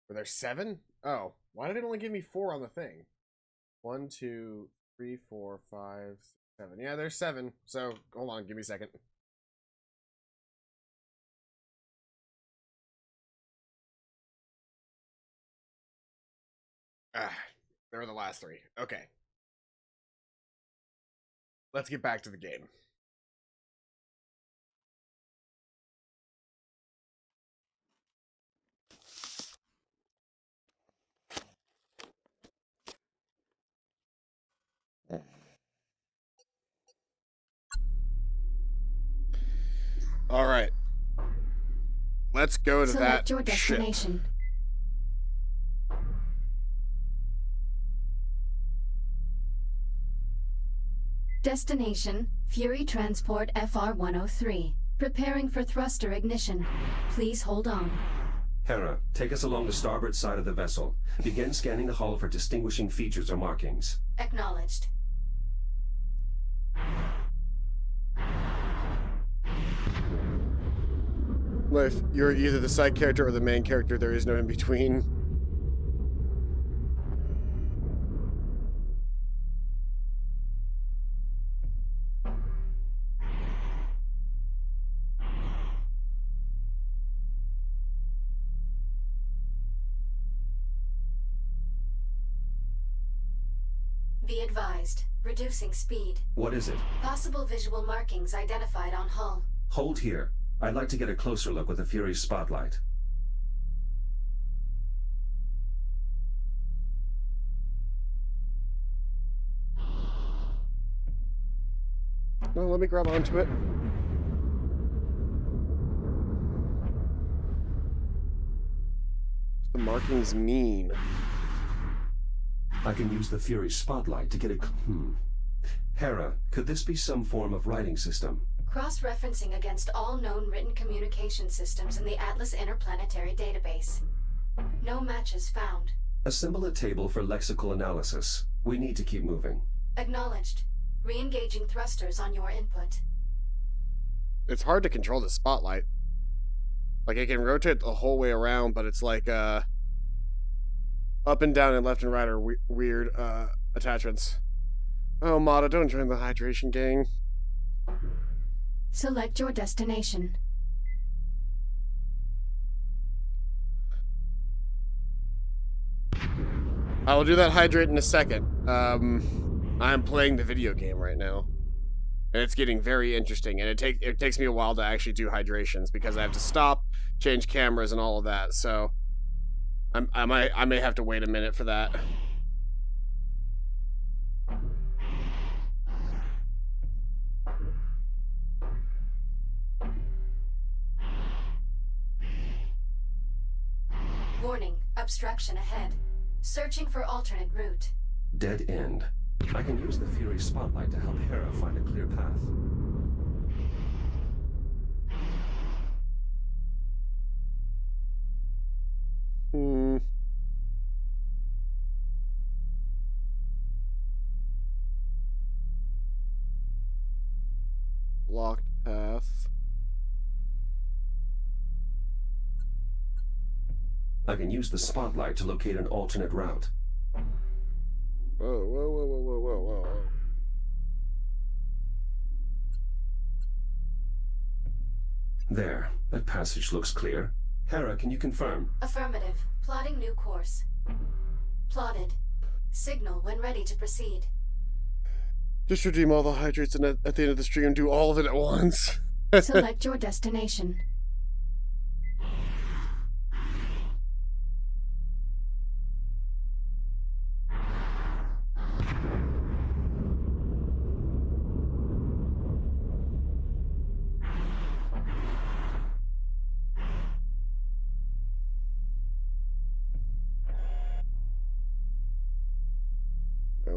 Were there 7? Oh, why did it only give me 4 on the thing? 1, 2, 3, 4, 5, 6, 7. Yeah, there's 7. So hold on, give me a second. There were the last 3. Okay. Let's get back to the game. All right. Let's go to Select that your destination. ship. Destination, Fury Transport FR-103. Preparing for thruster ignition. Please hold on. Hera, take us along the starboard side of the vessel. Begin scanning the hull for distinguishing features or markings. Acknowledged. Life, you're either the side character or the main character. There is no in between. Be advised. Reducing speed. What is it? Possible visual markings identified on hull. Hold here. I'd like to get a closer look with the Fury's spotlight. Well, let me grab onto it. What do the markings mean? I can use the Fury's spotlight to get a... Hera, could this be some form of writing system? Cross-referencing against all known written communication systems in the Atlas Interplanetary Database. No matches found. Assemble a table for lexical analysis. We need to keep moving. Acknowledged. Re-engaging thrusters on your input. It's hard to control the spotlight. Like, it can rotate the whole way around, but it's like, up and down and left and right are weird, attachments. Oh, Mata, don't join the hydration gang. Select your destination. I will do that hydrate in a second. I'm playing the video game right now. And it's getting very interesting, and it takes me a while to actually do hydrations because I have to stop, change cameras, and all of that. So I may have to wait a minute for that. Warning, obstruction ahead. Searching for alternate route. Dead end. I can use the Fury spotlight to help Hera find a clear path. Locked path. I can use the spotlight to locate an alternate route. Whoa, whoa, whoa, whoa, whoa, whoa, whoa. There. That passage looks clear. Hera, can you confirm? Affirmative. Plotting new course. Plotted. Signal when ready to proceed. Just redeem all the hydrates and at the end of the stream do all of it at once. Select your destination.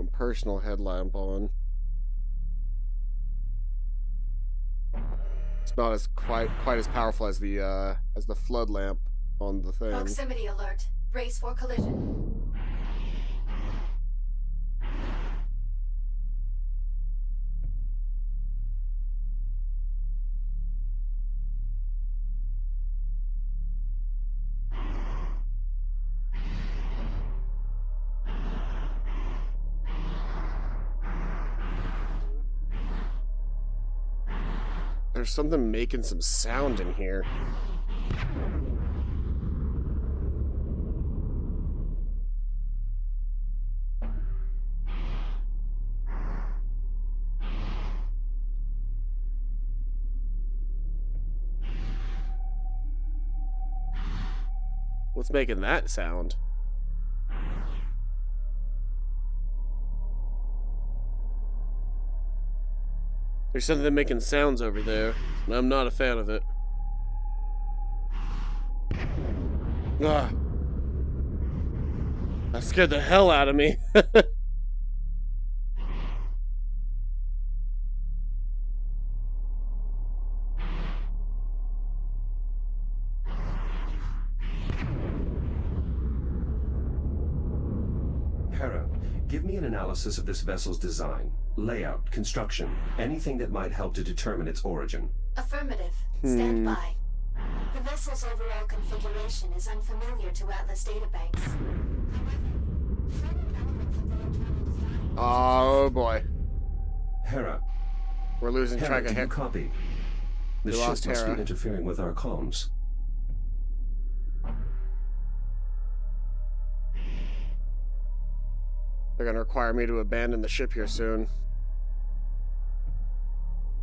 personal headlamp on. It's not as quite as powerful as the flood lamp on the thing. Proximity alert. Brace for collision. There's something making some sound in here. What's making that sound? There's something making sounds over there, and I'm not a fan of it. Ah. That scared the hell out of me. Hera, give me an analysis of this vessel's design, layout, construction, anything that might help to determine its origin. Affirmative. Stand by. The vessel's overall configuration is unfamiliar to Atlas databanks. Oh boy. Hera. We're losing track of do you Hera. copy? The We ship lost must Hera. be interfering with our comms. They're gonna require me to abandon the ship here soon.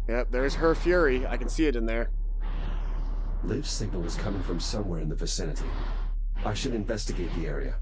Yep, there's her Fury. I can see it in there. Liv's signal is coming from somewhere in the vicinity. I should investigate the area.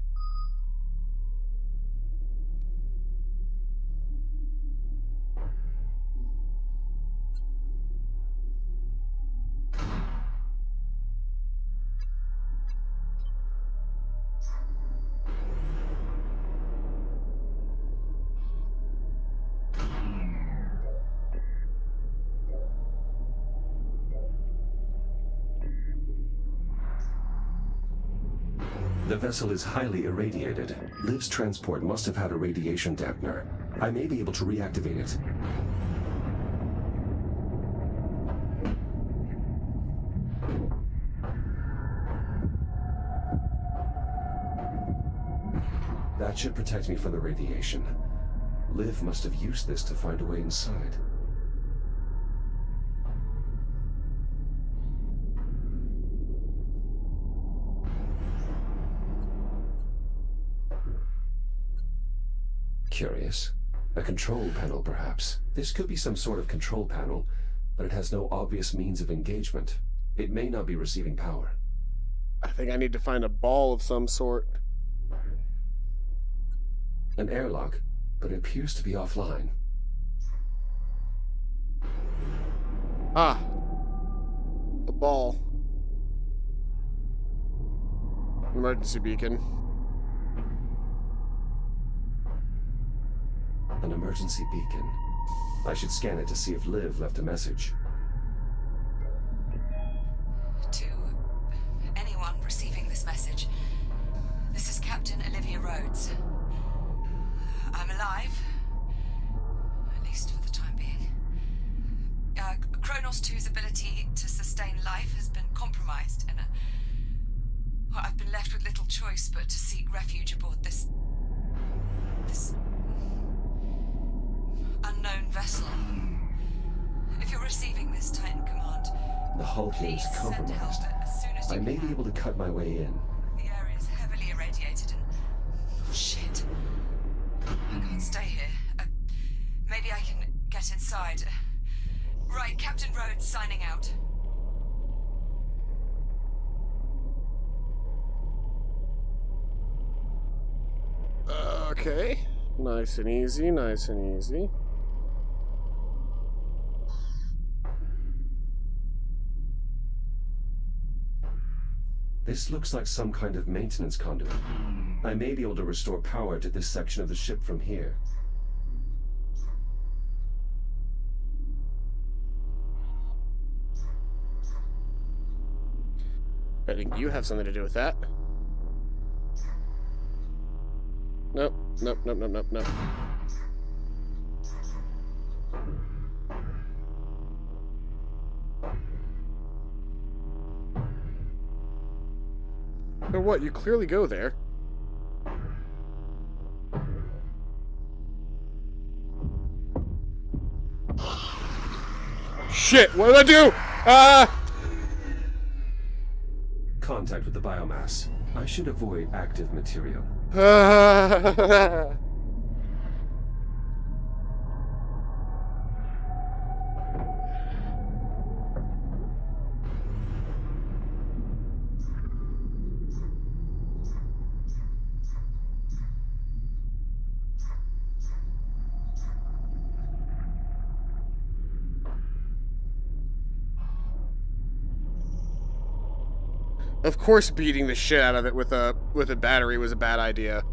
The vessel is highly irradiated. Liv's transport must have had a radiation dampener. I may be able to reactivate it. That should protect me from the radiation. Liv must have used this to find a way inside. Curious. A control panel, perhaps. This could be some sort of control panel, but it has no obvious means of engagement. It may not be receiving power. I think I need to find a ball of some sort. An airlock, but it appears to be offline. Ah. A ball. Emergency beacon. An emergency beacon. I should scan it to see if Liv left a message. To anyone receiving this message, this is Captain Olivia Rhodes. I'm alive, at least for the time being. Kronos 2's ability to sustain life has been compromised, and well, I've been left with little choice but to seek refuge aboard this unknown vessel. If you're receiving this, Titan Command, The hull here please is send compromised. help as soon as you I may be can. able to cut my way in. The area is heavily irradiated and... shit. I can't stay here. Maybe I can get inside. Right, Captain Rhodes signing out. Okay. Nice and easy, nice and easy. This looks like some kind of maintenance conduit. I may be able to restore power to this section of the ship from here. I think you have something to do with that. Nope, nope, nope, nope, nope, nope. Or what? You clearly go there. Shit, what did I do? Contact with the biomass. I should avoid active material. Of course, beating the shit out of it with a battery was a bad idea.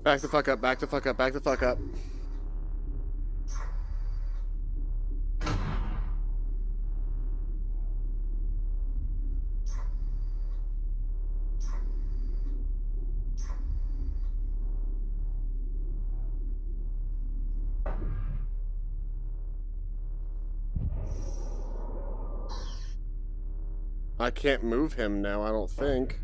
Back the fuck up, back the fuck up, back the fuck up. I can't move him now, I don't think.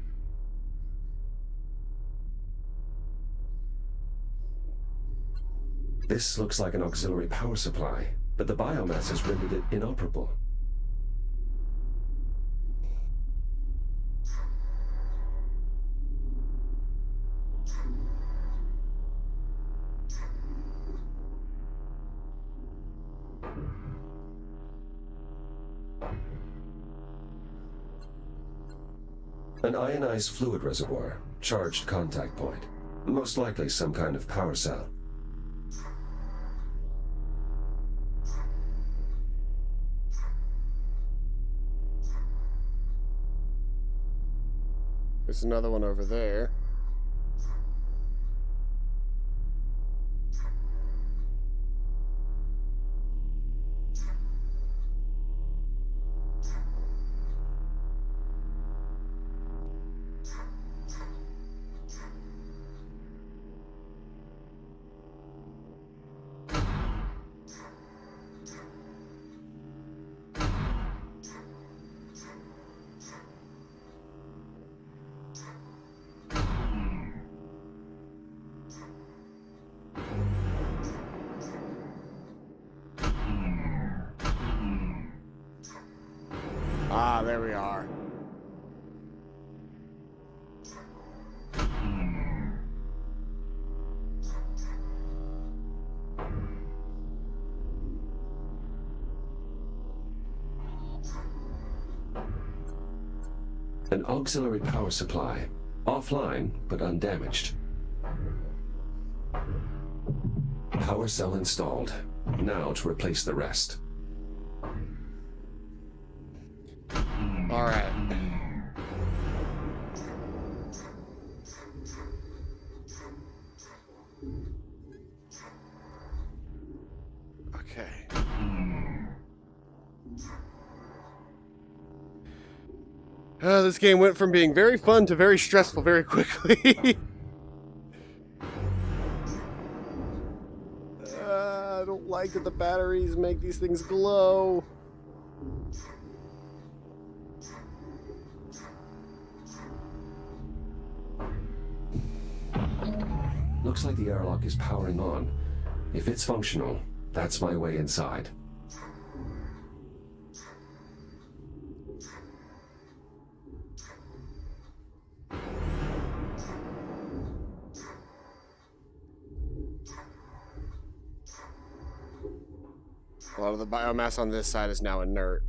This looks like an auxiliary power supply, but the biomass has rendered it inoperable. An ionized fluid reservoir, charged contact point. Most likely some kind of power cell. There's another one over there. Ah, there we are. An auxiliary power supply. Offline, but undamaged. Power cell installed. Now to replace the rest. All right. Okay. This game went from being very fun to very stressful very quickly. I don't like that the batteries make these things glow. Looks like the airlock is powering on. If it's functional, that's my way inside. A lot of the biomass on this side is now inert.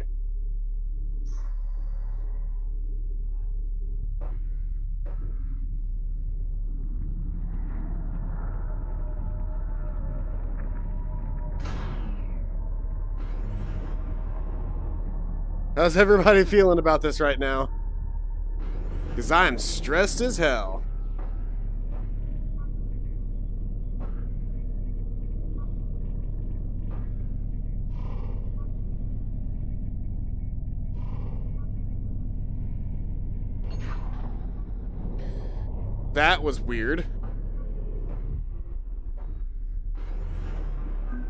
How's everybody feeling about this right now? Because I'm stressed as hell. That was weird.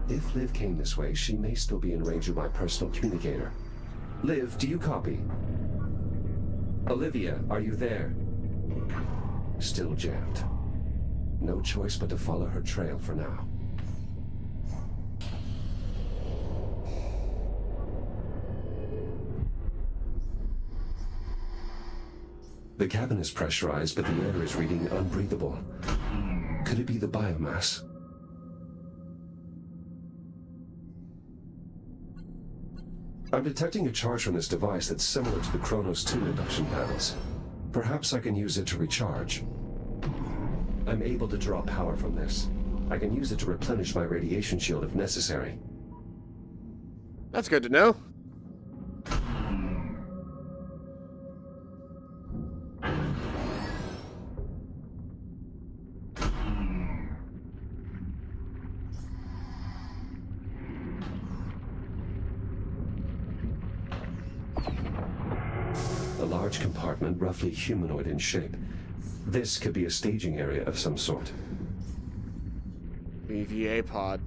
If Liv came this way, she may still be in range of my personal communicator. Liv, do you copy? Olivia, are you there? Still jammed. No choice but to follow her trail for now. The cabin is pressurized, but the air is reading unbreathable. Could it be the biomass? I'm detecting a charge from this device that's similar to the Kronos 2 induction panels. Perhaps I can use it to recharge. I'm able to draw power from this. I can use it to replenish my radiation shield if necessary. That's good to know. A large compartment, roughly humanoid in shape. This could be a staging area of some sort. EVA pod.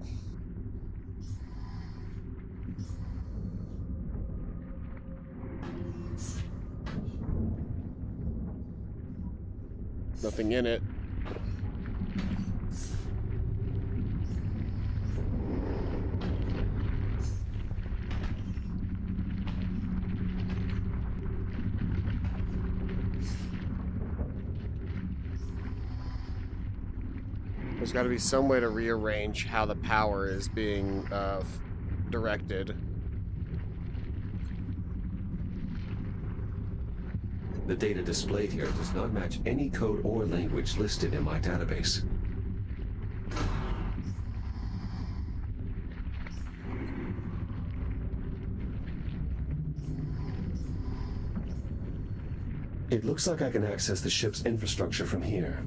Nothing in it. There's got to be some way to rearrange how the power is being directed. The data displayed here does not match any code or language listed in my database. It looks like I can access the ship's infrastructure from here.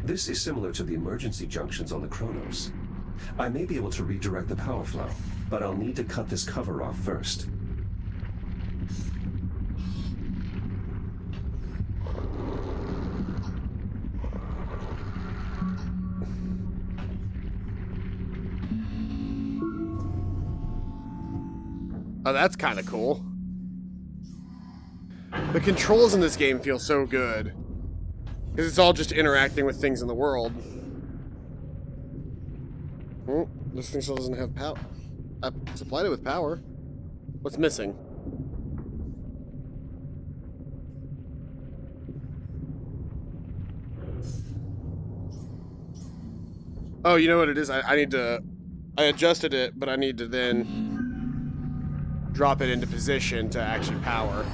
This is similar to the emergency junctions on the Kronos. I may be able to redirect the power flow, but I'll need to cut this cover off first. Oh, that's kind of cool. The controls in this game feel so good. Because it's all just interacting with things in the world. Oh, this thing still doesn't have power. I supplied it with power. What's missing? Oh, you know what it is? I need to... I adjusted it, but I need to then drop it into position to actually power.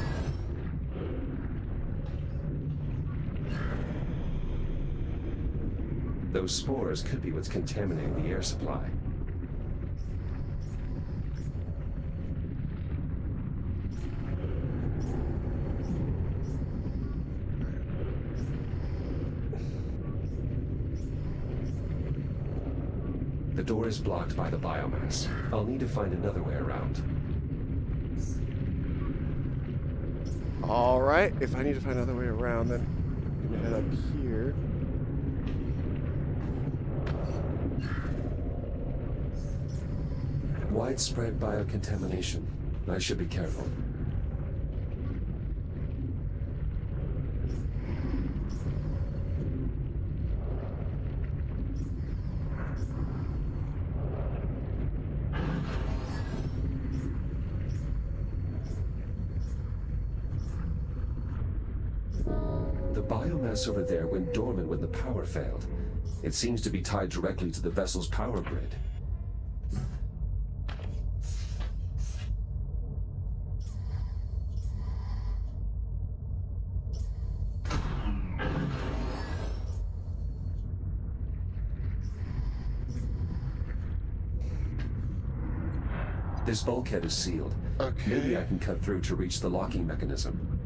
Those spores could be what's contaminating the air supply. The door is blocked by the biomass. I'll need to find another way around. Alright, if I need to find another way around, then I'm gonna head up here. Widespread biocontamination. I should be careful. The biomass over there went dormant when the power failed. It seems to be tied directly to the vessel's power grid. This bulkhead is sealed. Okay. Maybe I can cut through to reach the locking mechanism.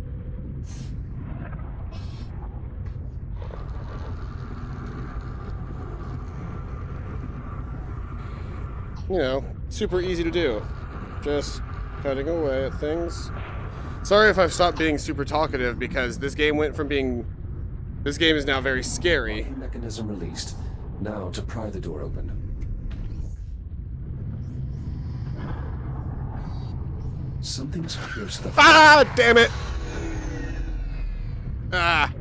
You know, super easy to do. Just cutting away at things. Sorry if I've stopped being super talkative, because this game went from being... This game is now very scary. Locking mechanism released. Now to pry the door open. Something's pierced the... Ah! Damn it! Ah!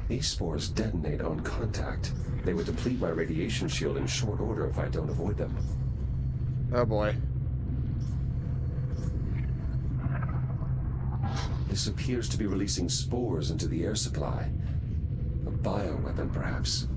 These spores detonate on contact. They would deplete my radiation shield in short order if I don't avoid them. Oh boy. This appears to be releasing spores into the air supply. A bioweapon, perhaps.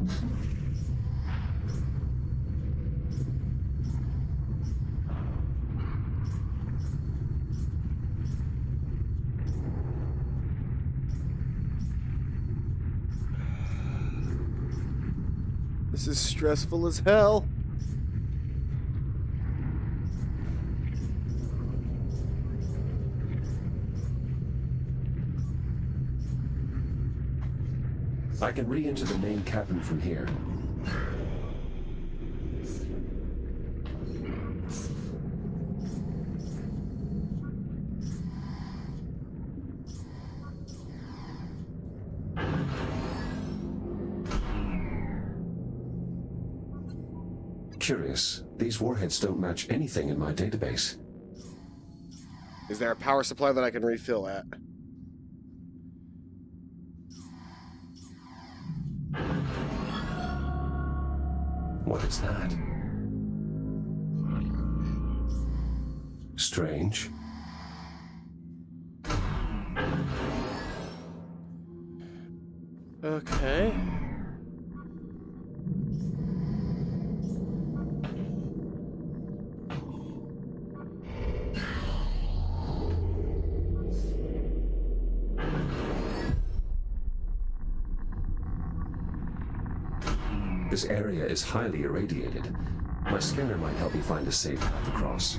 This is stressful as hell. I can re-enter the main cabin from here. Curious. These warheads don't match anything in my database. Is there a power supply that I can refill at? What is that? Strange. Okay. This area is highly irradiated. My scanner might help me find a safe path across.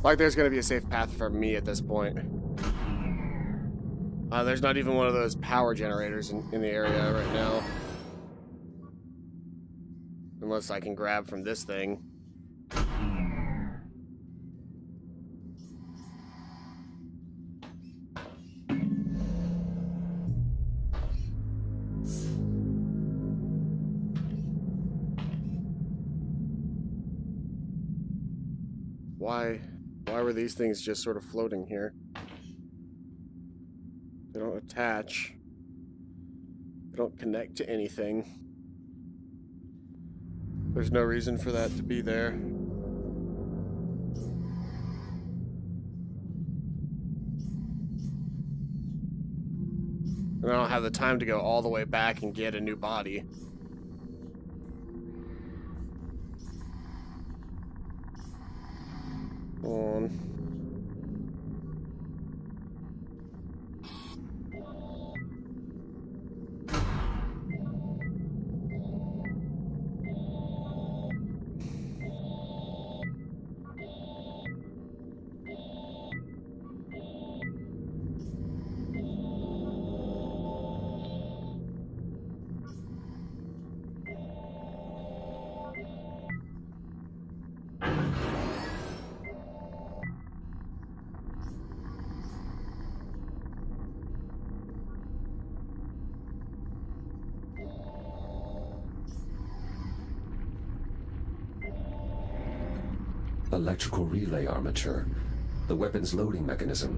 Like there's gonna be a safe path for me at this point. There's not even one of those power generators in the area right now. Unless I can grab from this thing. Why were these things just sort of floating here? They don't attach. They don't connect to anything. There's no reason for that to be there. And I don't have the time to go all the way back and get a new body. On. Electrical relay armature. The weapon's loading mechanism.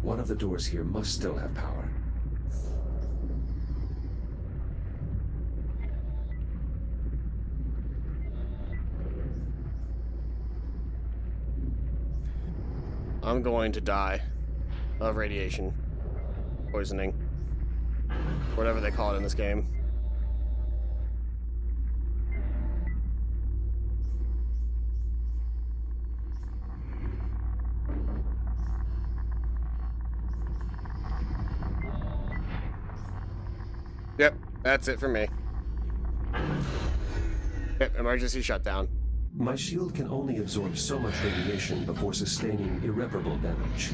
One of the doors here must still have power. I'm going to die of radiation poisoning. Whatever they call it in this game. Yep, that's it for me. Yep, emergency shutdown. My shield can only absorb so much radiation before sustaining irreparable damage.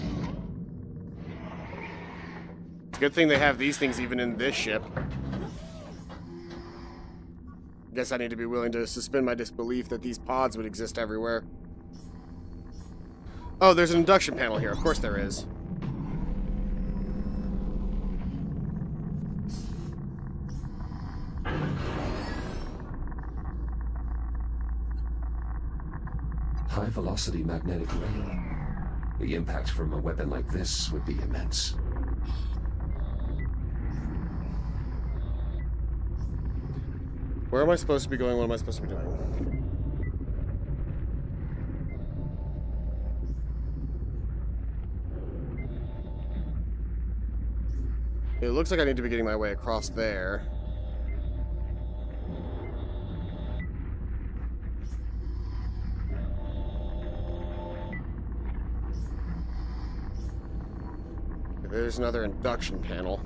It's a good thing they have these things even in this ship. Guess I need to be willing to suspend my disbelief that these pods would exist everywhere. Oh, there's an induction panel here. Of course there is. High-velocity magnetic rail. The impact from a weapon like this would be immense. Where am I supposed to be going? What am I supposed to be doing? It looks like I need to be getting my way across there. There's another induction panel.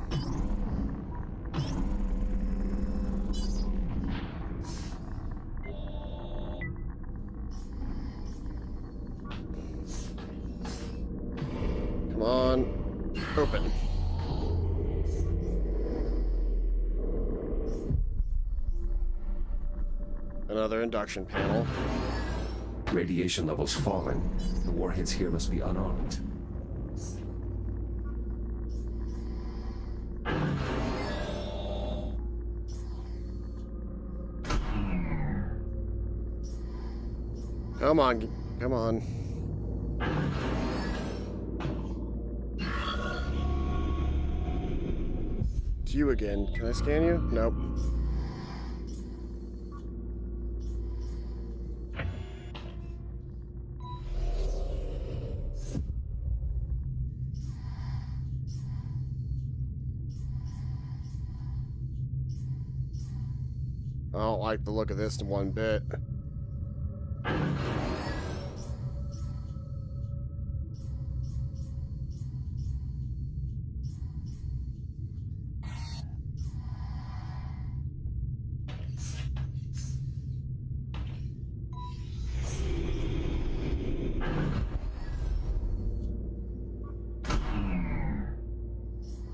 Come on, open. Another induction panel. Radiation levels falling. The warheads here must be unarmed. Come on, come on. It's you again. Can I scan you? Nope. I don't like the look of this one bit.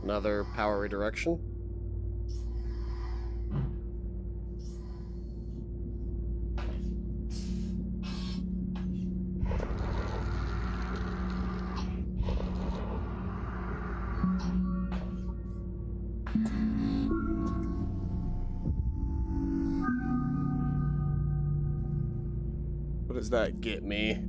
Another power redirection. What does that get me?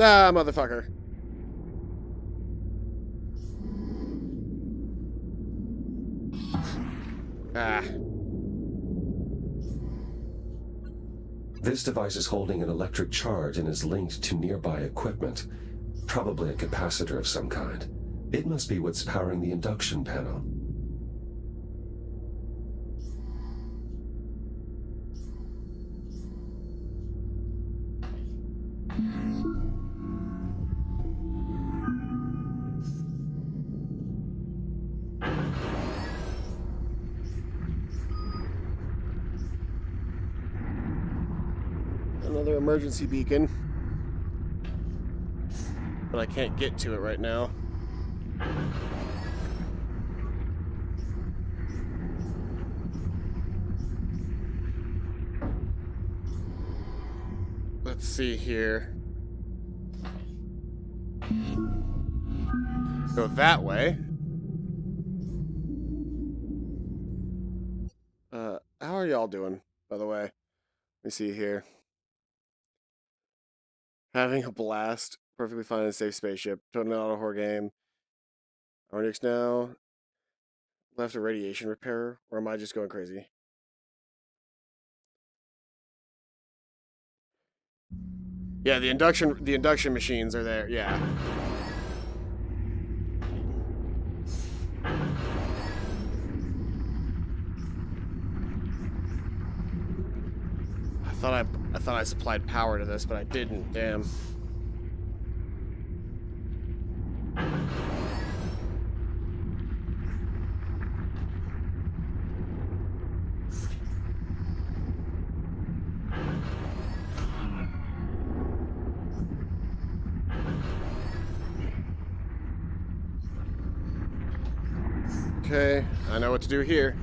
Ah, motherfucker. Ah. This device is holding an electric charge and is linked to nearby equipment, probably a capacitor of some kind. It must be what's powering the induction panel. Another emergency beacon. But I can't get to it right now. see here. Go that way. How are y'all doing, by the way? Let me see here. Having a blast. Perfectly fine in a safe spaceship. Total auto horror game. Arnix now. Left a radiation repairer, or am I just going crazy? Yeah, the induction machines are there. Yeah. I thought I supplied power to this, but I didn't. Damn. Okay, I know what to do here.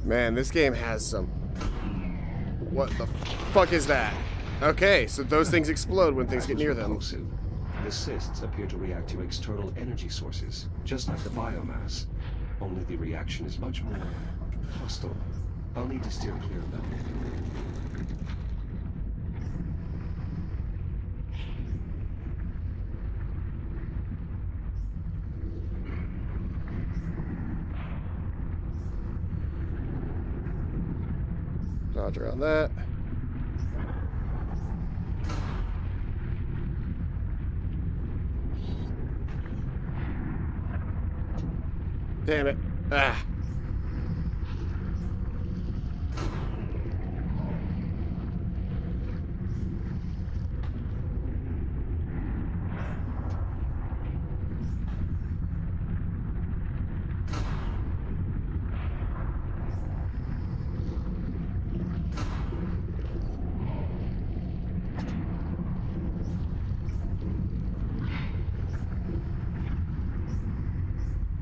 Man, this game has some... What the fuck is that? Okay, so those things explode when things get near them. Repulsive. The cysts appear to react to external energy sources, just like the biomass. Only the reaction is much more hostile. I'll need to steer clear of them. Dodge around that. Damn it. Ah.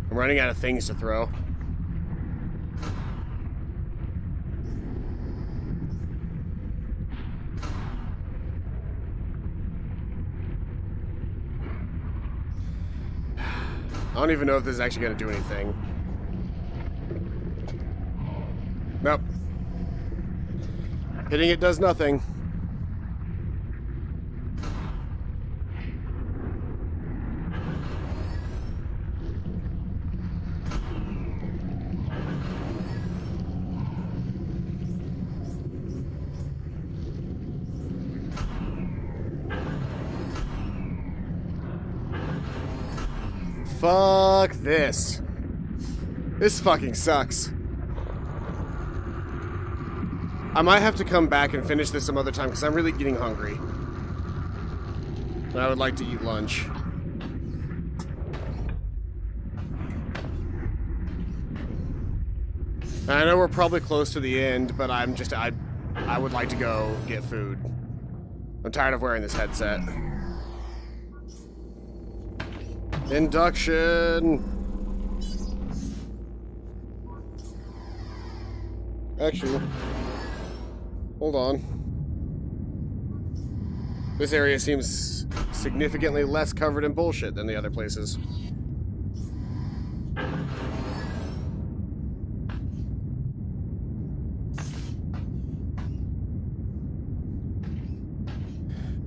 I'm running out of things to throw. I don't even know if this is actually going to do anything. Nope. Hitting it does nothing. Fuck this. This fucking sucks. I might have to come back and finish this some other time because I'm really getting hungry. And I would like to eat lunch. I know we're probably close to the end, but I would like to go get food. I'm tired of wearing this headset. Induction! Actually, hold on. This area seems significantly less covered in bullshit than the other places.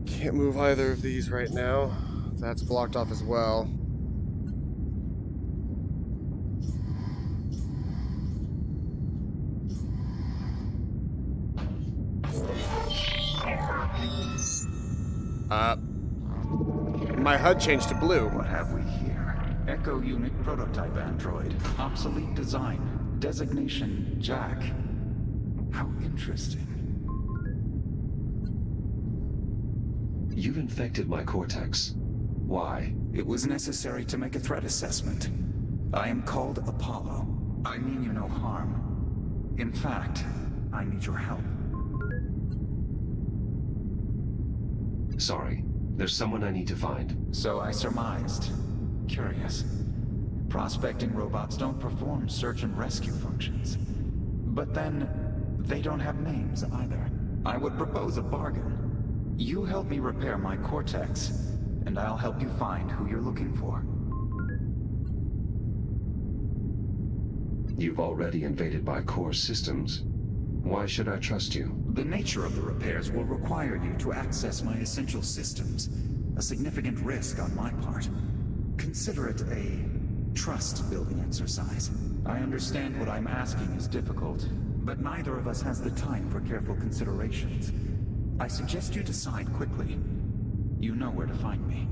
Can't move either of these right now. That's blocked off as well. My HUD changed to blue. What have we here? Echo Unit prototype android. Obsolete design. Designation Jack. How interesting. You've infected my cortex. Why? It was necessary to make a threat assessment. I am called Apollo. I mean you no harm. In fact, I need your help. Sorry. There's someone I need to find. So I surmised. Curious. Prospecting robots don't perform search and rescue functions. But then, they don't have names either. I would propose a bargain. You help me repair my Cortex, and I'll help you find who you're looking for. You've already invaded my core systems. Why should I trust you? The nature of the repairs will require you to access my essential systems. A significant risk on my part. Consider it a trust-building exercise. I understand what I'm asking is difficult, but neither of us has the time for careful considerations. I suggest you decide quickly. You know where to find me.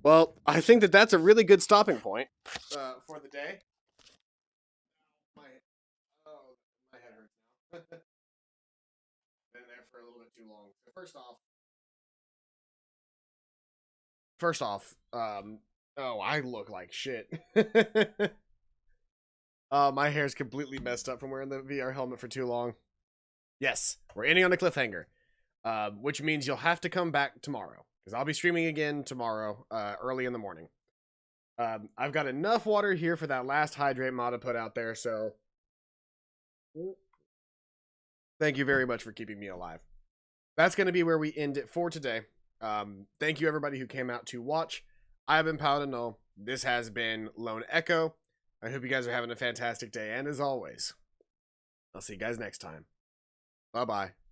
Well, I think that that's a really good stopping point for the day. My head hurts now. Been there for a little bit too long. So first off, oh, I look like shit. My hair's completely messed up from wearing the VR helmet for too long. Yes, we're ending on a cliffhanger, which means you'll have to come back tomorrow. Because I'll be streaming again tomorrow, early in the morning. I've got enough water here for that last hydrate mod I put out there, so... Thank you very much for keeping me alive. That's going to be where we end it for today. Thank you everybody who came out to watch. I've been Paladin. This has been Lone Echo. I hope you guys are having a fantastic day, and as always, I'll see you guys next time. Bye-bye.